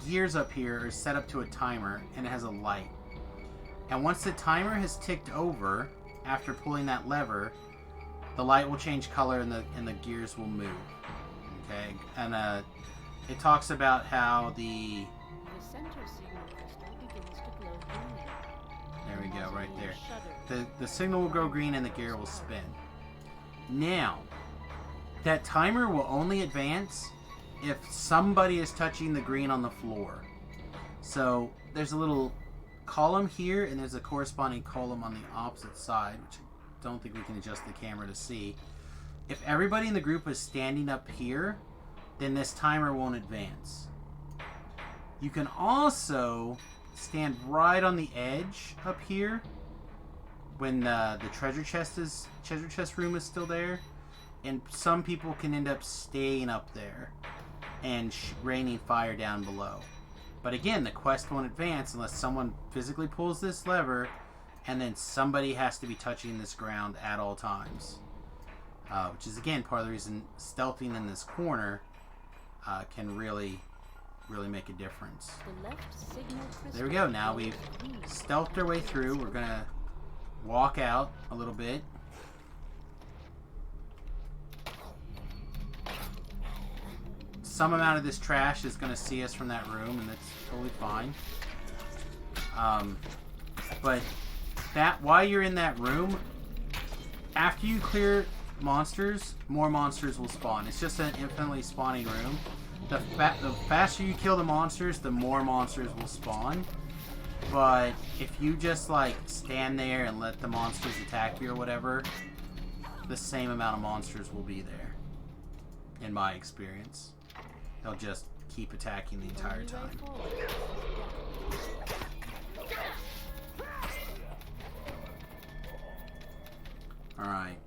gears up here are set up to a timer, and it has a light. And once the timer has ticked over, after pulling that lever, the light will change color and the gears will move. Okay? And it talks about how the center signal crystal begins to glow green. there we go, right there. The signal will go green and the gear will spin. Now, that timer will only advance if somebody is touching the green on the floor. So there's a little column here, and there's a corresponding column on the opposite side, which I don't think we can adjust the camera to see. If everybody in the group is standing up here, then this timer won't advance. You can also stand right on the edge up here when the treasure chest room is still there, and some people can end up staying up there and raining fire down below. But again, the quest won't advance unless someone physically pulls this lever, and then somebody has to be touching this ground at all times. Which is again part of the reason stealthing in this corner can really make a difference. The left signal crystal There we go. Now glows we've green. stealthed our way through. We're gonna walk out a little bit. Some amount of this trash is gonna see us from that room, and that's totally fine. But while you're in that room, after you clear monsters, more monsters will spawn. It's just an infinitely spawning room. The faster you kill the monsters, the more monsters will spawn. But if you just like stand there and let the monsters attack you or whatever, the same amount of monsters will be there. In my experience, they'll just keep attacking the entire Only way time. forward. Alright.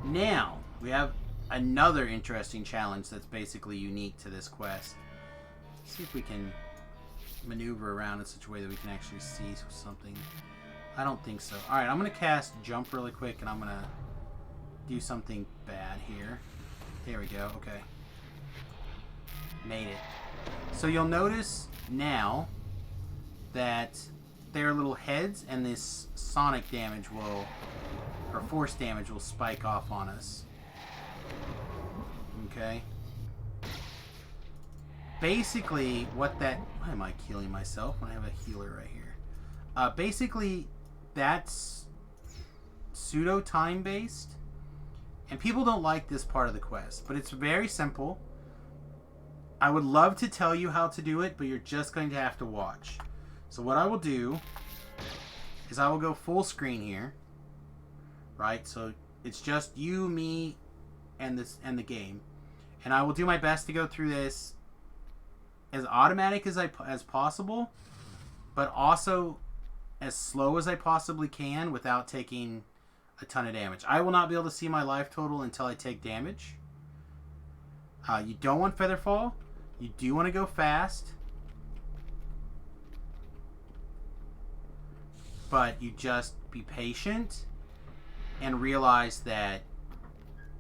Now, we have another interesting challenge that's basically unique to this quest. Let's see if we can maneuver around in such a way that we can actually see something. I don't think so. Alright, I'm going to cast Jump really quick, and I'm going to do something bad here. There we go. Okay. Made it. So you'll notice now that their little heads and this sonic damage will... or force damage will spike off on us. Okay. Basically, what that... Why am I healing myself when I have a healer right here? Basically, that's pseudo time based, And people don't like this part of the quest, but it's very simple. I would love to tell you how to do it, but you're just going to have to watch. So what I will do is I will go full screen here. Right? So it's just you, me, and the game. And I will do my best to go through this as automatic as possible, but also as slow as I possibly can without taking a ton of damage. I will not be able to see my life total until I take damage. You don't want Featherfall. You do want to go fast. But you just be patient and realize that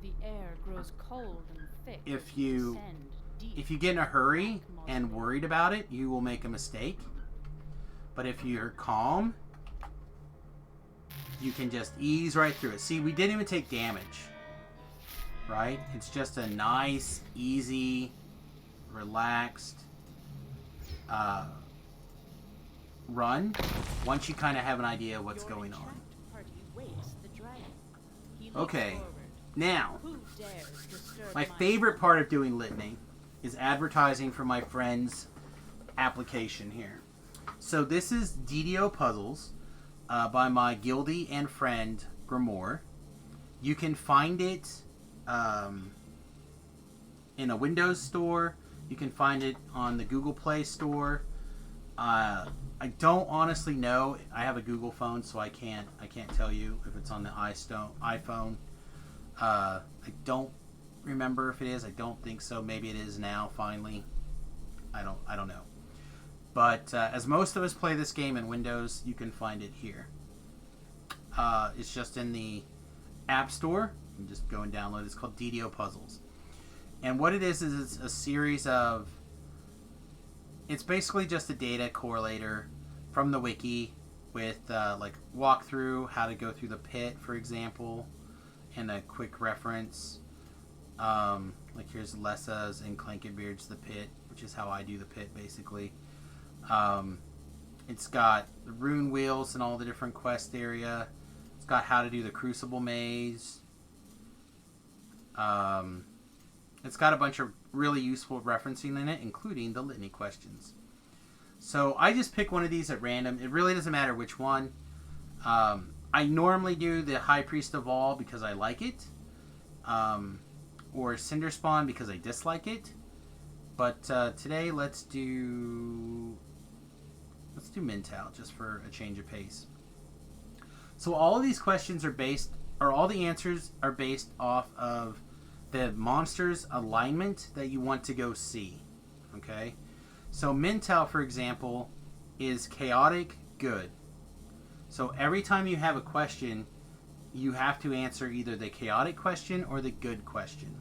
The air grows cold and thick. if you Descend deep. if you get in a hurry and worried about it, you will make a mistake. But if you're calm, you can just ease right through it. See, we didn't even take damage. Right? It's just a nice, easy, relaxed run once you kind of have an idea of what's going on. Party waits the dragon. He leaps Okay, forward. now, Who dares disturb my favorite part of doing Litany is advertising for my friend's application here. So this is DDO Puzzles by my guildie and friend Grimoire. You can find it in a Windows store. You can find it on the Google Play Store. I don't honestly know. I have a Google phone, so I can't tell you if it's on the iPhone. I don't remember if it is. I don't think so. Maybe it is now. Finally, I don't know. But as most of us play this game in Windows, you can find it here. It's just in the App Store. You can just go and download it. It's called DDO Puzzles. And what it is it's a series of... It's basically just a data correlator from the wiki with like walkthrough, how to go through the pit, for example, and a quick reference. Like here's Lessa's and Clankenbeard's The Pit, which is how I do the pit, basically. It's got the rune wheels and all the different quest area. It's got how to do the Crucible Maze. It's got a bunch of really useful referencing in it, including the litany questions. So I just pick one of these at random. It really doesn't matter which one. I normally do the High Priest of All because I like it. Or Cinderspawn because I dislike it. But today let's do Mintal just for a change of pace. So all of these questions are all the answers are based off of the monster's alignment that you want to go see. Okay? So Mintal, for example, is chaotic good. So every time you have a question, you have to answer either the chaotic question or the good question.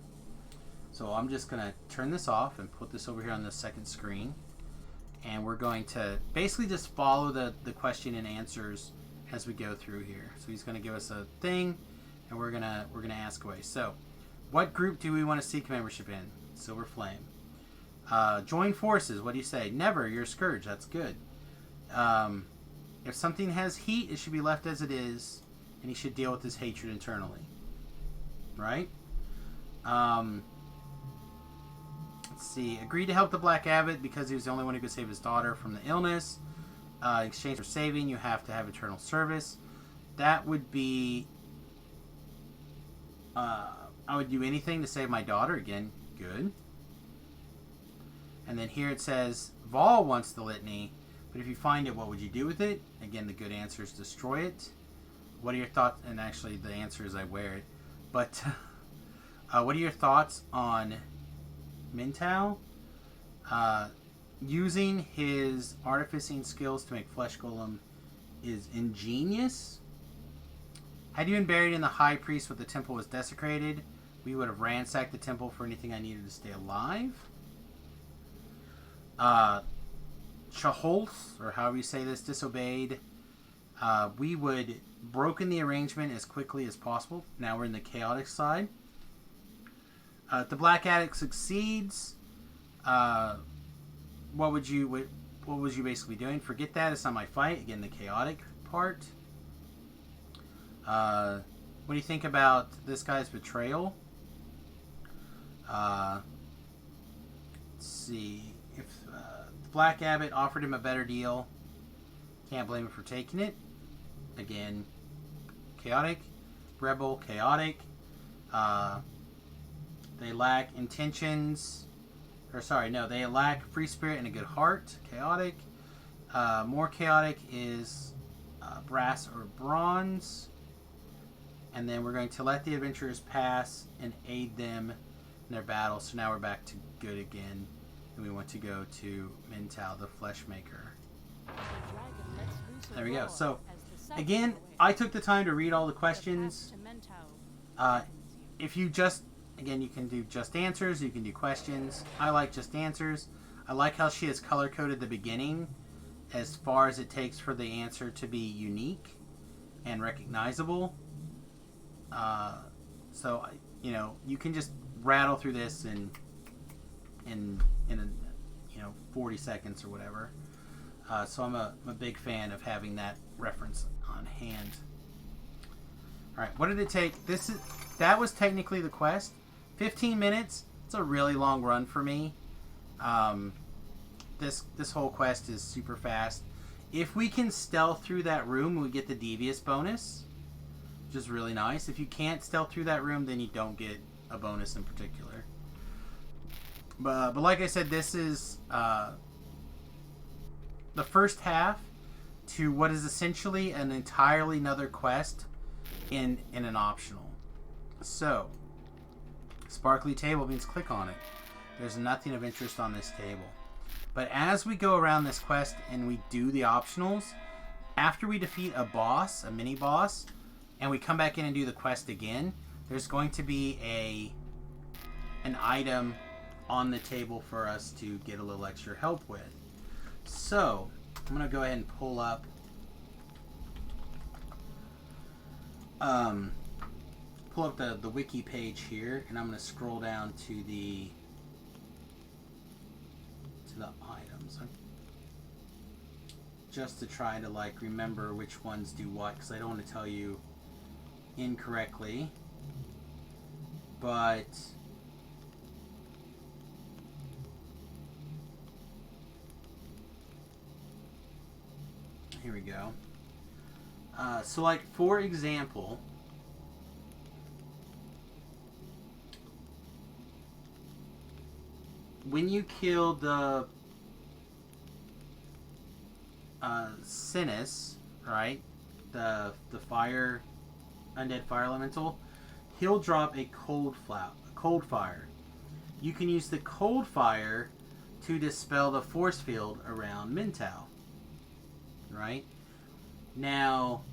So I'm just going to turn this off and put this over here on the second screen. And we're going to basically just follow the question and answers as we go through here. So he's going to give us a thing, and we're gonna ask away. So, what group do we want to seek membership in? Silver Flame. Join forces. What do you say? Never. You're a scourge. That's good. If something has heat, it should be left as it is, and he should deal with his hatred internally. Right? Let's see. Agreed to help the Black Abbot because he was the only one who could save his daughter from the illness. In exchange for saving, you have to have eternal service. That would be... I would do anything to save my daughter. Again, good. And then here it says, Vol wants the litany, but if you find it, what would you do with it? Again, the good answer is destroy it. What are your thoughts? And actually, the answer is I wear it. But what are your thoughts on Mintal? Using his artificing skills to make Flesh Golem is ingenious. Had you been buried in the High Priest when the temple was desecrated, we would have ransacked the temple for anything I needed to stay alive. Chaholth, or however you say this, disobeyed. We would broken the arrangement as quickly as possible. Now we're in the chaotic side. If the Black Addict succeeds, what was you basically doing? Forget that. It's not my fight. Again, the chaotic part. What do you think about this guy's betrayal? Let's see. If the Black Abbot offered him a better deal, can't blame him for taking it. Again, chaotic. Rebel, chaotic. They lack intentions. Or sorry, no, they lack free spirit and a good heart. Chaotic. More chaotic is brass or bronze. And then we're going to let the adventurers pass and aid them in their battle. So now we're back to good again. And we want to go to Mintal, the flesh maker. There we go. So again, I took the time to read all the questions. If you just, again, you can do just answers, you can do questions. I like just answers. I like how she has color-coded the beginning as far as it takes for the answer to be unique and recognizable. So, you know, you can just rattle through this in 40 seconds or whatever. So I'm a big fan of having that reference on hand. All right, what did it take? That was technically the quest. 15 minutes. It's a really long run for me. This whole quest is super fast. If we can stealth through that room, we get the devious bonus, which is really nice. If you can't stealth through that room, then you don't get a bonus in particular. But like I said, this is the first half to what is essentially an entirely another quest in an optional. So, sparkly table means click on it. There's nothing of interest on this table. But as we go around this quest and we do the optionals, after we defeat a boss, a mini boss, and we come back in and do the quest again, there's going to be an item on the table for us to get a little extra help with. So, I'm going to go ahead and pull up the wiki page here, and I'm going to scroll down to the items, just to try to like remember which ones do what, because I don't want to tell you incorrectly. But here we go. So like, for example, when you kill the Samius, right, the fire undead fire elemental, he'll drop a cold fire. You can use the cold fire to dispel the force field around Mintal. Right? Now,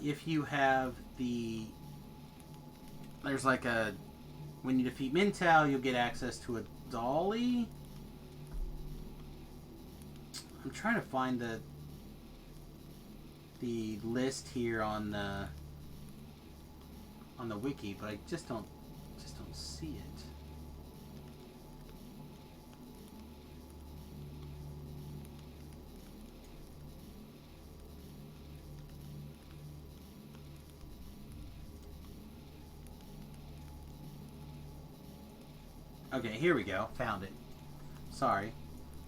if you have there's like when you defeat Mintal, you'll get access to a dolly. I'm trying to find the list here on the wiki, but I just don't see it. Okay, here we go. Found it. Sorry.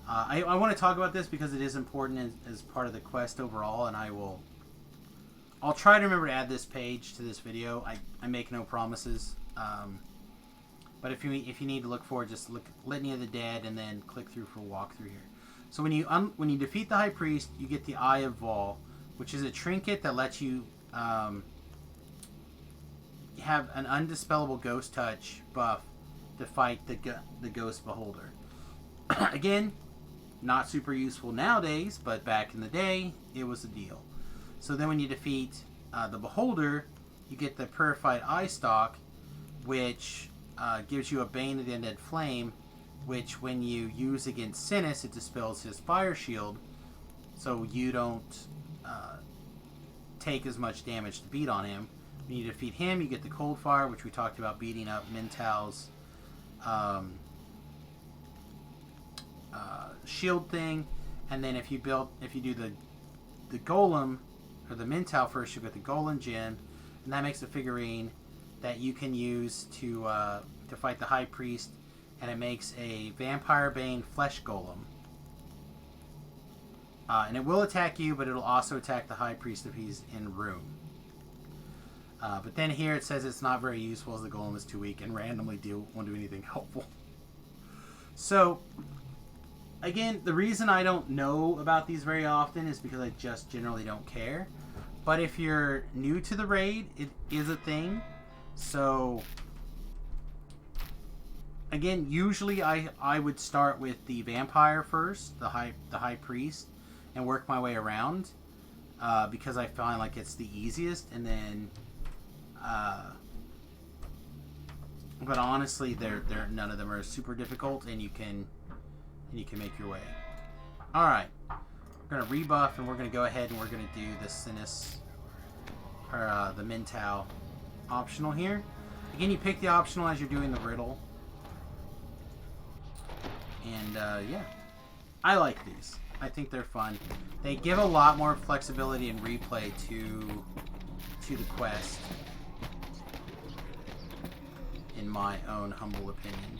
I want to talk about this because it is important as part of the quest overall, and I'll try to remember to add this page to this video. I make no promises. But if you need to look for it, just look Litany of the Dead and then click through for walkthrough here. So when you defeat the High Priest, you get the Eye of Vol, which is a trinket that lets you have an undispellable ghost touch buff to fight the Ghost Beholder. Again, not super useful nowadays, but back in the day, it was a deal. So then when you defeat the Beholder, you get the Purified Eye Stalk, which gives you a Bane of the Undead Flame, which when you use against Samius, it dispels his fire shield, so you don't take as much damage to beat on him. When you defeat him, you get the Cold Fire, which we talked about beating up Mintal's shield thing. And then if you do the Golem, or the Mintal first, you get the Golem Gem, and that makes a figurine that you can use to fight the High Priest, and it makes a Vampire Bane Flesh Golem. And it will attack you, but it'll also attack the High Priest if he's in room. But then here it says it's not very useful as the golem is too weak and randomly won't do anything helpful. So, again, the reason I don't know about these very often is because I just generally don't care. But if you're new to the raid, it is a thing. So, again, usually I would start with the vampire first, the high priest, and work my way around. Because I find like it's the easiest, and then but honestly, they're none of them are super difficult, and you can make your way. All right, we're gonna rebuff, and we're gonna go ahead and we're gonna do the Sinus or the Mintau optional here. Again, you pick the optional as you're doing the riddle, and yeah, I like these. I think they're fun. They give a lot more flexibility and replay to the quest, in my own humble opinion.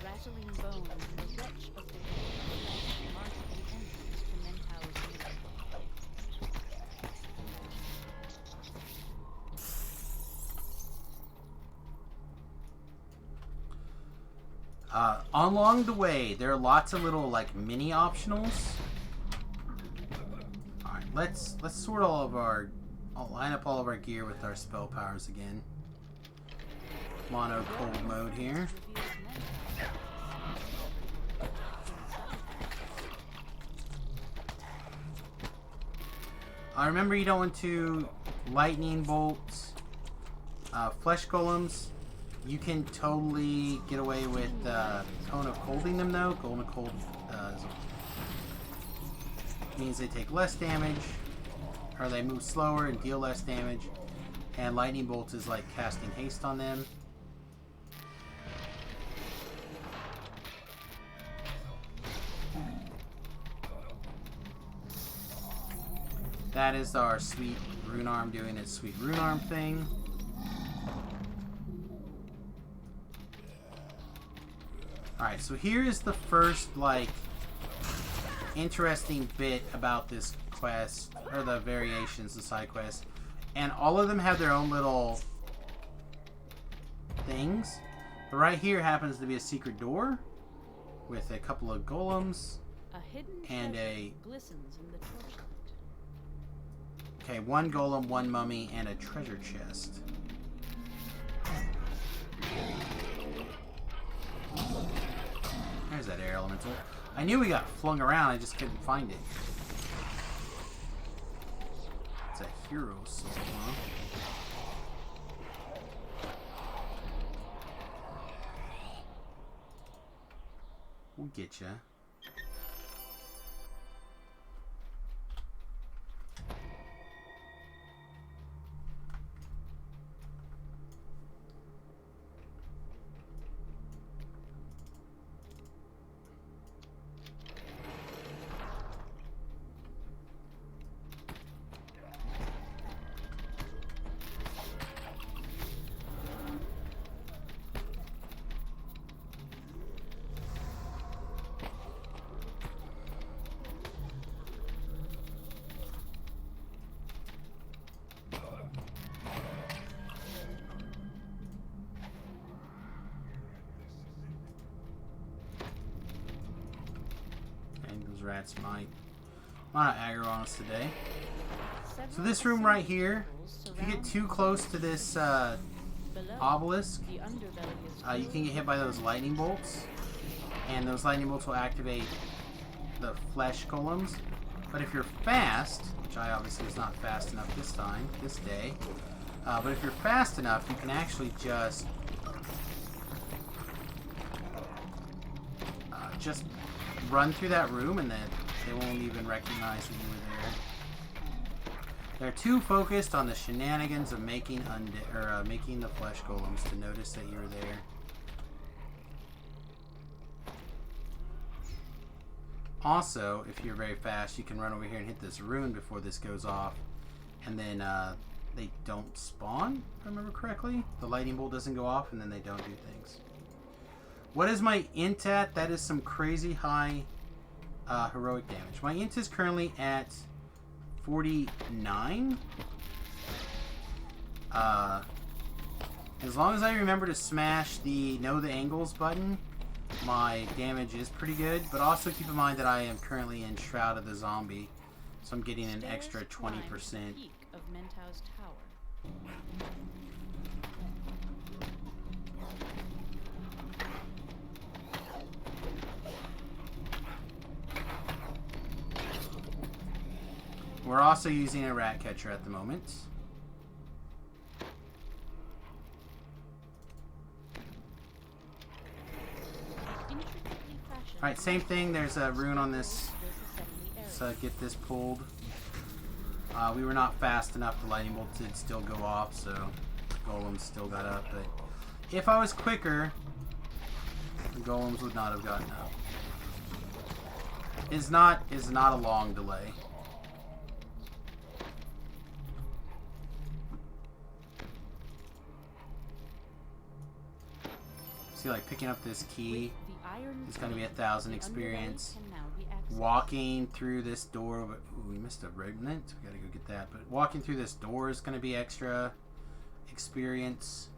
Rattling bones and the wretch of the world mark the entrance to Mentau's Mirror. Along the way, there are lots of little like mini optionals. All right, let's sort all of our, I'll line up all of our gear with our spell powers again. Mono cold mode here. Remember, you don't want to lightning bolts, flesh golems. You can totally get away with Cone of Colding them, though. Cone of Cold means they take less damage, or they move slower and deal less damage. And Lightning Bolt is like casting haste on them. That is our sweet Rune Arm doing its sweet Rune Arm thing. Alright, so here is the first, like, interesting bit about this quest, or the variations, the side quests. And all of them have their own little things. But right here happens to be a secret door with a couple of golems A hidden and treasure glistens in the torchlight. Okay, one golem, one mummy, and a treasure chest. There's that air elemental. I knew we got flung around, I just couldn't find it. It's a hero soul, huh? We'll get ya. Rats might not aggro on us today. So this room right here, if you get too close to this obelisk, you can get hit by those lightning bolts, and those lightning bolts will activate the flesh golems. But if you're fast, which I obviously was not fast enough this day, but if you're fast enough, you can actually just run through that room, and then they won't even recognize that you were there. They're too focused on the shenanigans of making making the flesh golems to notice that you were there. Also, if you're very fast, you can run over here and hit this rune before this goes off, and then they don't spawn, if I remember correctly. The lightning bolt doesn't go off, and then they don't do things. What is my int at? That is some crazy high heroic damage. My int is currently at 49. As long as I remember to smash the know the angles button, my damage is pretty good. But also keep in mind that I am currently in Shroud of the Zombie, so I'm getting an extra 20%. Peak of Mentau's tower. We're also using a rat catcher at the moment. Alright, same thing. There's a rune on this. So get this pulled. We were not fast enough. The lightning bolt did still go off, so golems still got up. But if I was quicker, the golems would not have gotten up. It's not a long delay. See, like picking up this key. It's going to be 1,000 experience. Walking through this door. Ooh, we missed a remnant. We got to go get that. But walking through this door is going to be extra experience.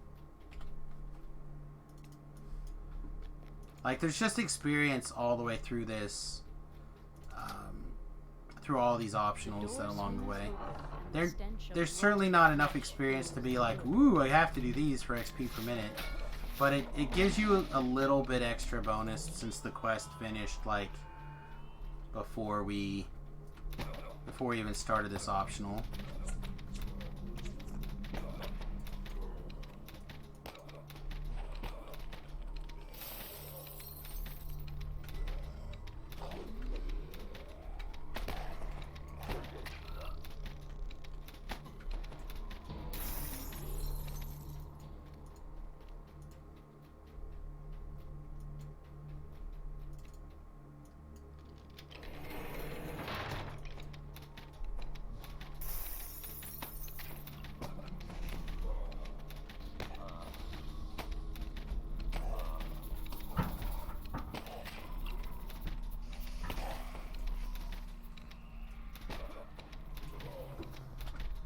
Like, there's just experience all the way through this. Through all these optionals that along the way. There's certainly not enough experience to be like, ooh, I have to do these for XP per minute. But it gives you a little bit extra bonus since the quest finished, like, before we even started this optional.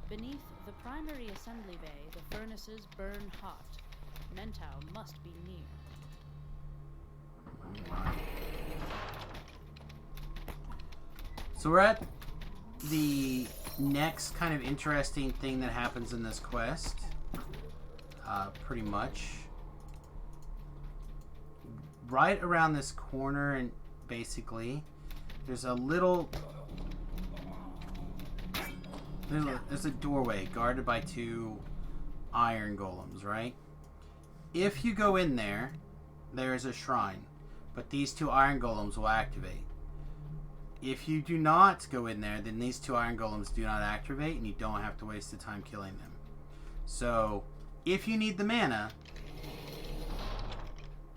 Beneath the primary assembly bay, the furnaces burn hot. Mentau must be near. So we're at the next kind of interesting thing that happens in this quest. Pretty much. Right around this corner, and basically, there's a little... There's a doorway guarded by 2 iron golems, right? If you go in there, there is a shrine, but these 2 iron golems will activate. If you do not go in there, then these 2 iron golems do not activate, and you don't have to waste the time killing them. So, if you need the mana,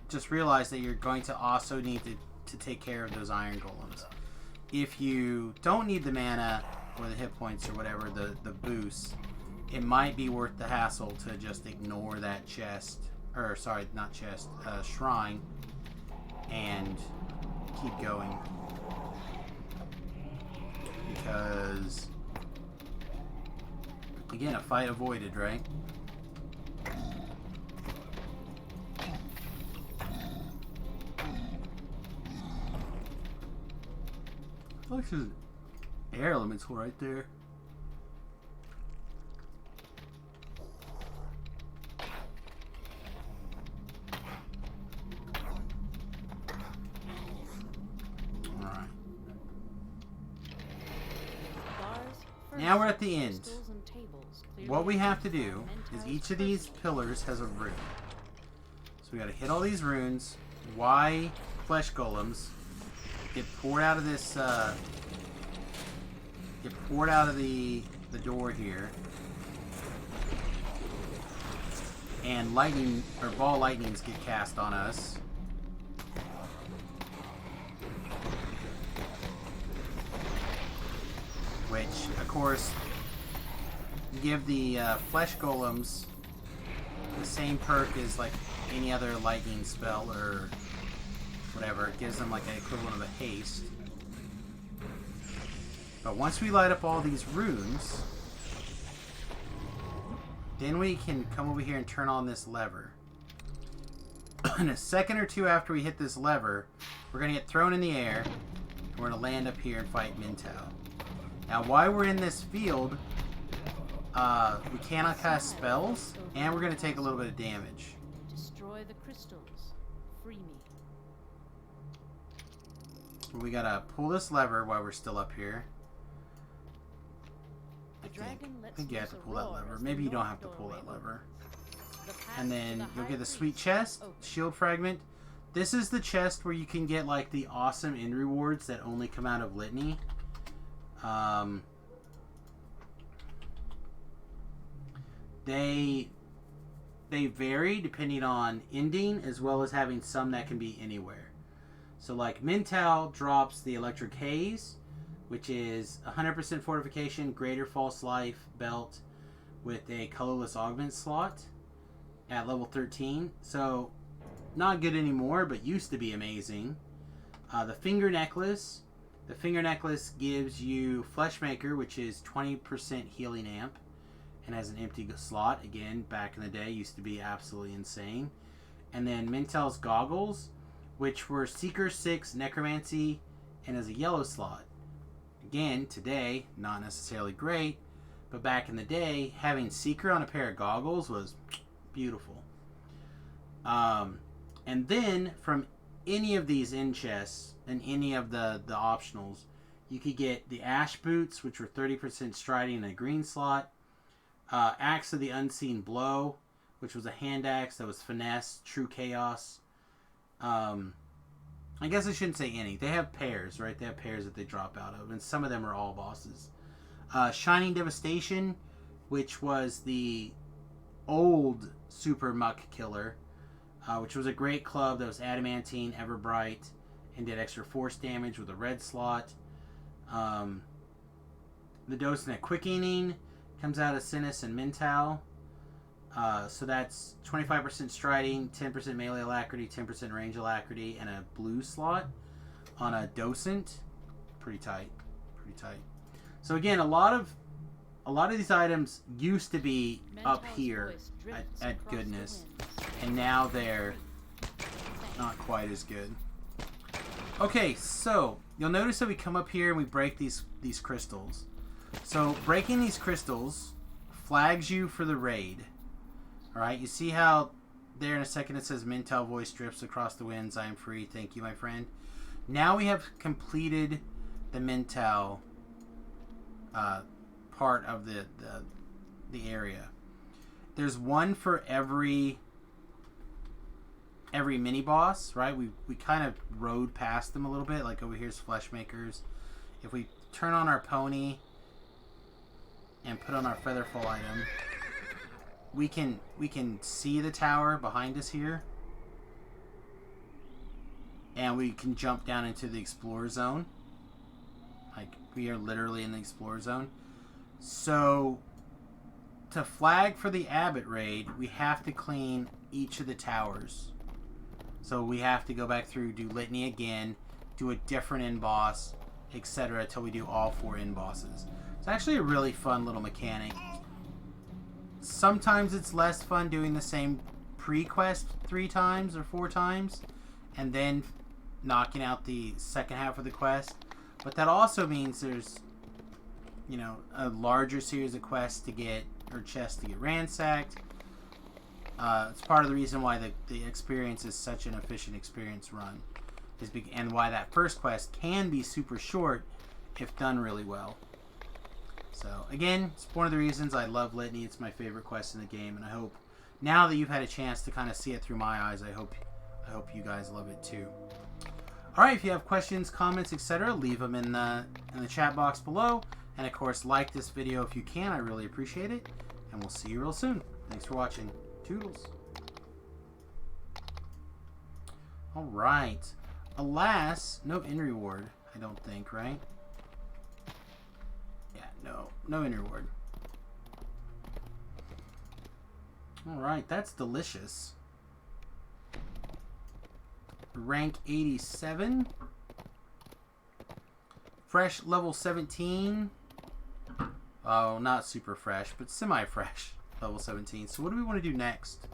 just realize that you're going to also need to take care of those iron golems. If you don't need the mana, or the hit points, or whatever, the boost, it might be worth the hassle to just ignore that chest, or sorry, not chest, shrine, and keep going. Because, again, a fight avoided, right? I feel like there's air elemental right there. Alright. Now we're at the end. What we have to do is each of these pillars has a rune. So we gotta hit all these runes. Y flesh golems get poured out of this poured out of the door here, and lightning or ball lightnings get cast on us. Which, of course, give the flesh golems the same perk as like any other lightning spell or whatever. It gives them like an equivalent of a haste. But once we light up all these runes, then we can come over here and turn on this lever. In a second or two after we hit this lever, we're going to get thrown in the air, and we're going to land up here and fight Mintow. Now, while we're in this field, we cannot cast spells, and we're going to take a little bit of damage. Destroy the crystals. Free me. We got to pull this lever while we're still up here. I think you have to pull that lever. Maybe you don't have to pull that lever. And then you'll get the sweet chest, shield fragment. This is the chest where you can get like the awesome end rewards that only come out of Litany. They vary depending on ending, as well as having some that can be anywhere. So like Mintow drops the Electric Haze, which is 100% fortification, greater false life belt with a colorless augment slot at level 13. So not good anymore, but used to be amazing. The finger necklace. The finger necklace gives you Fleshmaker, which is 20% healing amp and has an empty slot. Again, back in the day, used to be absolutely insane. And then Mintow's goggles, which were Seeker 6 Necromancy and has a yellow slot. Again, today, not necessarily great, but back in the day, having Seeker on a pair of goggles was beautiful. And then, from any of these end chests and any of the optionals, you could get the Ash Boots, which were 30% striding in a green slot, Axe of the Unseen Blow, which was a hand axe that was finesse, true chaos. I guess I shouldn't say any. They have pairs, right? They have pairs that they drop out of, and some of them are all bosses. Shining Devastation, which was the old Super Muck Killer, which was a great club that was adamantine, ever bright, and did extra force damage with a red slot. The Docent Quickening comes out of Sinus and Mintow. So that's 25% striding, 10% melee alacrity, 10% range alacrity, and a blue slot on a Docent. Pretty tight. Pretty tight. So again, a lot of these items used to be up here at goodness, and now they're not quite as good. Okay, so you'll notice that we come up here and we break these crystals. So breaking these crystals flags you for the raid. Alright, you see how there in a second it says Mintow voice drips across the winds, I am free, thank you my friend. Now we have completed the Mintow part of the area. There's one for every mini boss, right? We kind of rode past them a little bit, like over here's Fleshmakers. If we turn on our pony and put on our Featherfall item, we can see the tower behind us here, and we can jump down into the Explorer Zone. Like, we are literally in the Explorer Zone. So, to flag for the Abbot raid, we have to clean each of the towers. So we have to go back through, do Litany again, do a different end boss, etc. until we do all 4 end bosses. It's actually a really fun little mechanic. Sometimes it's less fun doing the same pre-quest 3 times or 4 times and then knocking out the second half of the quest. But that also means there's, you know, a larger series of quests to get, or chests to get ransacked. It's part of the reason why the experience is such an efficient experience run, and why that first quest can be super short if done really well. So again, it's one of the reasons I love Litany. It's my favorite quest in the game, and I hope now that you've had a chance to kind of see it through my eyes, I hope you guys love it too. All right, if you have questions, comments, etc., leave them in the chat box below, and of course, like this video if you can. I really appreciate it, and we'll see you real soon. Thanks for watching. Toodles. All right. Alas, no end reward. I don't think, right? Yeah, no end reward. Alright, that's delicious. Rank 87. Fresh level 17. Oh, not super fresh, but semi-fresh level 17. So what do we want to do next?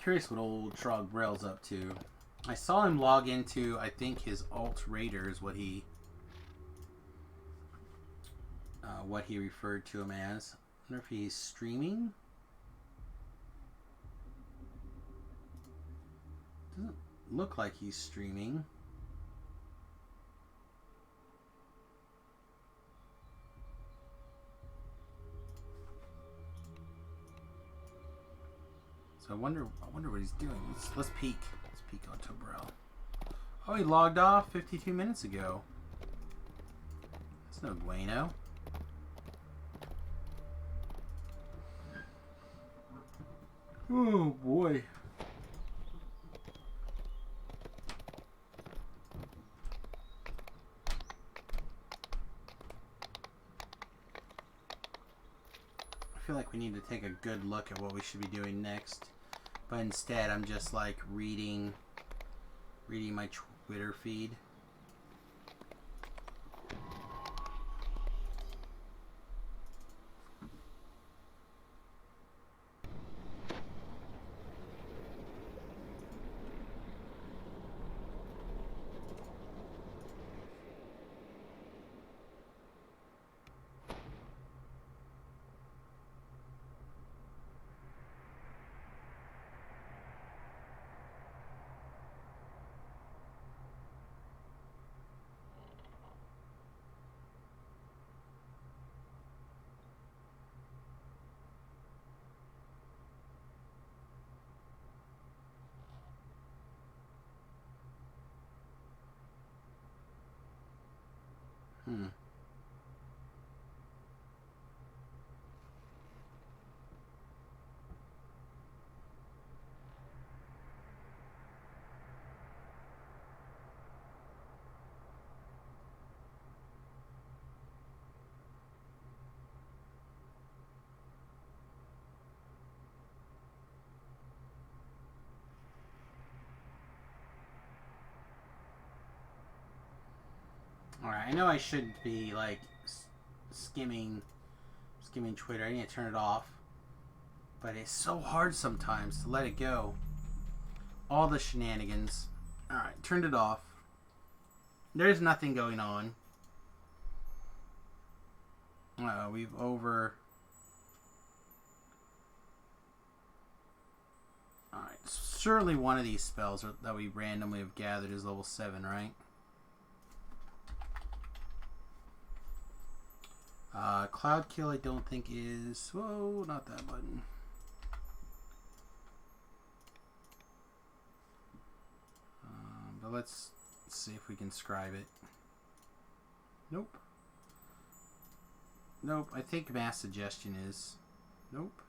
Curious what old Trog Braille's up to. I saw him log into, I think, his alt raiders, what he referred to him as. I wonder if he's streaming. Doesn't look like he's streaming. So I wonder what he's doing. Let's peek. Let's peek on Tobrel. Oh, he logged off 52 minutes ago. That's no bueno. Oh boy. I feel like we need to take a good look at what we should be doing next. But instead, I'm just like reading my Twitter feed. Alright, I know I should be like skimming Twitter. I need to turn it off. But it's so hard sometimes to let it go. All the shenanigans. Alright, turned it off. There's nothing going on. We've over... Alright, surely one of these spells that we randomly have gathered is level 7, right? Cloud Kill I don't think is... Whoa, not that button. But let's see if we can scribe it. Nope. Nope, I think Mass Suggestion is. Nope.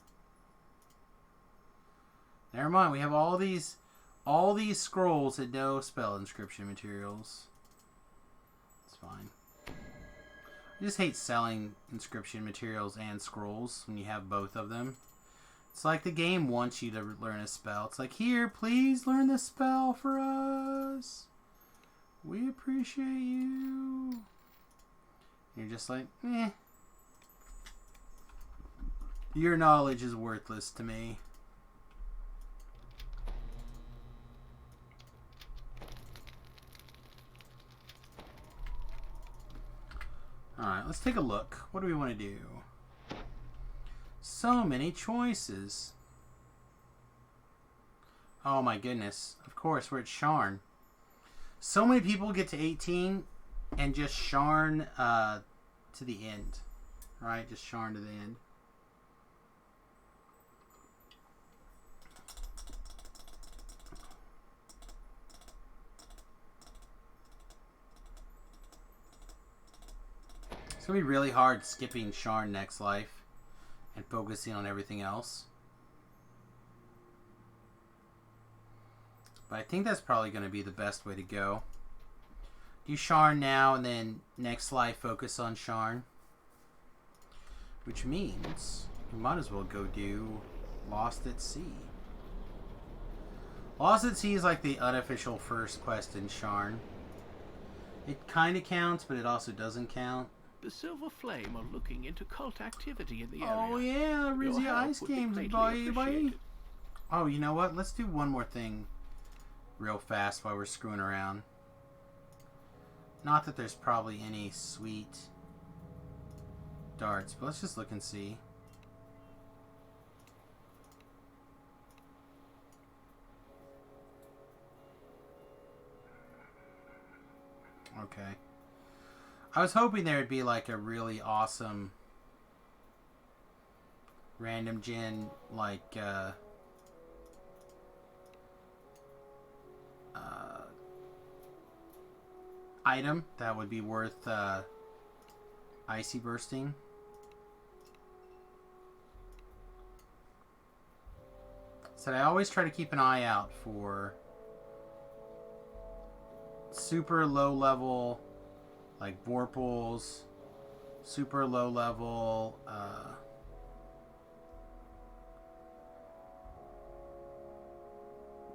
Never mind, we have all these scrolls that know spell inscription materials. It's fine. I just hate selling inscription materials and scrolls when you have both of them. It's like the game wants you to learn a spell. It's like, here, please learn this spell for us. We appreciate you. You're just like, eh. Your knowledge is worthless to me. Alright, let's take a look. What do we want to do? So many choices. Oh my goodness. Of course, we're at Sharn. So many people get to 18 and just Sharn to the end. Right? Just Sharn to the end. It's going to be really hard skipping Sharn next life and focusing on everything else. But I think that's probably going to be the best way to go. do Sharn now, and then next life focus on Sharn. Which means we might as well go do Lost at Sea. Lost at Sea is like the unofficial first quest in Sharn. It kind of counts, but it also doesn't count. The Silver Flame are looking into cult activity in the area. Oh yeah, Your Rizzy help Ice would be Games, greatly boy. appreciated. Oh, you know what? Let's do one more thing real fast while we're screwing around. Not that there's probably any sweet darts, but let's just look and see. Okay. I was hoping there would be like a really awesome random gen like item that would be worth icy bursting. So I always try to keep an eye out for super low level like Vorpals, super low level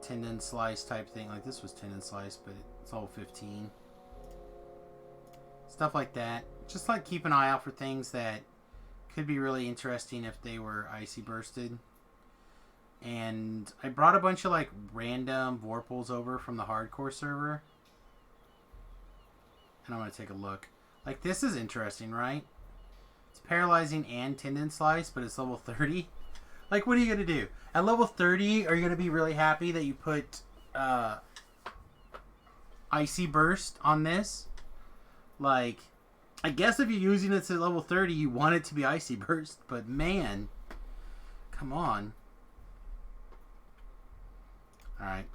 tendon slice type thing. Like this was tendon slice, but it's all 15. Stuff like that. Just like keep an eye out for things that could be really interesting if they were icy bursted. And I brought a bunch of like random Vorpals over from the hardcore server. And I'm going to take a look. Like this is interesting, right? It's paralyzing and tendon slice, but it's level 30. Like what are you going to do? At level 30, are you going to be really happy that you put icy burst on this? Like, I guess if you're using it to level 30, you want it to be icy burst, but man, come on. Alright.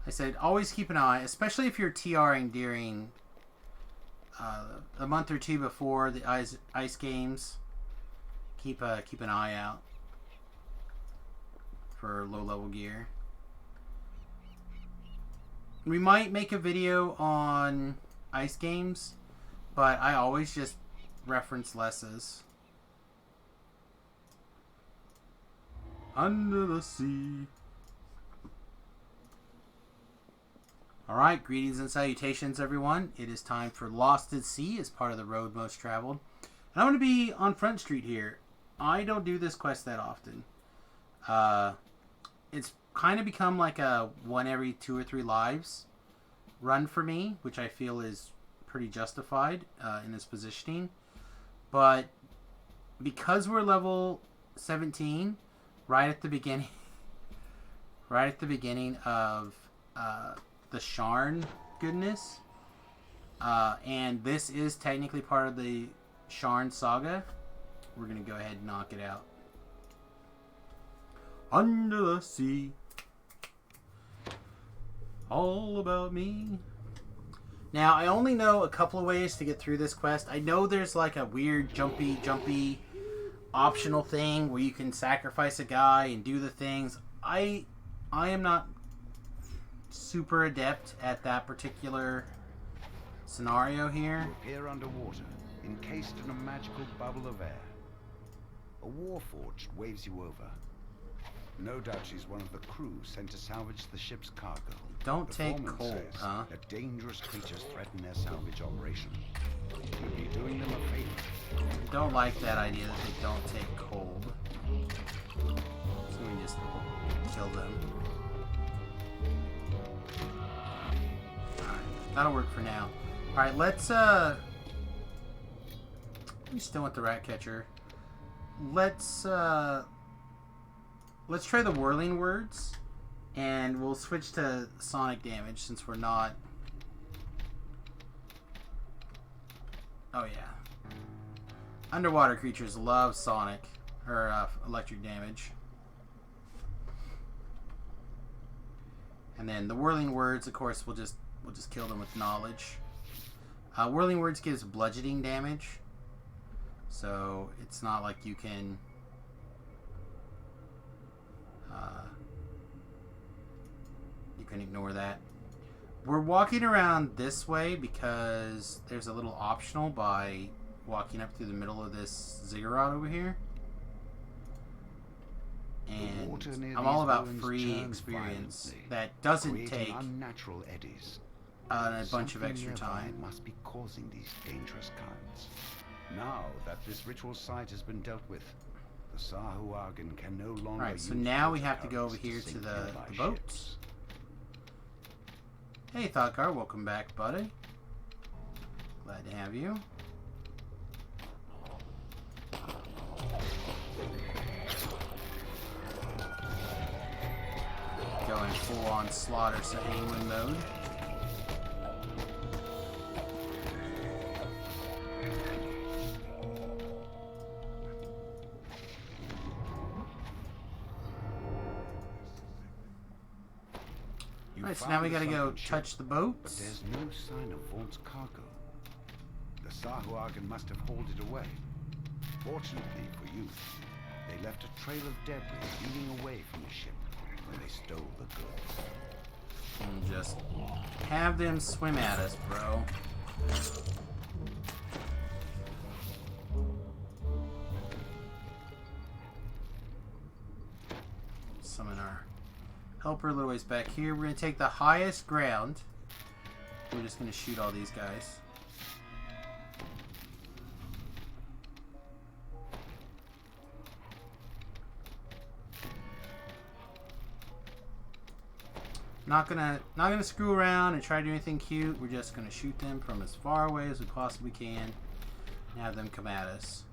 I said always keep an eye, especially if you're TRing during a month or two before the ice games. Keep an eye out for low level gear. We might make a video on ice games, but I always just reference Lessa's. Under the sea. Alright, greetings and salutations everyone. It is time for Lost at Sea as part of the road most traveled. And I'm going to be on Front Street here. I don't do this quest that often. It's kind of become like a 1 every 2 or 3 lives run for me, which I feel is pretty justified in its positioning. But because we're level 17, right at the beginning of the Sharn goodness, and this is technically part of the Sharn saga, we're gonna go ahead and knock it out. Under the sea, all about me. Now I only know a couple of ways to get through this quest. I know there's like a weird jumpy optional thing where you can sacrifice a guy and do the things. I am not super adept at that particular scenario here. You appear underwater, encased in a magical bubble of air. A warforged waves you over. No doubt she's one of the crew sent to salvage the ship's cargo. Don't The take foreman cold, says huh? that dangerous creatures threaten their salvage operation. You'd be doing them a favor. Don't like that idea that they don't take cold. So we just kill them. Alright, that'll work for now. Alright, let's we still want the rat catcher. Let's try the whirling words, and we'll switch to sonic damage since we're not. Oh yeah, underwater creatures love sonic or electric damage, and then the whirling words, of course, we'll just kill them with knowledge. Whirling words gives bludgeoning damage, so it's not like you can. You can ignore that. We're walking around this way because there's a little optional by walking up through the middle of this ziggurat over here. And water near I'm all these about ruins free churns experience violently, that doesn't creating take unnatural eddies. a bunch of Something extra nearby time. must be causing these dangerous currents. Now that this ritual site has been dealt with, the Sahuagin can no longer Alright, so use now we water have to go over currents here to sink the nearby boats. ships. Hey, Thoughtgar, welcome back, buddy. Glad to have you. Going full on slaughter Sahuagin mode. You Alright, so found now we the gotta go sunken ship, touch the but boats. there's no sign of Vaught's cargo. The Sahuagin must have hauled it away. Fortunately for you, they left a trail of debris leading away from the ship when they stole the goods. And just have them swim at us, bro. Summon our helper a little ways back here. We're going to take the highest ground. We're just going to shoot all these guys. Not gonna screw around and try to do anything cute. We're just gonna shoot them from as far away as we possibly can and have them come at us.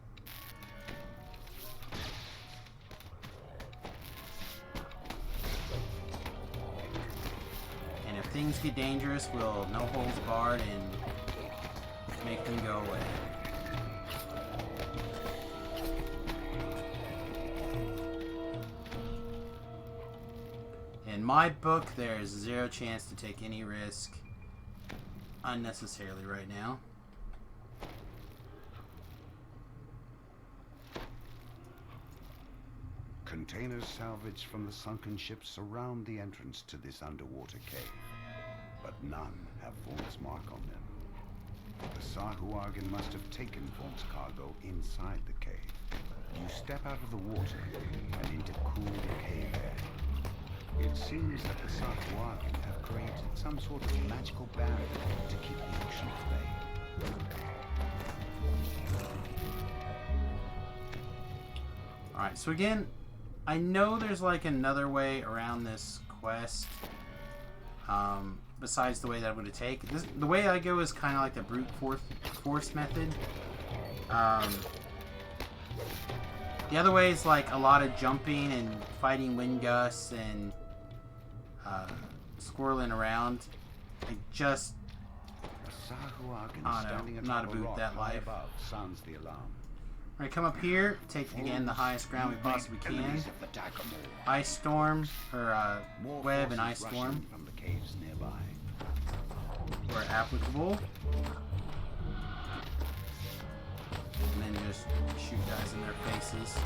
And if things get dangerous, we'll no holds barred and make them go away. In my book, there is zero chance to take any risk unnecessarily right now. Containers salvaged from the sunken ships surround the entrance to this underwater cave, but none have Vaught's mark on them. The Sahuagin must have taken Vaught's cargo inside the cave. You step out of the water and into cool cave air. It seems that the Sahuagin have created some sort of magical barrier to keep the ocean at bay. Alright, so again, I know there's like another way around this quest. Besides the way that I'm going to take. The way I go is kind of like the brute force method. The other way is like a lot of jumping and fighting wind gusts and squirreling around. I just, A Sahuagin I don't know, standing I'm not atop about rock that high life. above sounds the alarm. Alright, come up here, take again the highest ground we possibly can. Ice storm, or More web and ice forces storm, rushing from the caves nearby. where applicable. And then just shoot guys in their faces.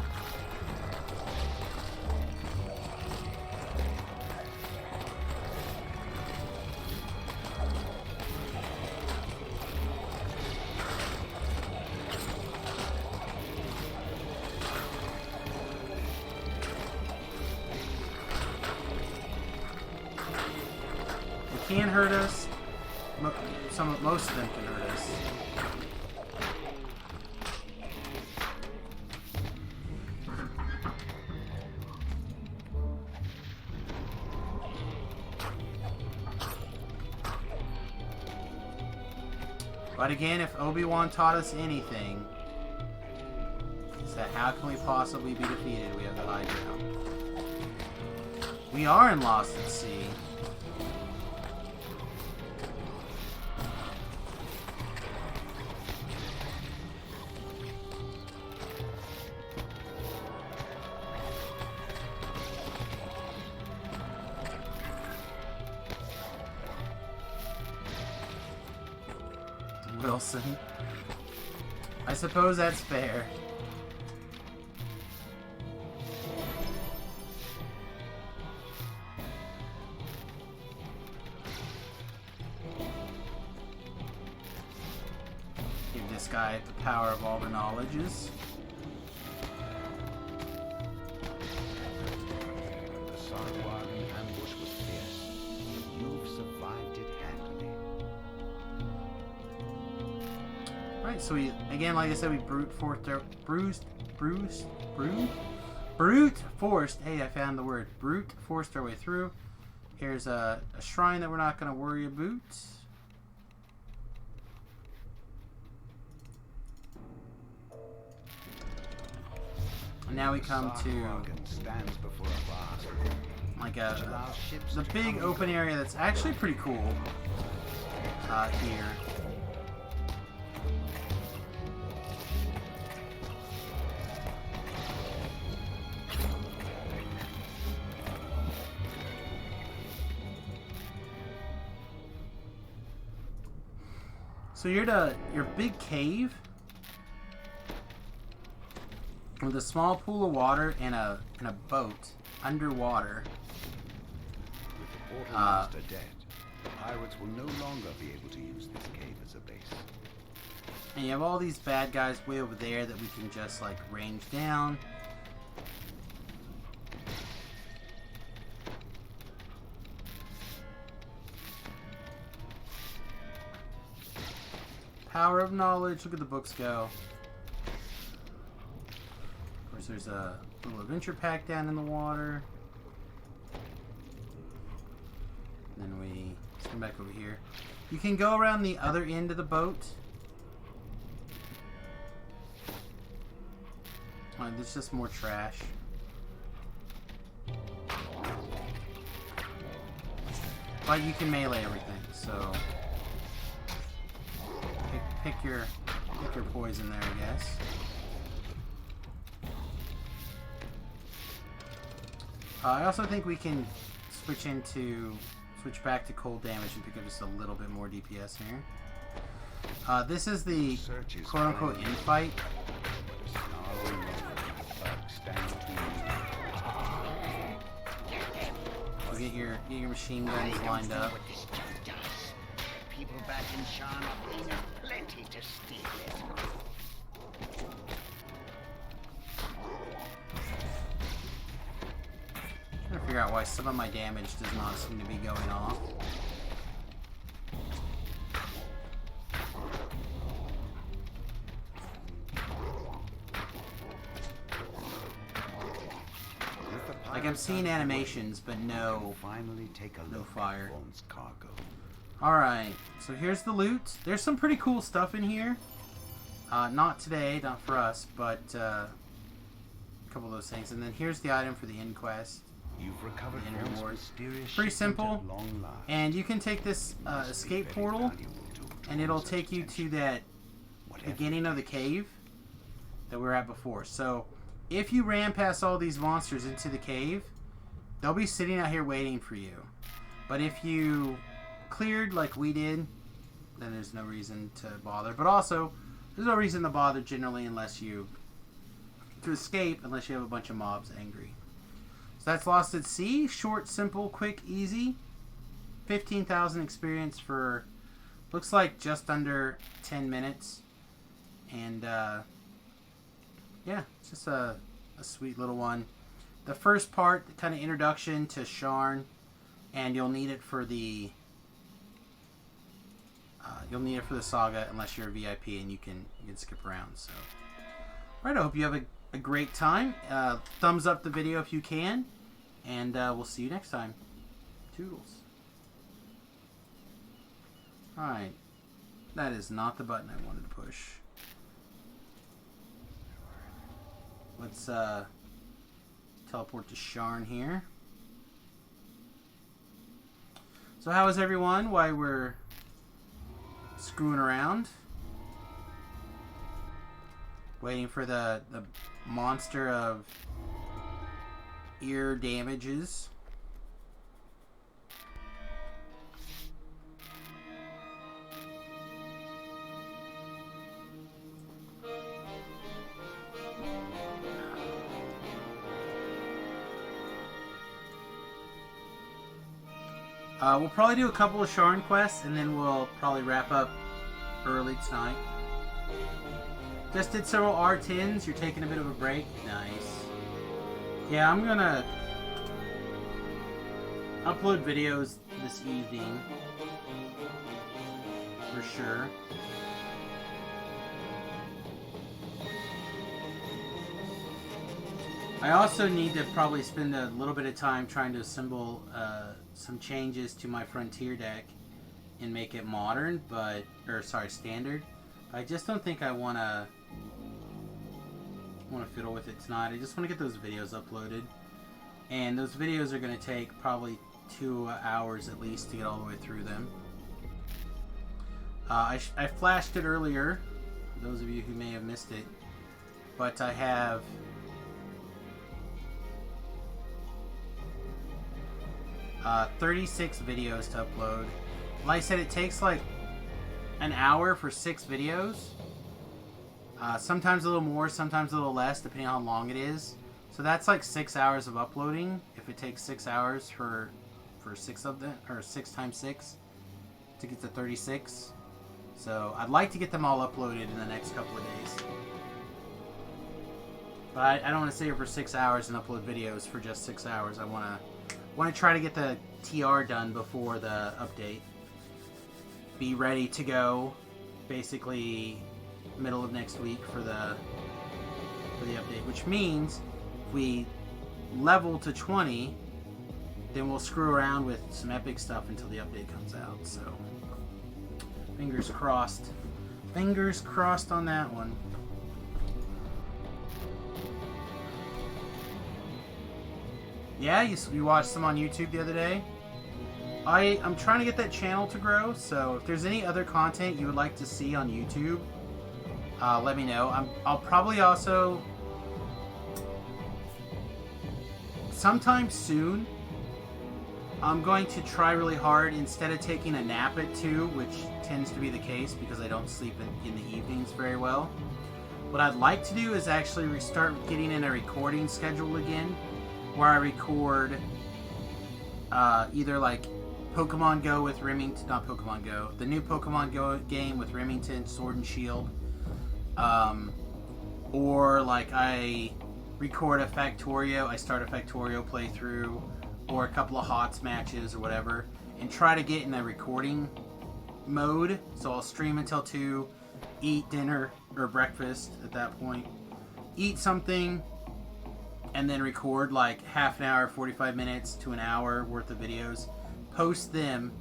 They can hurt us. Most of them can hurt us. But again, if Obi-Wan taught us anything, is that how can we possibly be defeated? We have the high ground. We are in Lost at Sea. Wilson. I suppose that's fair. Give this guy the power of all the knowledges. The Sarwagan ambush was fierce. You've survived it handily. Right, so we, again, like I said, we brute forced our, hey, I found the word, brute forced our way through. Here's a shrine that we're not going to worry about. And now we come to stands before a vast like the big open area that's actually pretty cool here. So you're at your big cave with a small pool of water and a boat underwater. With the quartermaster dead, the pirates will no longer be able to use this cave as a base. And you have all these bad guys way over there that we can just like range down. Power of knowledge. Look at the books go. Of course, there's a little adventure pack down in the water. And then we come back over here. You can go around the other end of the boat. Oh, there's just more trash. But you can melee everything, so pick your poison there, I guess. I also think we can switch back to cold damage and pick up just a little bit more DPS here. This is the quote-unquote infight. So get your machine guns lined up. People back in Shan are bringing plenty to steal. Trying to figure out why some of my damage does not seem to be going off. Like I'm seeing animations, but no fire. Alright, so here's the loot. There's some pretty cool stuff in here. Not today, not for us, but a couple of those things. And then here's the item for the end quest. You've recovered the end reward. mysterious Pretty shipment simple. at long last. And you can take this escape portal, and it'll take you to that beginning of the cave that we were at before. So if you ran past all these monsters into the cave, they'll be sitting out here waiting for you. But if you cleared like we did, then there's no reason to bother. But also, there's no reason to bother generally to escape unless you have a bunch of mobs angry. So that's Lost at Sea. Short, simple, quick, easy. 15,000 experience for, looks like just under 10 minutes. And yeah, it's just a sweet little one. The first part, the kind of introduction to Sharn, and you'll need it for the saga unless you're a VIP and you can skip around. So, alright, I hope you have a great time. Thumbs up the video if you can, and we'll see you next time. Toodles. Alright, that is not the button I wanted to push. Let's teleport to Sharn here. So how is everyone while we're screwing around? Waiting for the monster of ear damages. We'll probably do a couple of Sharn quests, and then we'll probably wrap up early tonight. Just did several R10s. You're taking a bit of a break. Nice. Yeah, I'm gonna upload videos this evening. For sure. I also need to probably spend a little bit of time trying to assemble some changes to my Frontier deck and make it modern, standard. I just don't think I want to fiddle with it tonight. I just want to get those videos uploaded, and those videos are going to take probably 2 hours at least to get all the way through them. I flashed it earlier, for those of you who may have missed it, but I have 36 videos to upload. Like I said, it takes like an hour for 6 videos. Sometimes a little more, sometimes a little less, depending on how long it is. So that's like 6 hours of uploading. If it takes 6 hours for 6 of them, or 6 times 6 to get to 36. So I'd like to get them all uploaded in the next couple of days. But I don't want to sit here for 6 hours and upload videos for just 6 hours. I want to try to get the TR done before the update. Be ready to go basically middle of next week for the update, which means if we level to 20, then we'll screw around with some epic stuff until the update comes out. So fingers crossed. Fingers crossed on that one. Yeah, you watched some on YouTube the other day. I'm trying to get that channel to grow, so if there's any other content you would like to see on YouTube, let me know. I'll probably also, sometime soon, I'm going to try really hard, instead of taking a nap at 2, which tends to be the case because I don't sleep in the evenings very well. What I'd like to do is actually start getting in a recording schedule again, where I record either like Pokemon Go with Remington, not Pokemon Go, the new Pokemon Go game with Remington, Sword and Shield, or like I record a Factorio, I start a Factorio playthrough, or a couple of HOTS matches or whatever, and try to get in a recording mode. So I'll stream until 2, eat dinner or breakfast at that point, eat something, and then record like half an hour, 45 minutes to an hour worth of videos, post them,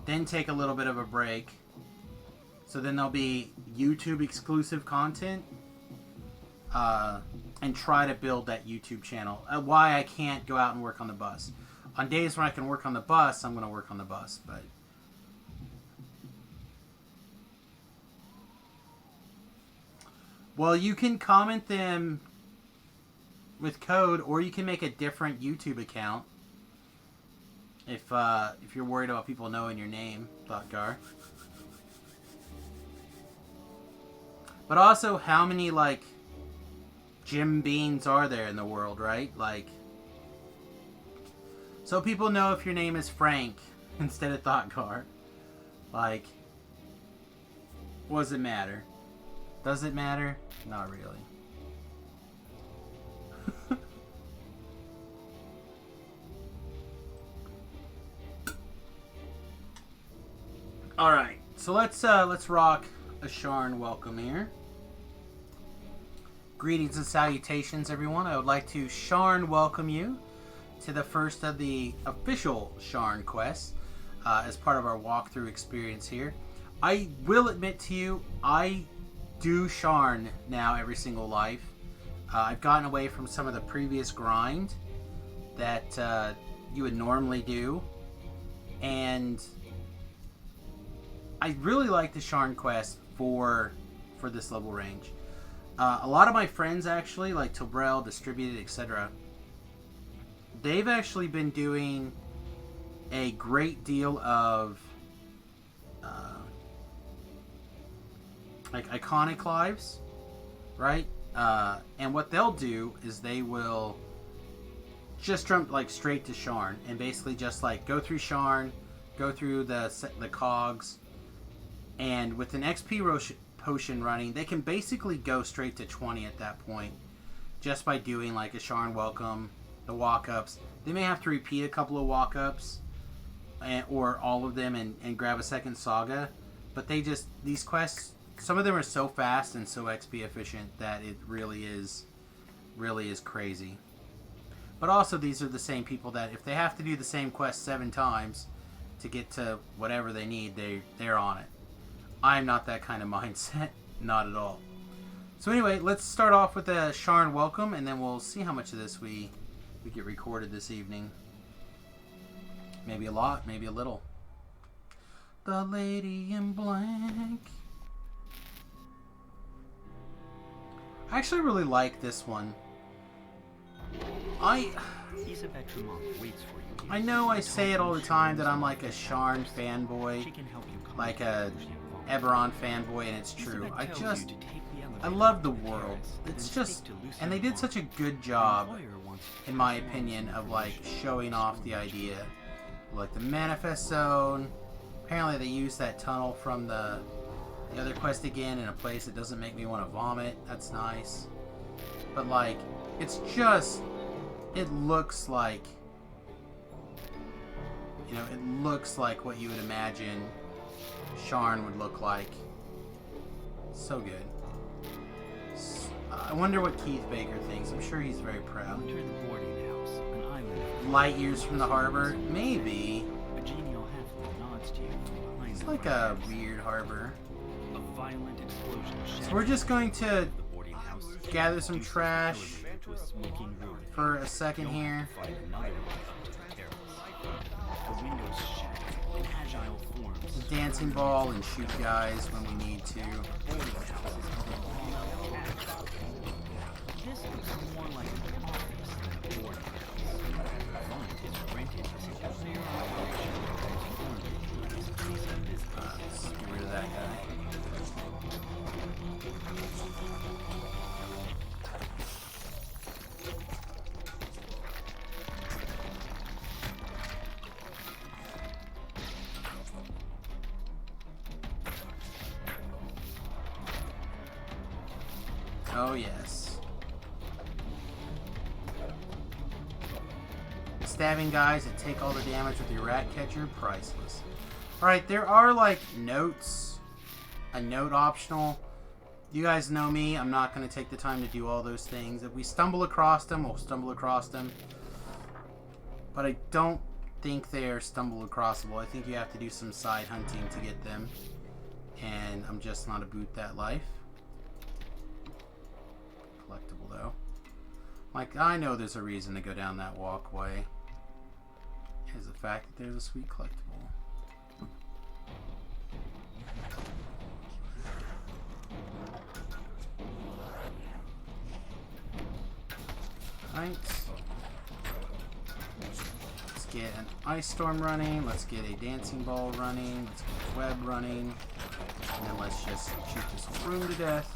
then take a little bit of a break. So then there'll be YouTube exclusive content, and try to build that YouTube channel. Why I can't go out and work on the bus. On days when I can work on the bus, I'm going to work on the bus, but well, you can comment them with code, or you can make a different YouTube account if you're worried about people knowing your name, Thoughtgar. But also, how many like Jim Beans are there in the world, right? Like, so people know if your name is Frank instead of Thoughtgar. Like, what does it matter? Does it matter? Not really. All right, so let's rock a Sharn welcome here. Greetings and salutations, everyone. I would like to Sharn welcome you to the first of the official Sharn quests as part of our walkthrough experience here. I will admit to you, I do Sharn now every single life. I've gotten away from some of the previous grind that you would normally do, and I really like the Sharn quest for this level range. A lot of my friends actually, like Tobrel, Distributed, etc., they've actually been doing a great deal of like iconic lives, right? And what they'll do is they will just jump like straight to Sharn and basically just like go through Sharn, go through the cogs, and with an XP potion running, they can basically go straight to 20 at that point. Just by doing like a Sharn Welcome, the walk-ups. They may have to repeat a couple of walk-ups, or all of them, and grab a second saga. But they just, these quests, some of them are so fast and so XP efficient that it really is crazy. But also, these are the same people that if they have to do the same quest 7 times to get to whatever they need, they're on it. I'm not that kind of mindset. Not at all. So anyway, let's start off with a Sharn Welcome, and then we'll see how much of this we get recorded this evening. Maybe a lot, maybe a little. The Lady in Blank. I actually really like this one. I know I say it all the time that I'm like a Sharn fanboy, like a Eberron fanboy, and it's true. I love the world. It's just, and they did such a good job, in my opinion, of like showing off the idea, like the Manifest Zone. Apparently, they used that tunnel from the other quest again in a place that doesn't make me want to vomit. That's nice. But like, it's just, it looks like, you know, it looks like what you would imagine Sharn would look like. So good. I wonder what Keith Baker thinks. I'm sure he's very proud. Light years from the harbor? Maybe. It's like a weird harbor. So we're just going to gather some trash for a second here. The dancing ball and shoot guys when we need to. This looks more like an office than a boarding house. Font is rented as a Let's get rid of that guy. Oh yes. Stabbing guys that take all the damage with your rat catcher, priceless. Alright, there are like notes. A note optional. You guys know me, I'm not going to take the time to do all those things. If we stumble across them, we'll stumble across them. But I don't think they're stumble acrossable. I think you have to do some side hunting to get them. And I'm just not about that life. Collectible though. Like, I know there's a reason to go down that walkway. Is the fact that there's a sweet collectible. Right. Let's get an ice storm running. Let's get a dancing ball running. Let's get a web running. And then let's just shoot this whole room to death.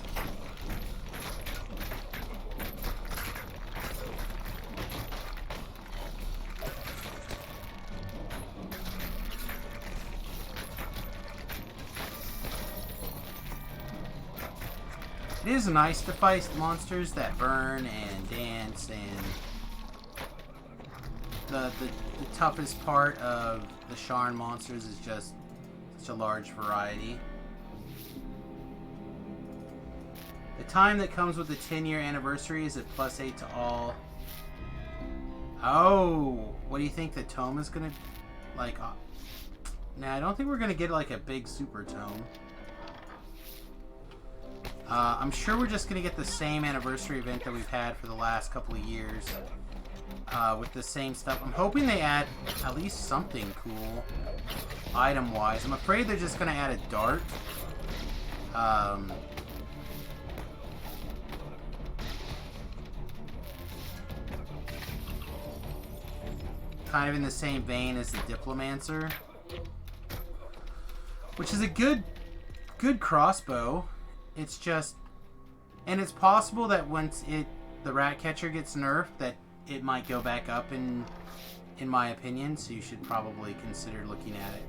It is nice to fight monsters that burn and dance, and the toughest part of the Sharn monsters is just such a large variety. The time that comes with the 10-year anniversary is at +8 to all. Oh, what do you think the tome is gonna like? Nah, I don't think we're gonna get like a big super tome. I'm sure we're just going to get the same anniversary event that we've had for the last couple of years. With the same stuff. I'm hoping they add at least something cool item-wise. I'm afraid they're just going to add a dart. Kind of in the same vein as the Diplomancer. Which is a good crossbow. It's just, and it's possible that once the rat catcher gets nerfed, that it might go back up in my opinion. So you should probably consider looking at it.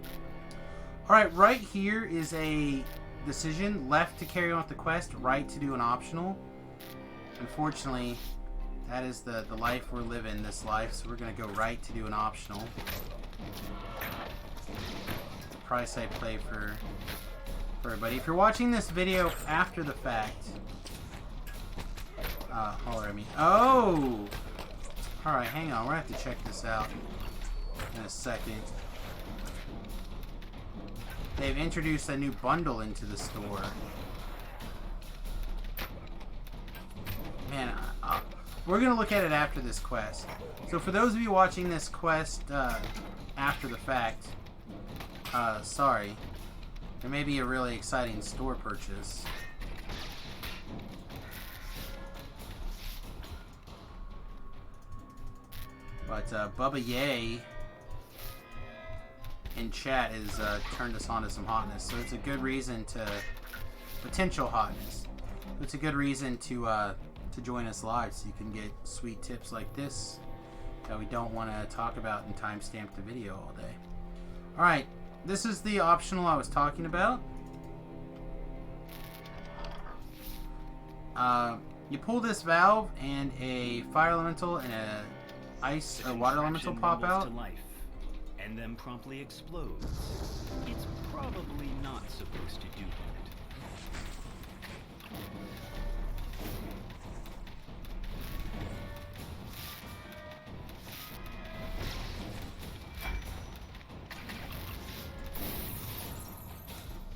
All right, right here is a decision. Left to carry on with the quest, right to do an optional. Unfortunately, that is the life we're living, this life, so we're going to go right to do an optional. The price I pay for everybody. If you're watching this video after the fact, holler at me. Oh! Alright, hang on, we're going to have to check this out in a second. They've introduced a new bundle into the store. Man, we're going to look at it after this quest. So for those of you watching this quest after the fact, sorry. There may be a really exciting store purchase. But Bubba Yay in chat has turned us on to some hotness, so it's a good reason to potential hotness. It's a good reason to join us live, so you can get sweet tips like this that we don't want to talk about and timestamp the video all day. All right, this is the optional I was talking about. You pull this valve, and a fire elemental and a water elemental pop out. To life, and then promptly explodes. It's probably not supposed to do that.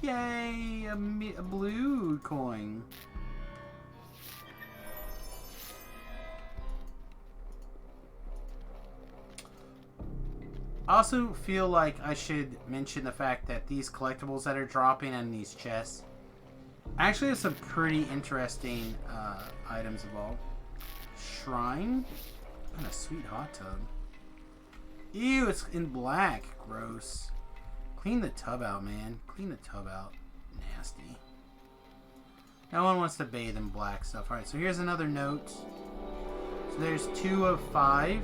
Yay! A blue coin. I also feel like I should mention the fact that these collectibles that are dropping in these chests actually have some pretty interesting items involved. Shrine? And a sweet hot tub. Ew, it's in black. Gross. Clean the tub out, man. Clean the tub out. Nasty. No one wants to bathe in black stuff. Alright, so here's another note. So there's 2 of 5.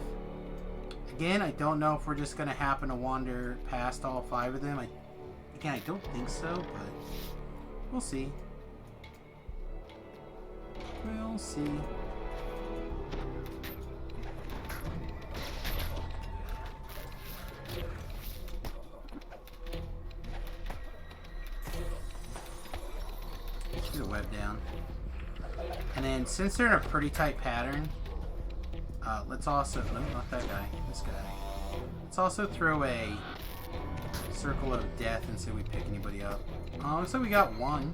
Again, I don't know if we're just going to happen to wander past all 5 of them. Again, I don't think so, but we'll see. We'll see. Shoot a web down. And then, since they're in a pretty tight pattern, let's also... No, not that guy. This guy. Let's also throw a circle of death and see if we pick anybody up. Looks like we got 1.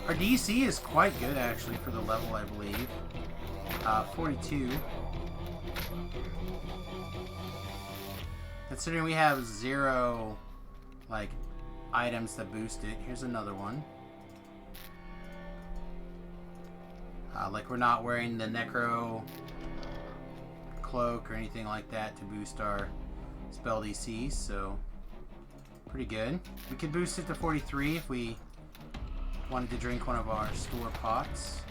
Our DC is quite good, actually, for the level, I believe. 42. Considering we have 0, like, items that boost it. Here's another one. Like, we're not wearing the Necro cloak or anything like that to boost our spell DC, so pretty good. We could boost it to 43 if we wanted to drink one of our store pots.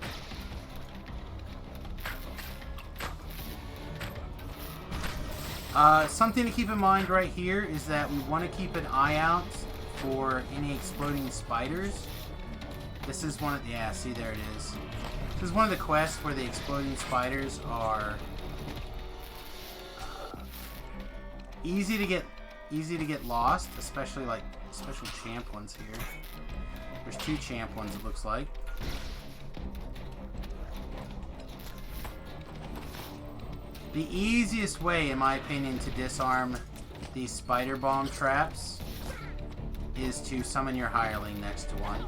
Something to keep in mind right here is that we want to keep an eye out for any exploding spiders. This is one of the... Yeah, see, there it is. This is one of the quests where the exploding spiders are easy to get lost, especially like special champ ones here. There's 2 champ ones, it looks like. The easiest way, in my opinion, to disarm these spider bomb traps is to summon your hireling next to one.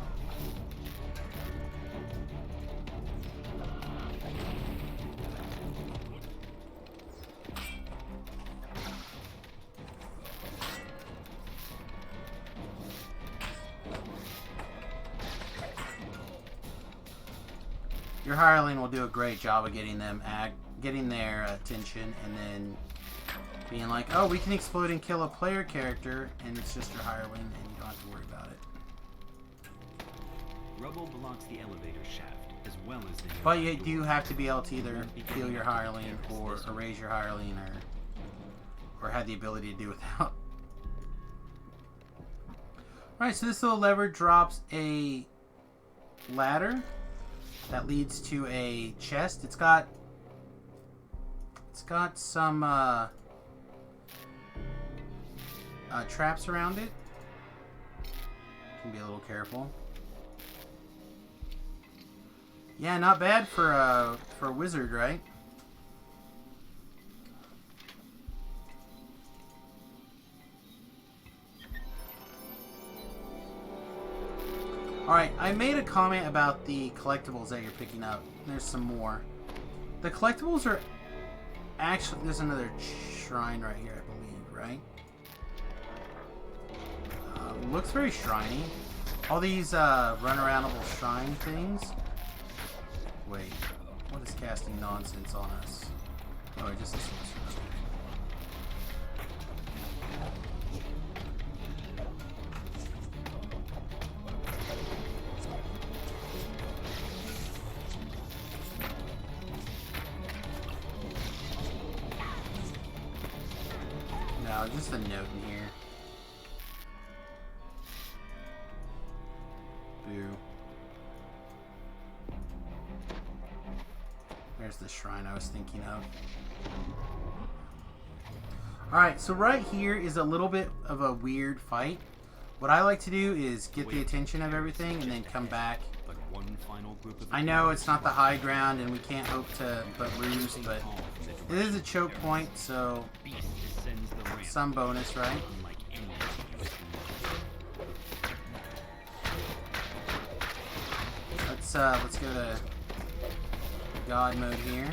Your hireling will do a great job of getting their attention, and then being like, oh, we can explode and kill a player character, and it's just your hireling, and you don't have to worry about it. Rubble blocks the elevator shaft, as well as the... But you do have to be able to either heal your hireling, or erase your hireling, or have the ability to do without. Alright, so this little lever drops a ladder that leads to a chest. It's got some traps around it. Can be a little careful. Yeah, not bad for a wizard, right? Alright, I made a comment about the collectibles that you're picking up. There's some more. The collectibles are actually... There's another shrine right here, I believe, right? Looks very shriny. All these run-aroundable shrine things. Wait, what is casting nonsense on us? Oh, just a sorcerer. No, just a note in here. Boo. There's the shrine I was thinking of. Alright, so right here is a little bit of a weird fight. What I like to do is get the attention of everything and then come back. I know it's not the high ground and we can't hope to but lose, but it is a choke point, so some bonus, right? Let's go to God mode here.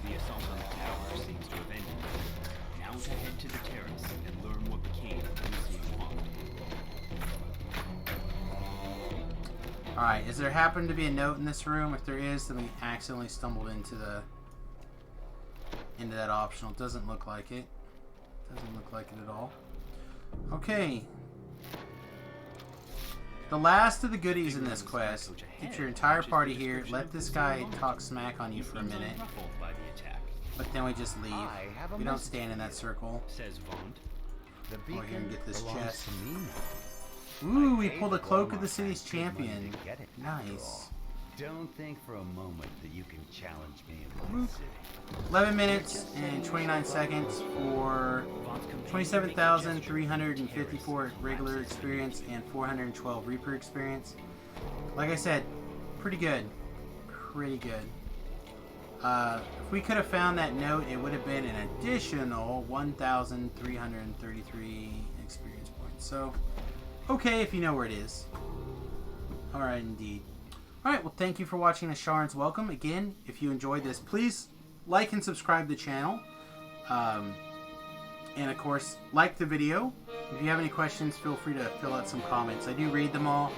The assault on the tower seems to have ended. Now to head to the terrace and learn what became of Lucian Monk. Alright, is there happen to be a note in this room? If there is, then we accidentally stumbled into that optional. It doesn't look like it. Doesn't look like it at all. Okay. The last of the goodies in this quest. Get your entire party here. Let this guy talk smack on you for a minute. But then we just leave. We don't stand in that circle. Go here and get this chest. Ooh, we pulled a cloak of the city's champion. Nice. Don't think for a moment that you can challenge me in this city. 11 minutes and 29 seconds for 27,354 regular experience and 412 Reaper experience. Like I said, pretty good. Pretty good. If we could have found that note, it would have been an additional 1,333 experience points. So, okay if you know where it is. Alright, indeed. Alright, well, thank you for watching Asharon's Welcome. Again, if you enjoyed this, please like and subscribe to the channel. And, of course, like the video. If you have any questions, feel free to fill out some comments. I do read them all,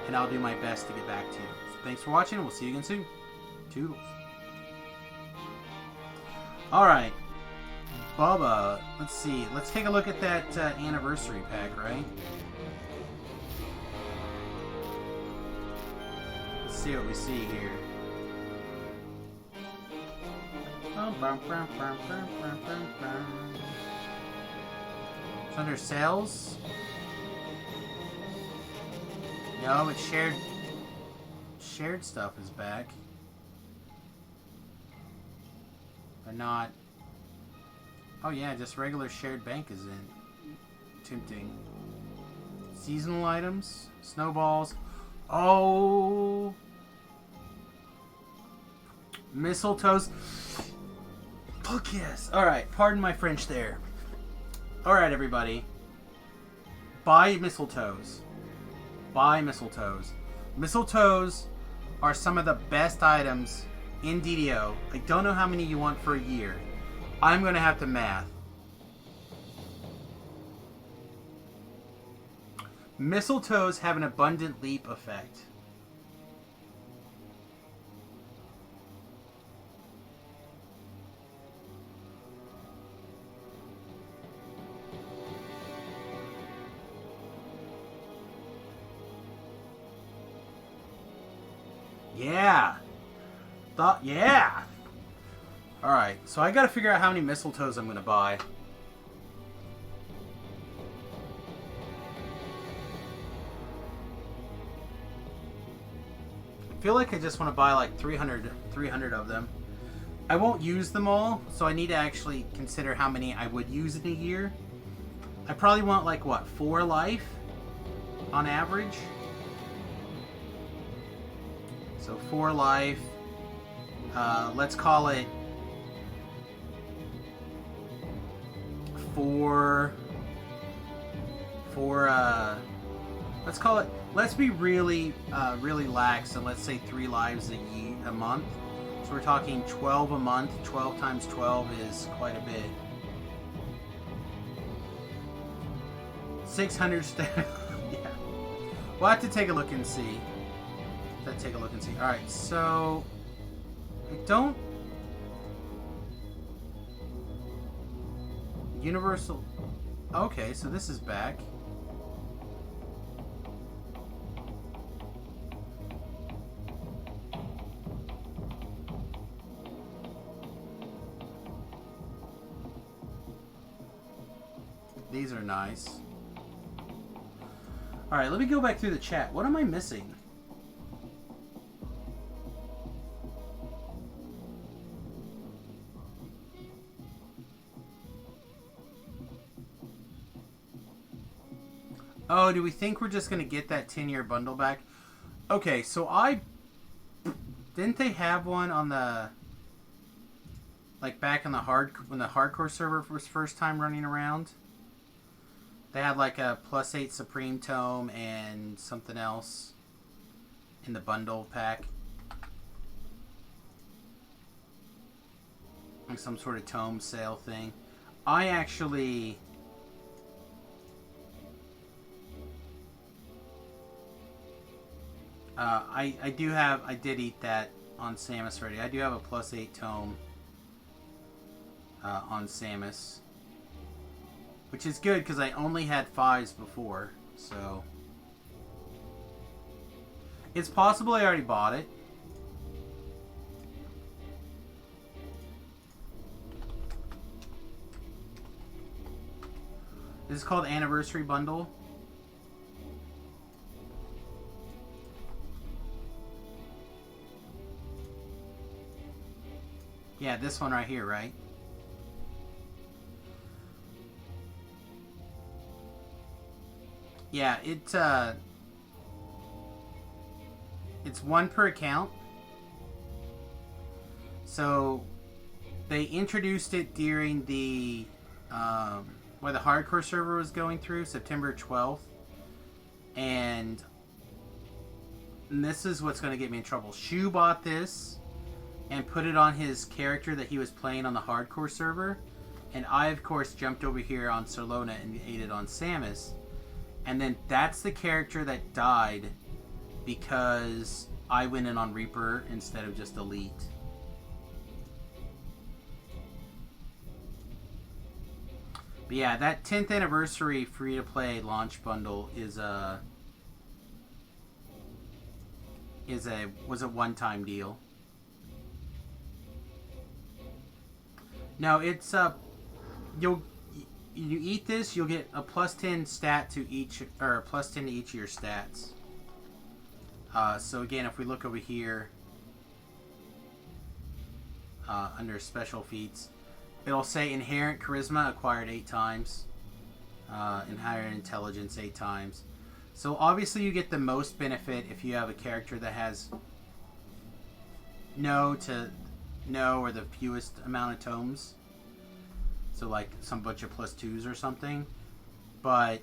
and I'll do my best to get back to you. So thanks for watching, and we'll see you again soon. Toodles. Alright. Bubba. Let's see. Let's take a look at that anniversary pack, right? See what we see here. It's under sales. No, but shared stuff is back. But not. Oh yeah, just regular shared bank is in. Tempting. Seasonal items, snowballs. Oh. Mistletoes. Fuck yes. Alright, pardon my French there. Alright, everybody. Buy mistletoes. Buy mistletoes. Mistletoes are some of the best items in DDO. I don't know how many you want for a year. I'm going to have to math. Mistletoes have an abundant leap effect. Yeah. Yeah. Alright, so I gotta figure out how many mistletoes I'm gonna buy. feel like I just want to buy like 300 of them. I won't use them all, so I need to actually consider how many I would use in a year. I probably want like, what, 4 life on average? So 4 life. Let's call it 4. Let's call it. Let's be really lax, and let's say 3 lives a month. So we're talking 12 a month. 12 times 12 is quite a bit. 600 yeah. We'll have to take a look and see. Alright, so I don't. Universal. Okay, so this is back. These are nice. Alright, let me go back through the chat. What am I missing? Oh, do we think we're just going to get that 10-year bundle back? Okay, so didn't they have one on the... Like back in the when the hardcore server was first time running around? They had like a +8 Supreme Tome and something else in the bundle pack. Like some sort of tome sale thing. I actually... I did eat that on Samus already. I do have a +8 tome on Samus. Which is good, because I only had 5s before, so... It's possible I already bought it. This is called Anniversary Bundle. Yeah, this one right here, right? Yeah, it's 1 per account. So they introduced it during the where the hardcore server was going through, September 12th. And this is what's going to get me in trouble. Shu bought this and put it on his character that he was playing on the hardcore server. And I, of course, jumped over here on Solona and ate it on Samus. And then that's the character that died because I went in on Reaper instead of just Elite. But yeah, that 10th anniversary free-to-play launch bundle was a one-time deal. No, it's you eat this, you'll get a +10 stat to each, or a +10 to each of your stats. So again, if we look over here under special feats, it'll say inherent charisma acquired 8 times, and higher intelligence 8 times. So obviously you get the most benefit if you have a character that has no or the fewest amount of tomes. So like some bunch of +2s or something. But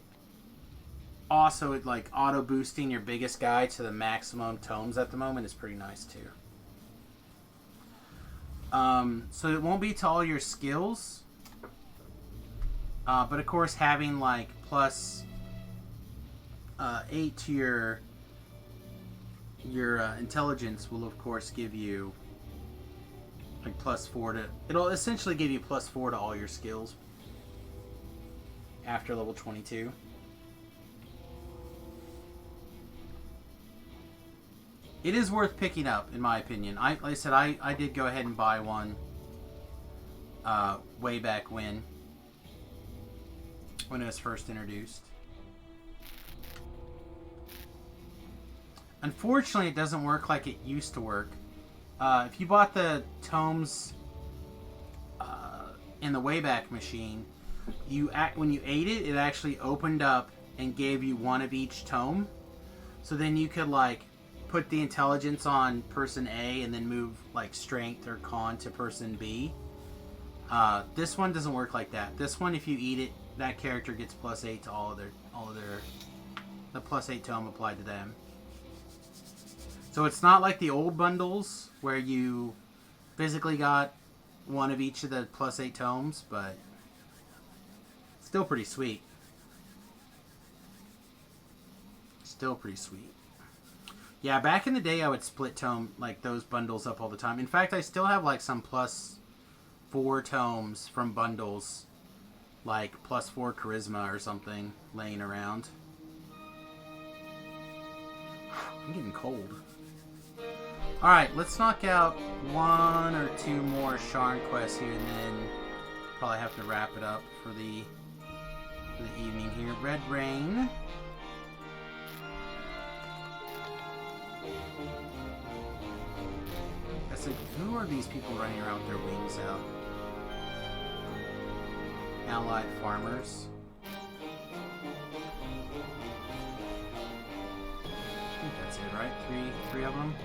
also it like auto boosting your biggest guy to the maximum tomes at the moment is pretty nice too. So it won't be to all your skills. But of course having like +8 to your intelligence will of course give you like +4 to... It'll essentially give you +4 to all your skills after level 22. It is worth picking up, in my opinion. Like I said, I did go ahead and buy one way back when it was first introduced. Unfortunately, it doesn't work like it used to work. If you bought the tomes in the Wayback Machine, when you ate it, it actually opened up and gave you one of each tome. So then you could like put the intelligence on person A and then move like strength or con to person B. This one doesn't work like that. This one, if you eat it, that character gets +8 to all of their the +8 tome applied to them. So it's not like the old bundles where you physically got one of each of the +8 tomes, but still pretty sweet. Still pretty sweet. Yeah, back in the day, I would split tome like those bundles up all the time. In fact, I still have like some +4 tomes from bundles, like +4 charisma or something, laying around. I'm getting cold. Alright, let's knock out 1 or 2 more Sharn quests here, and then probably have to wrap it up for the evening here. Red Rain. I said, who are these people running around with their wings out? Allied farmers. I think that's it, right? Three of them.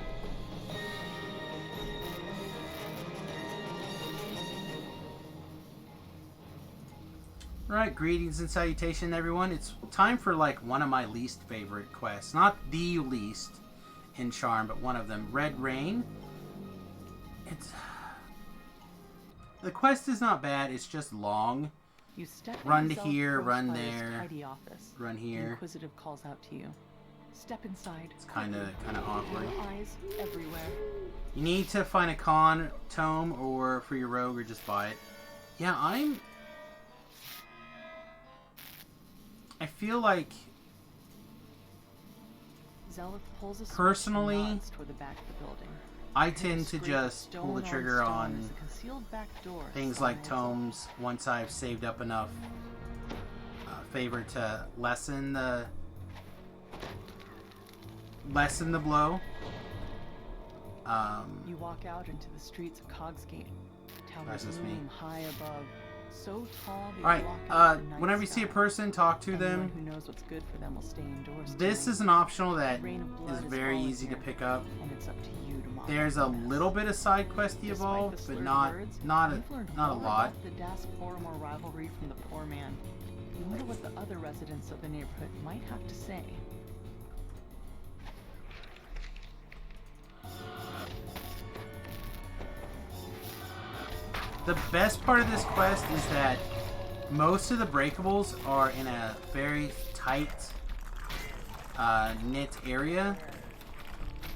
Alright, greetings and salutation, everyone. It's time for like one of my least favorite quests. Not the least in Charm, but one of them. Red Rain. The quest is not bad, it's just long. You step Run to into here, Zelfro's run Fire's there, tidy office. run The here. Inquisitive calls out to you. Step inside. It's kind of awkward. Eyes everywhere. You need to find a con tome or for your rogue, or just buy it. Yeah, I feel like Zelf pulls a switch personally, and nods toward the back of the building. I tend to just pull the trigger on things like tomes once I've saved up enough favor to lessen the blow. You walk out into the streets of Cogsgate. Towers That's just me. loom high above, so tall they Alright, block out the night whenever you see a sky. person, talk to Anyone them. who knows what's good for them will stay indoors This tonight. is an optional that Rain of blood is is very falling easy to here, pick up. and it's up to you to mock There's a the mess. little bit of side questy Despite involved, the but slurred not words, not you've learned a more lot. about the Das Poromor rivalry from the poor man. You wonder what the other residents of the neighborhood might have to say. The best part of this quest is that most of the breakables are in a very tight, knit area.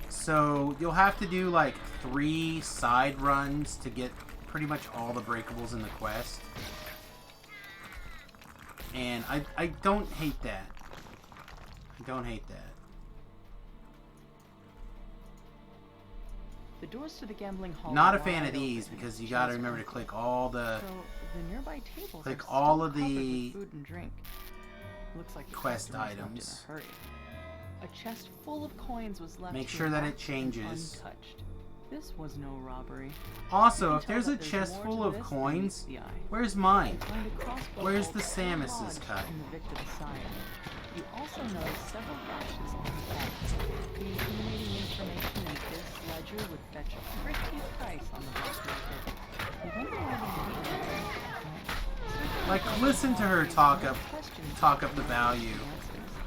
So you'll have to do like 3 side runs to get pretty much all the breakables in the quest. And I don't hate that. I don't hate that. The doors to the gambling hall. Not are a fan wide of these open, because you which gotta is remember to comforting. click all the So the nearby tables click are all still of covered with the food and drink. Looks like the quest customers left items. in a hurry. A chest full of coins was left. Make to sure that it rot and changes. untouched. This was no robbery. Also, You can if there's tell a that chest more full to of this than coins, meets the eye. where's mine? You find a crossbow Where's bolt the Samius's lodged cut? in the victim's side. You also notice several gashes on his back. The incriminating information in this ledger would fetch a pretty price on the black market. You wonder where they Like, listen to her talk up the value.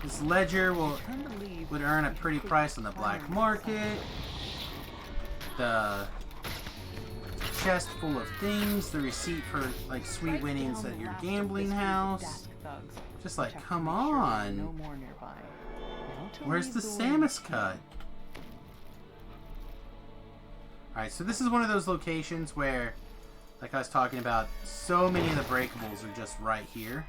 This ledger would earn a pretty price on the black market. The chest full of things, the receipt for like sweet winnings at your gambling house. Just like, come on. No more nearby. Now to Where's leave the way Samus to cut? Alright, so this is one of those locations where, like I was talking about, so many of the breakables are just right here.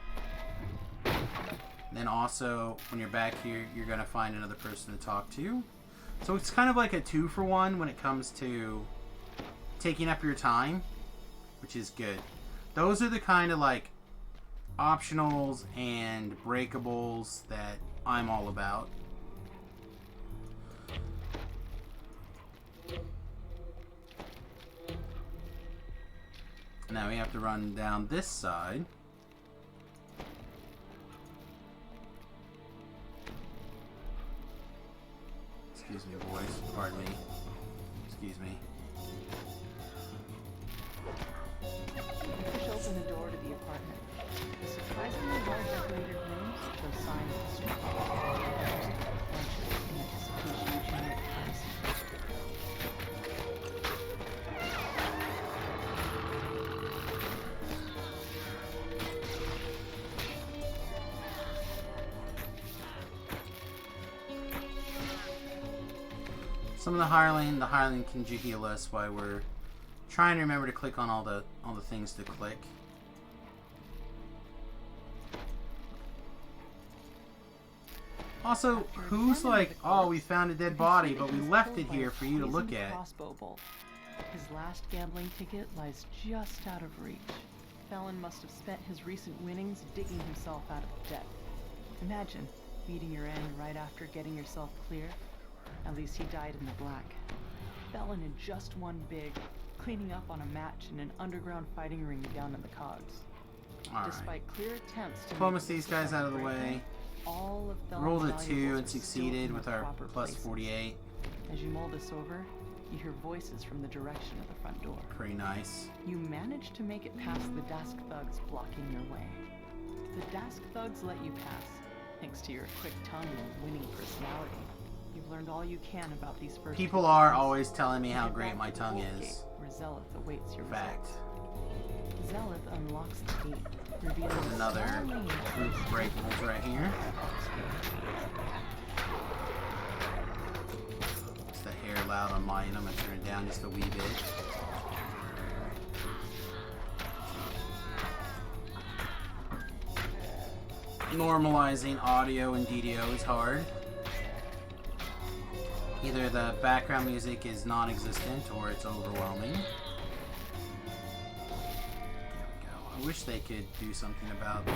Then also, when you're back here, you're going to find another person to talk to. So it's kind of like a 2-for-1 when it comes to taking up your time, which is good. Those are the kind of like optionals and breakables that I'm all about. Now we have to run down this side. Excuse me, boys. Pardon me. Excuse me. You push open the door to the apartment. The surprisingly well-decorated rooms show signs of struggle. Clenches in anticipation of giant privacy. Some of the hireling can heal us while we're trying to remember to click on all the things to click. Also, who's like, oh, we found a dead body, but we left it here for you to look at? Crossbow bolt. His last gambling ticket lies just out of reach. Felon must have spent his recent winnings digging himself out of debt. Imagine meeting your end right after getting yourself clear. At least he died in the black. Felon had just won big, cleaning up on a match in an underground fighting ring down in the cogs. Despite clear attempts to Diplomacy these guys out of the way. All of Felon's Rolled a 2 valuables and are succeeded still with in their our proper plus places. 48. As you mull this over, you hear voices from the direction of the front door. Pretty nice. You manage to make it past the Dask thugs blocking your way. The Dask thugs let you pass, thanks to your quick tongue and winning personality. You've learned all you can about these first People are always telling me how great my tongue is. where Zelith awaits your Fact. results. Zelith unlocks the gate, revealing There's another a small lane group of breakables right here. It's the hair loud on my end. I'm gonna turn it down just a wee bit. Normalizing audio and DDO is hard. Either the background music is non-existent or it's overwhelming. There we go. I wish they could do something about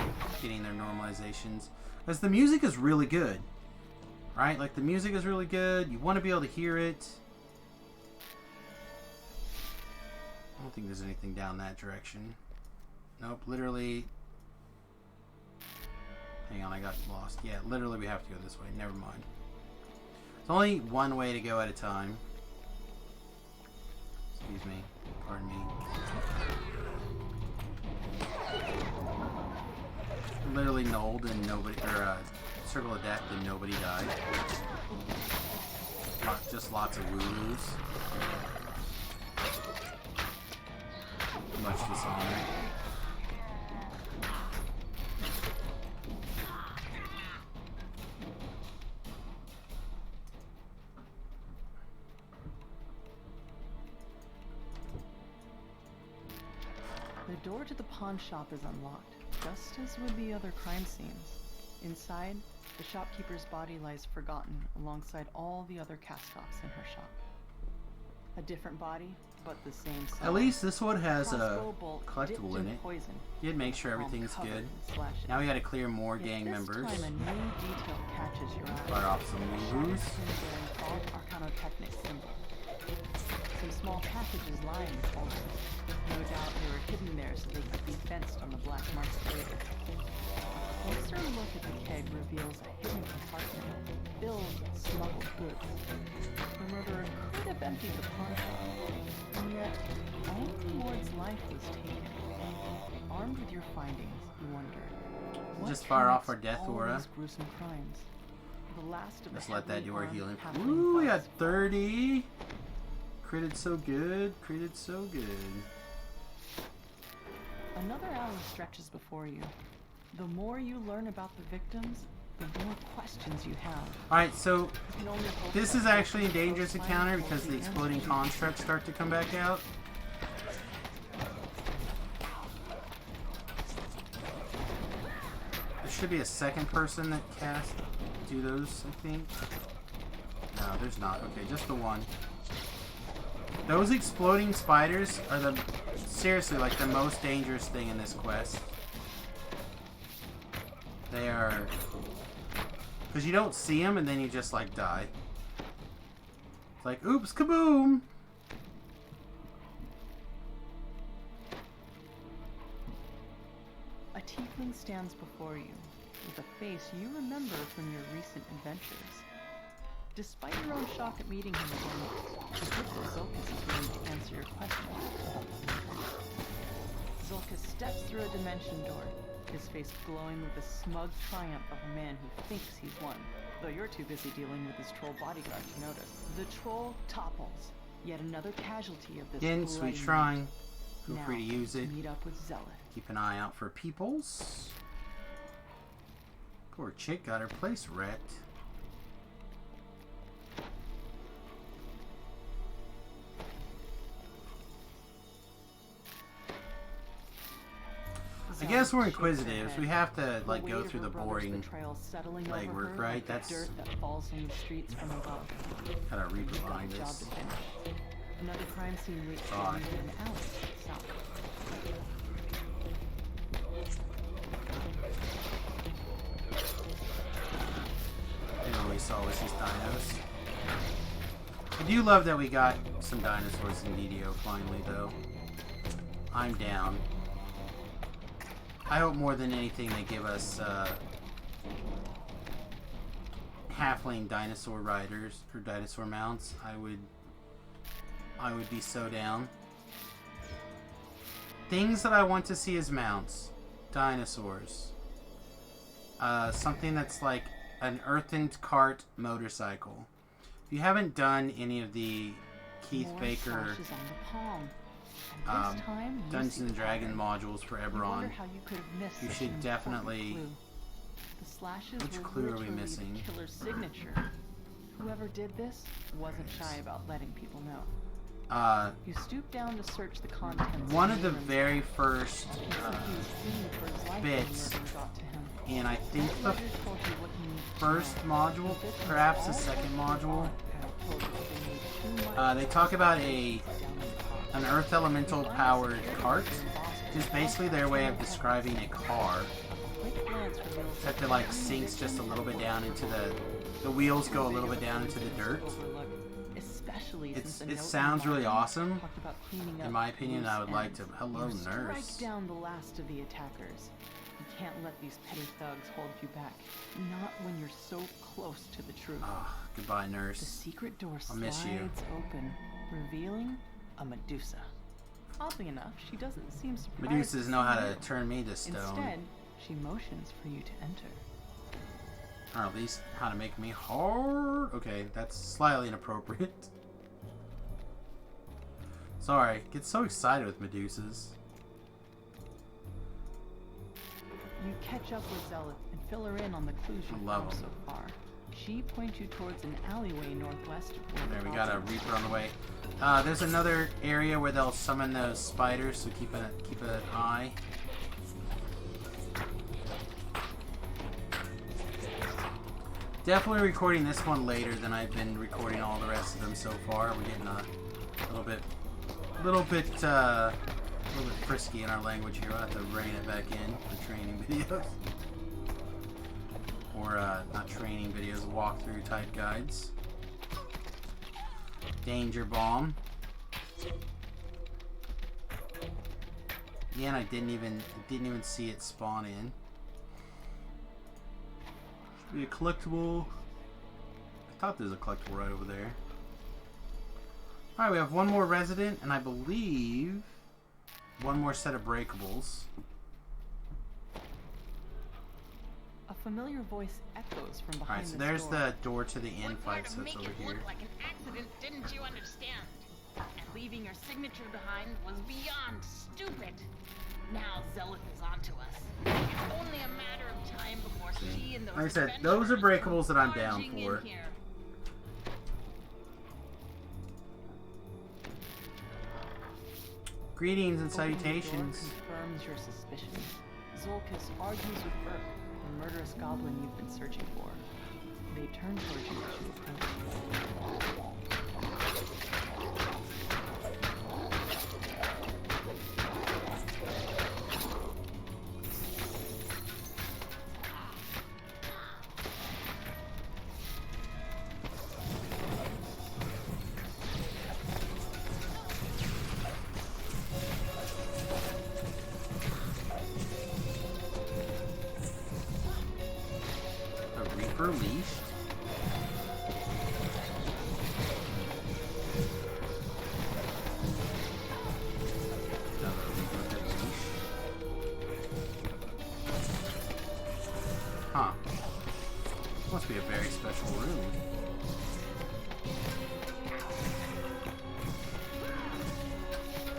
getting their normalizations. Because the music is really good. Right? Like, the music is really good. You want to be able to hear it. I don't think there's anything down that direction. Nope, literally... Hang on, I got lost. Yeah, literally we have to go this way. Never mind. There's only one way to go at a time. Excuse me. Pardon me. Literally nulled and nobody, or circle of death and nobody died. Just lots of woo-woos. Much dishonor. The door to the pawn shop is unlocked, just as with the other crime scenes. Inside, the shopkeeper's body lies forgotten alongside all the other cast-offs in her shop. A different body, but the same size. At least this one has a Crossbow bolt collectible dipped in it. Poison, You'd make sure palm everything's covered good. in slashes. Now we gotta clear more Yet gang this members. time a new detail catches your eye. Fire off some woo-woos. Fog Arcanotechnic symbol. Some small packages lie in the folder. No doubt they were hidden there so they could be fenced on the black market later. A closer look at the keg reveals a hidden compartment filled with smuggled goods. The murderer could have emptied the pawn shop, and yet only Ward's life was taken. Armed with your findings, you wonder, what Just fire off connects our death all aura. these gruesome crimes? The last of Just the let that heavily do our armed healing. halfling Ooh, we got thugs. 30. Critted so good. Critted so good. Another hour stretches before you. The more you learn about the victims, the more questions you have. Alright, so You can only hope this that is actually a the dangerous close encounter line because will the be exploding answered. constructs start to come back out. There should be a second person that do those, I think. No, there's not. Okay, just the one. Those exploding spiders are seriously, like, the most dangerous thing in this quest. They are... Because you don't see them and then you just, like, die. It's like, oops, kaboom! tiefling stands before you, with a face you remember from your recent adventures. Despite your own shock at meeting him again, you hope that Zulkus is willing to answer your questions about the Kingmaker. Zulkus steps through a dimension door, his face glowing with the smug triumph of a man who thinks he's won, though you're too busy dealing with his troll bodyguard to notice. The troll topples, yet another casualty of this Again, sweet bloody shrine. night. Feel Now, free to use it. meet up with Zealot. Keep an eye out for peoples. Poor chick got her place wrecked. I guess we're inquisitives. We have to like go through the boring legwork, right? That's dirt that falls on the streets from above. gotta read You've got behind a job us. to finish. Another crime scene waits for God. you in an alley south. All we saw was these dinos. I do love that we got some dinosaurs in video finally, though. I'm down. I hope more than anything they give us halfling dinosaur riders or dinosaur mounts. I would be so down. Things that I want to see as mounts. Dinosaurs. Something that's like an earthened cart motorcycle. If you haven't done any of the Keith More Baker slashes on the palm. And this time, you Dungeons see and the Dragon pattern. modules for You wonder Eberron. how you could have missed You such should an important definitely- clue. The slashes Which were clue are we literally missing? The killer's signature. Whoever did this wasn't shy about letting people know. You stoop down to search the contents. One of the Newman's very first He said he was fleeing for his life when bits, murder got to him. and I think That the ledger told you what you needed to first know. module, The victims perhaps the all second worked module, hard, and I told you they made too much they talk about down in the top. an earth elemental powered cart. Just basically their way of describing a car. Except it like sinks just a little bit down into the wheels go a little bit down into the dirt. It sounds really awesome. In my opinion, I would like to. Hello, nurse. Strike down the last of the attackers. You can't let these petty thugs hold you back. Not when you're so close to the truth. Ah, goodbye, The nurse. secret door I'll slides miss you. open, revealing a Medusa. Oddly enough, she doesn't seem surprised. Medusas to know see how to you. turn me to stone. Instead, she motions for you to enter. Or at least how to make me hard. Okay, that's slightly inappropriate. Sorry, get so excited with Medusas. You catch up with Zealot and fill her in on the clues you've love found 'em. so far. She points you towards an alleyway northwest of where There, the we got a closet is. Reaper on the way. There's another area where they'll summon those spiders, so keep an eye. Definitely recording this one later than I've been recording all the rest of them so far. We're getting a little bit frisky in our language here. We'll have to rein it back in for training videos. Or, not training videos, walkthrough type guides. Danger bomb. Again, I didn't even see it spawn in. Should be a collectible. I thought there was a collectible right over there. Alright, we have one more resident, and I believe one more set of breakables. A familiar voice echoes from behind Alright, so this there's door. the door to the inn Wouldn't fight, want so to it's make over it here. look like an accident, didn't you understand? And leaving your signature behind was beyond stupid. Now Zealot is onto us. It's only a matter of time before she and those Like I said, those are adventurers breakables that I'm come down barging for. in here. Greetings and Opening the door salutations. confirms your suspicions. Zulkus argues with Burke, the murderous goblin you've been searching for. They turn towards you as you approach. special room.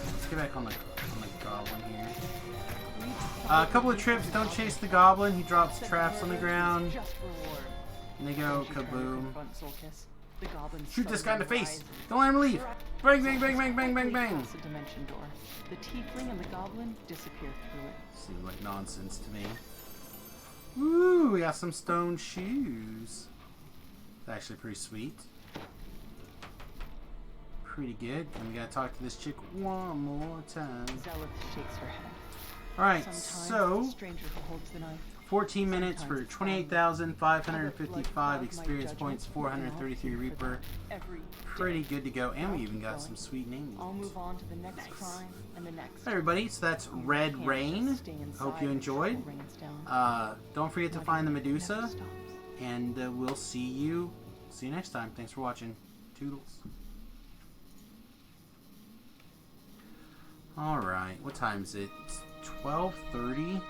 Let's get back on the goblin here. A couple of trips. Don't chase the goblin. He drops traps on the ground. And they go kaboom. Shoot this guy in the face. Don't let him leave. Bang, bang, bang, bang, bang, bang, bang. The dimension door. The tiefling and the goblin disappear through it. Seems like nonsense to me. Ooh, we got some stone shoes. It's actually pretty sweet. Pretty good. And we gotta talk to this chick one more time. Zelith shakes her head. Alright, so The stranger who holds the knife. 14 minutes for 28,555 experience points, 433 Reaper. Pretty good to go. And we even got some sweet names. I'll move on to the next crime and the next. Hey everybody, so that's Red Rain. Hope you enjoyed. Don't forget to find the Medusa. And we'll see you next time. Thanks for watching. Toodles. Alright, what time is it? It's 12:30.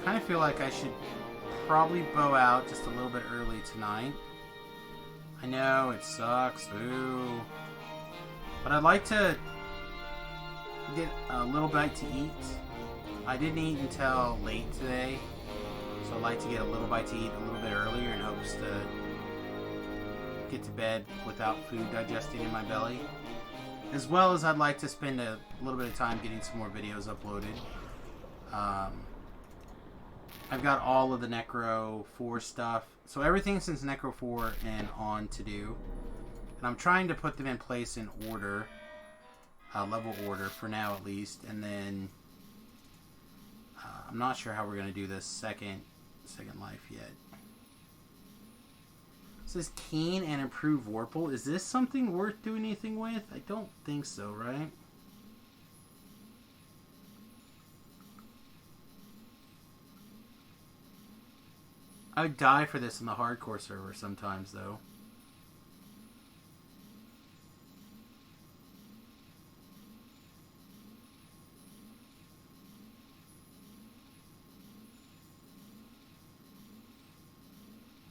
Kind of feel like I should probably bow out just a little bit early tonight. I know, it sucks, ooh. But I'd like to get a little bite to eat. I didn't eat until late today, so I'd like to get a little bite to eat a little bit earlier in hopes to get to bed without food digesting in my belly. As well as I'd like to spend a little bit of time getting some more videos uploaded. I've got all of the Necro 4 stuff. So everything since Necro 4 and on to do. And I'm trying to put them in place in order. Level order, for now at least. And then I'm not sure how we're going to do this second life yet. It says keen and improve Warple. Is this something worth doing anything with? I don't think so, right? I would die for this in the hardcore server sometimes, though.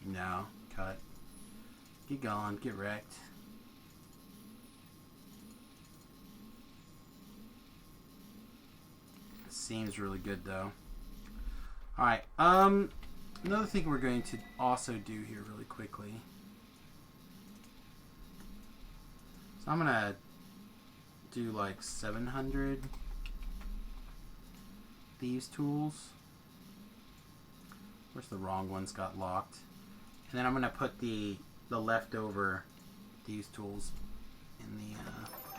No, cut. Get gone, get wrecked. It seems really good, though. Alright, another thing we're going to also do here really quickly. So I'm gonna do like 700 thieves tools. Of course the wrong ones got locked. And then I'm gonna put the leftover thieves tools in the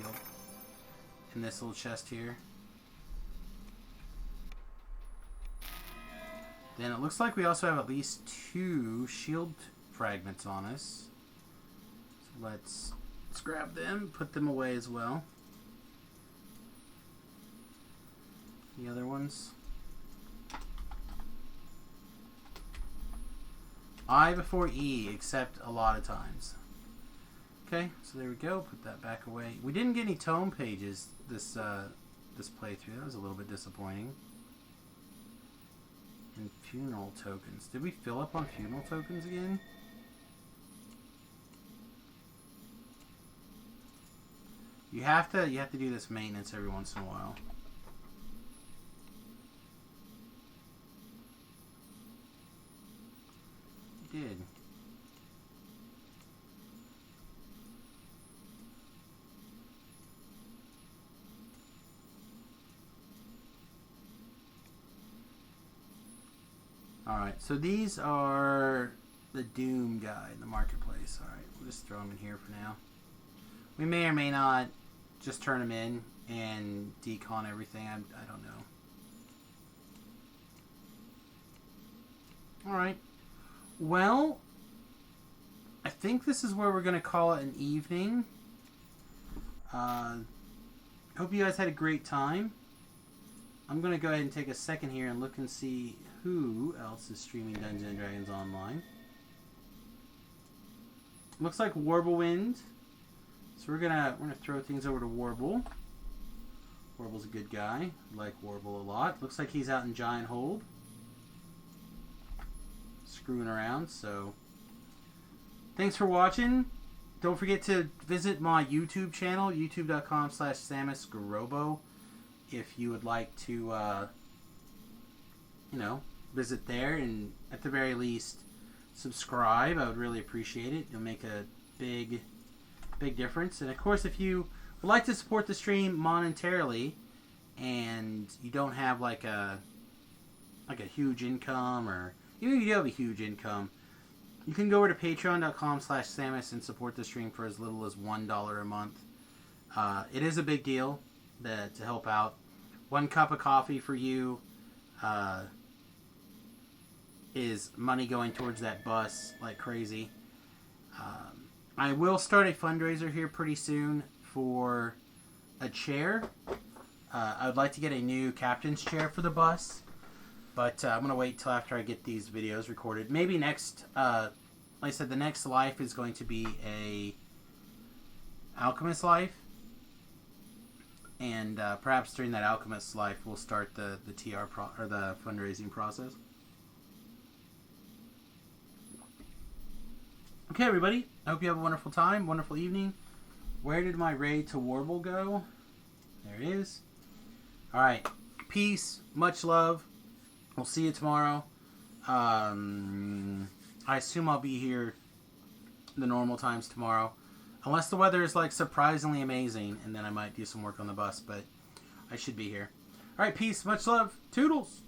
guild, in this little chest here. Then it looks like we also have at least 2 shield fragments on us. So let's grab them, put them away as well. The other ones. I before E, except a lot of times. Okay, so there we go. Put that back away. We didn't get any tome pages this playthrough. That was a little bit disappointing. And funeral tokens. Did we fill up on funeral tokens again? You have to do this maintenance every once in a while. You did. Alright, so these are the Doom guide in the marketplace. Alright, we'll just throw them in here for now. We may or may not just turn them in and decon everything. I don't know. Alright. Well, I think this is where we're going to call it an evening. Hope you guys had a great time. I'm going to go ahead and take a second here and look and see who else is streaming Dungeons & Dragons Online. Looks like Warblewind. So we're gonna throw things over to Warble. Warble's a good guy. I like Warble a lot. Looks like he's out in Giant Hold. screwing around. So thanks for watching. Don't forget to visit my YouTube channel, youtube.com/SamusGarobo, if you would like to, visit there, and at the very least, subscribe. I would really appreciate it. It'll make a big difference. And of course, if you would like to support the stream monetarily, and you don't have like a huge income, or even if you do have a huge income, you can go over to patreon.com/Samus and support the stream for as little as $1 a month. It is a big deal to help out. 1 cup of coffee for you is money going towards that bus like crazy. I will start a fundraiser here pretty soon for a chair. I would like to get a new captain's chair for the bus, but I'm going to wait till after I get these videos recorded. Maybe next, like I said, the next life is going to be a alchemist life, and perhaps during that alchemist life we'll start the the fundraising process. Okay, everybody. I hope you have a wonderful time, wonderful evening. Where did my raid to Warble go? There it is. All right. Peace. Much love. We'll see you tomorrow. I assume I'll be here the normal times tomorrow. Unless the weather is like surprisingly amazing, and then I might do some work on the bus, but I should be here. All right. Peace. Much love. Toodles.